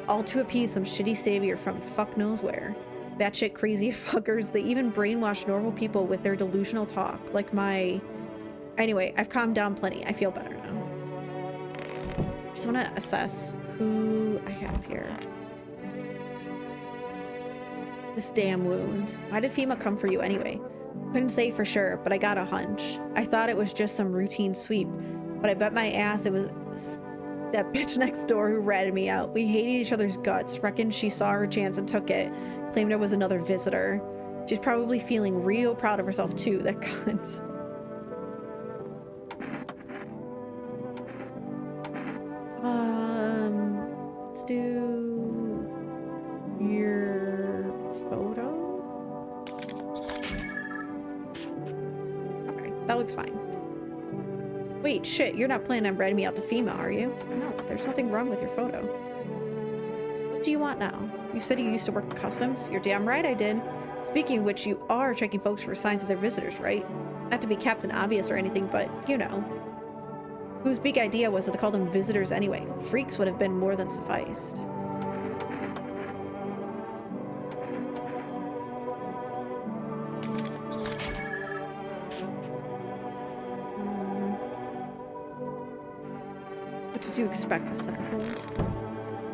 All to appease some shitty savior from fuck knows where. Batshit crazy fuckers, they even brainwash normal people with their delusional talk, like my... Anyway, I've calmed down plenty. I feel better now. I just want to assess who I have here. This damn wound. Why did FEMA come for you anyway? Couldn't say for sure, but I got a hunch. I thought it was just some routine sweep, but I bet my ass it was that bitch next door who ratted me out. We hated each other's guts. Reckon she saw her chance and took it. Claimed I was another visitor. She's probably feeling real proud of herself too, that cunt. Let's do your photo. Okay, that looks fine. Wait, shit, you're not planning on ratting me out to FEMA, are you? No, there's nothing wrong with your photo. What do you want now? You said you used to work in customs? You're damn right I did. Speaking of which, you are checking folks for signs of their visitors, right? Not to be Captain Obvious or anything, but you know. Whose big idea was it to call them visitors anyway? Freaks would have been more than sufficed. What did you expect, a center close?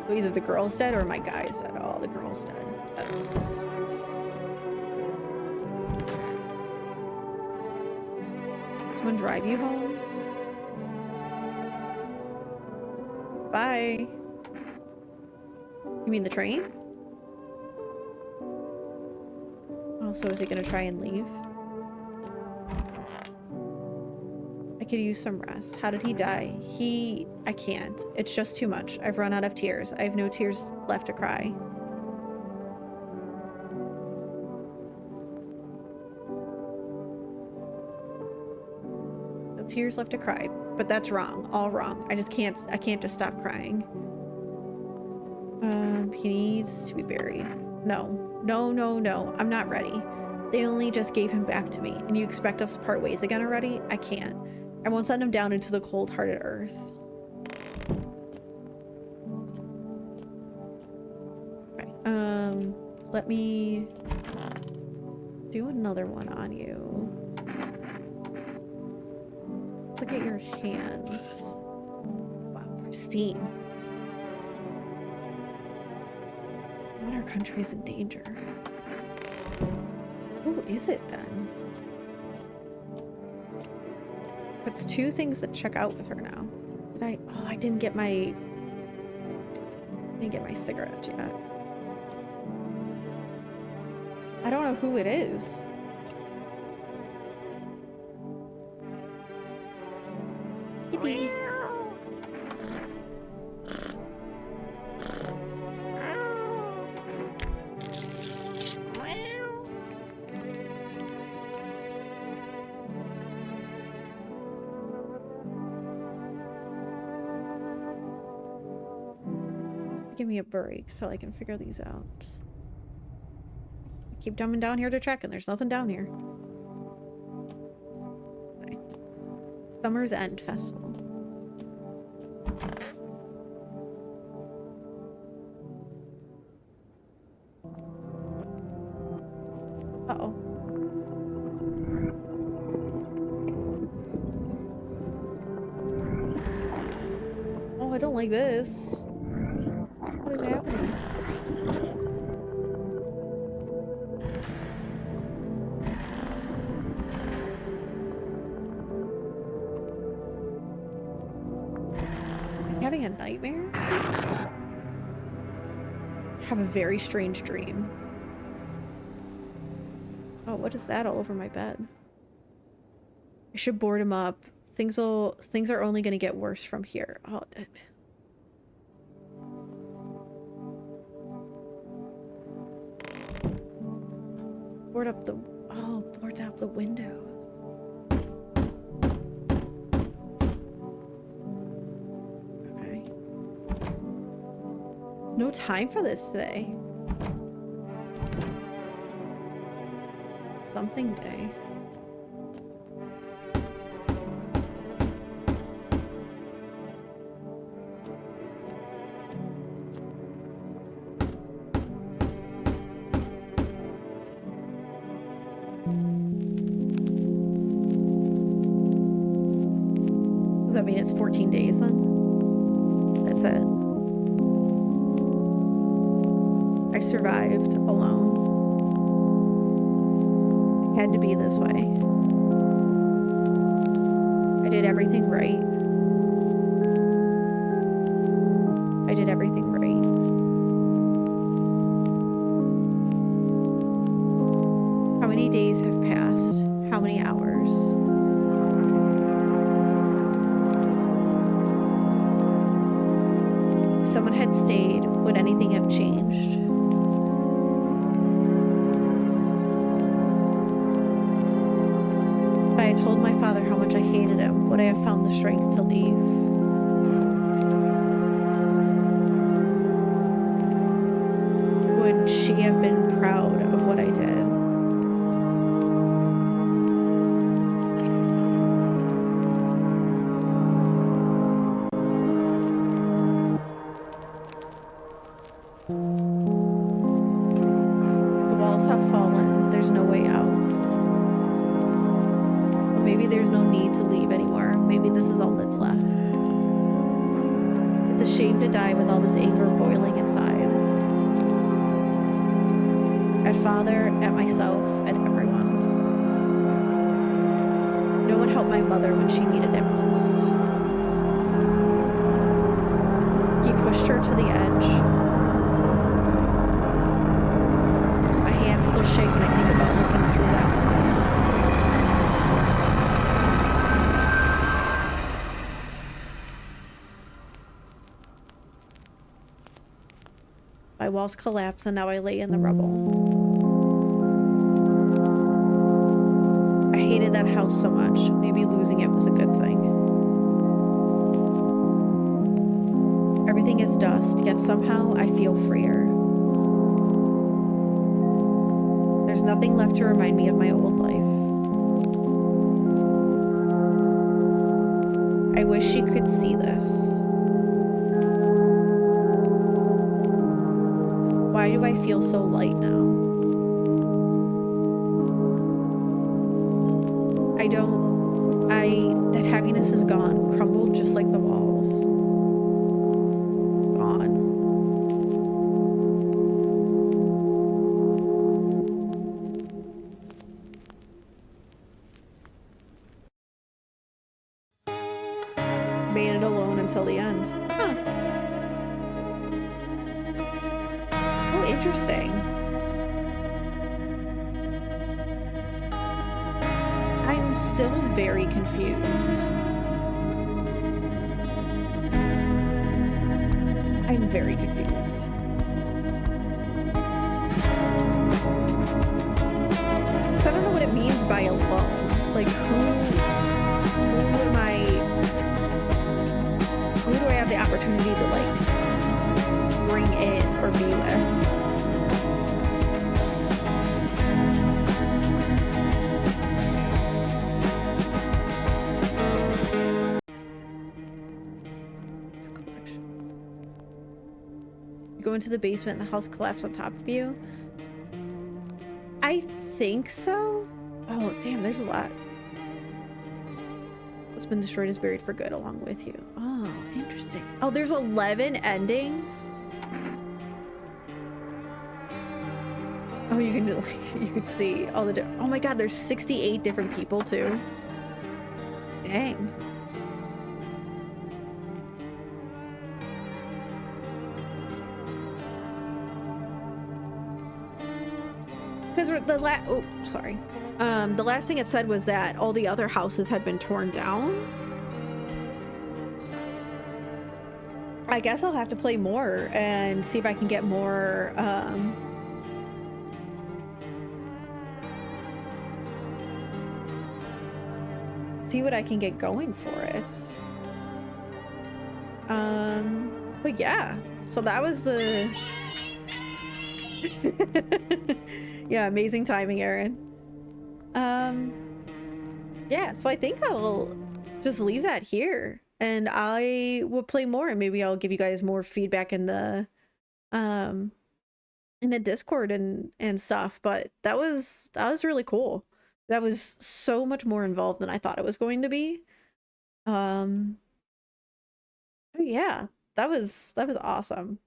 Well, either the girl's dead or my guy's dead. Oh, the girl's dead. That sucks. Someone drive you home? Bye. You mean the train? Oh, so is he gonna try and leave? I could use some rest. How did he die? I can't. It's just too much. I've run out of tears. I have no tears left to cry. No tears left to cry. But that's wrong. All wrong. I can't just stop crying. He needs to be buried. No. No, no, no. I'm not ready. They only just gave him back to me. And you expect us to part ways again already? I can't. I won't send him down into the cold-hearted earth. Okay. Let me do another one on you. Look at your hands. Wow, pristine. When our country is in danger. Who is it then? That's two things that check out with her now. Did I? Oh, I didn't get my cigarette yet. I don't know who it is. Kitty. Give me a break so I can figure these out. I keep dumbing down here to check and there's nothing down here. Okay. Summer's End Festival. Uh-oh. Oh, I don't like this. What is happening? I'm having a nightmare? I have a very strange dream. Oh, what is that all over my bed? I should board him up. Things are only gonna get worse from here. Oh, Board up the, oh, board up the windows. Okay. There's no time for this today. Something day. Does that mean it's 14 days then? That's it. I survived alone. It had to be this way. I did everything right. I did everything right. How many days have passed? How many hours? Someone had stayed, would anything have changed? If I had told my father how much I hated him, would I have found the strength to leave? Would she have been proud of what I did? The walls have fallen. There's no way out. Or maybe there's no need to leave anymore. Maybe this is all that's left. It's a shame to die with all this anger boiling inside. At father, at myself, at everyone. No one helped my mother when she needed it most. He pushed her to the edge. My hands still shake when I think about looking through that window. My walls collapsed and now I lay in the rubble. I hated that house so much. Maybe losing it was a good thing. Everything is dust, yet somehow I feel freer. There's nothing left to remind me of my old life. I wish she could see this. Why do I feel so light now? That happiness is gone, crumbled just like the walls. Gone. Made it alone until the end. Huh. Oh, interesting. I'm still very confused. I'm very confused. I don't know what it means by alone. Like, who am I? Who do I have the opportunity to, like, bring in or be with? Go into the basement and the house collapsed on top of you? I think so. Oh, damn, there's a lot. What's been destroyed is buried for good along with you. Oh, interesting. Oh, there's 11 endings? Oh, you can, like, you could see all the oh my god, there's 68 different people too. Dang. Because the the last thing it said was that all the other houses had been torn down. I guess I'll have to play more and see if I can get more see what I can get going for it. But yeah, so that was the yeah, amazing timing, Aaron. Yeah, so I think I'll just leave that here and I will play more and maybe I'll give you guys more feedback um in the Discord and stuff, but that was really cool. That was so much more involved than I thought it was going to be. Um, yeah, that was awesome.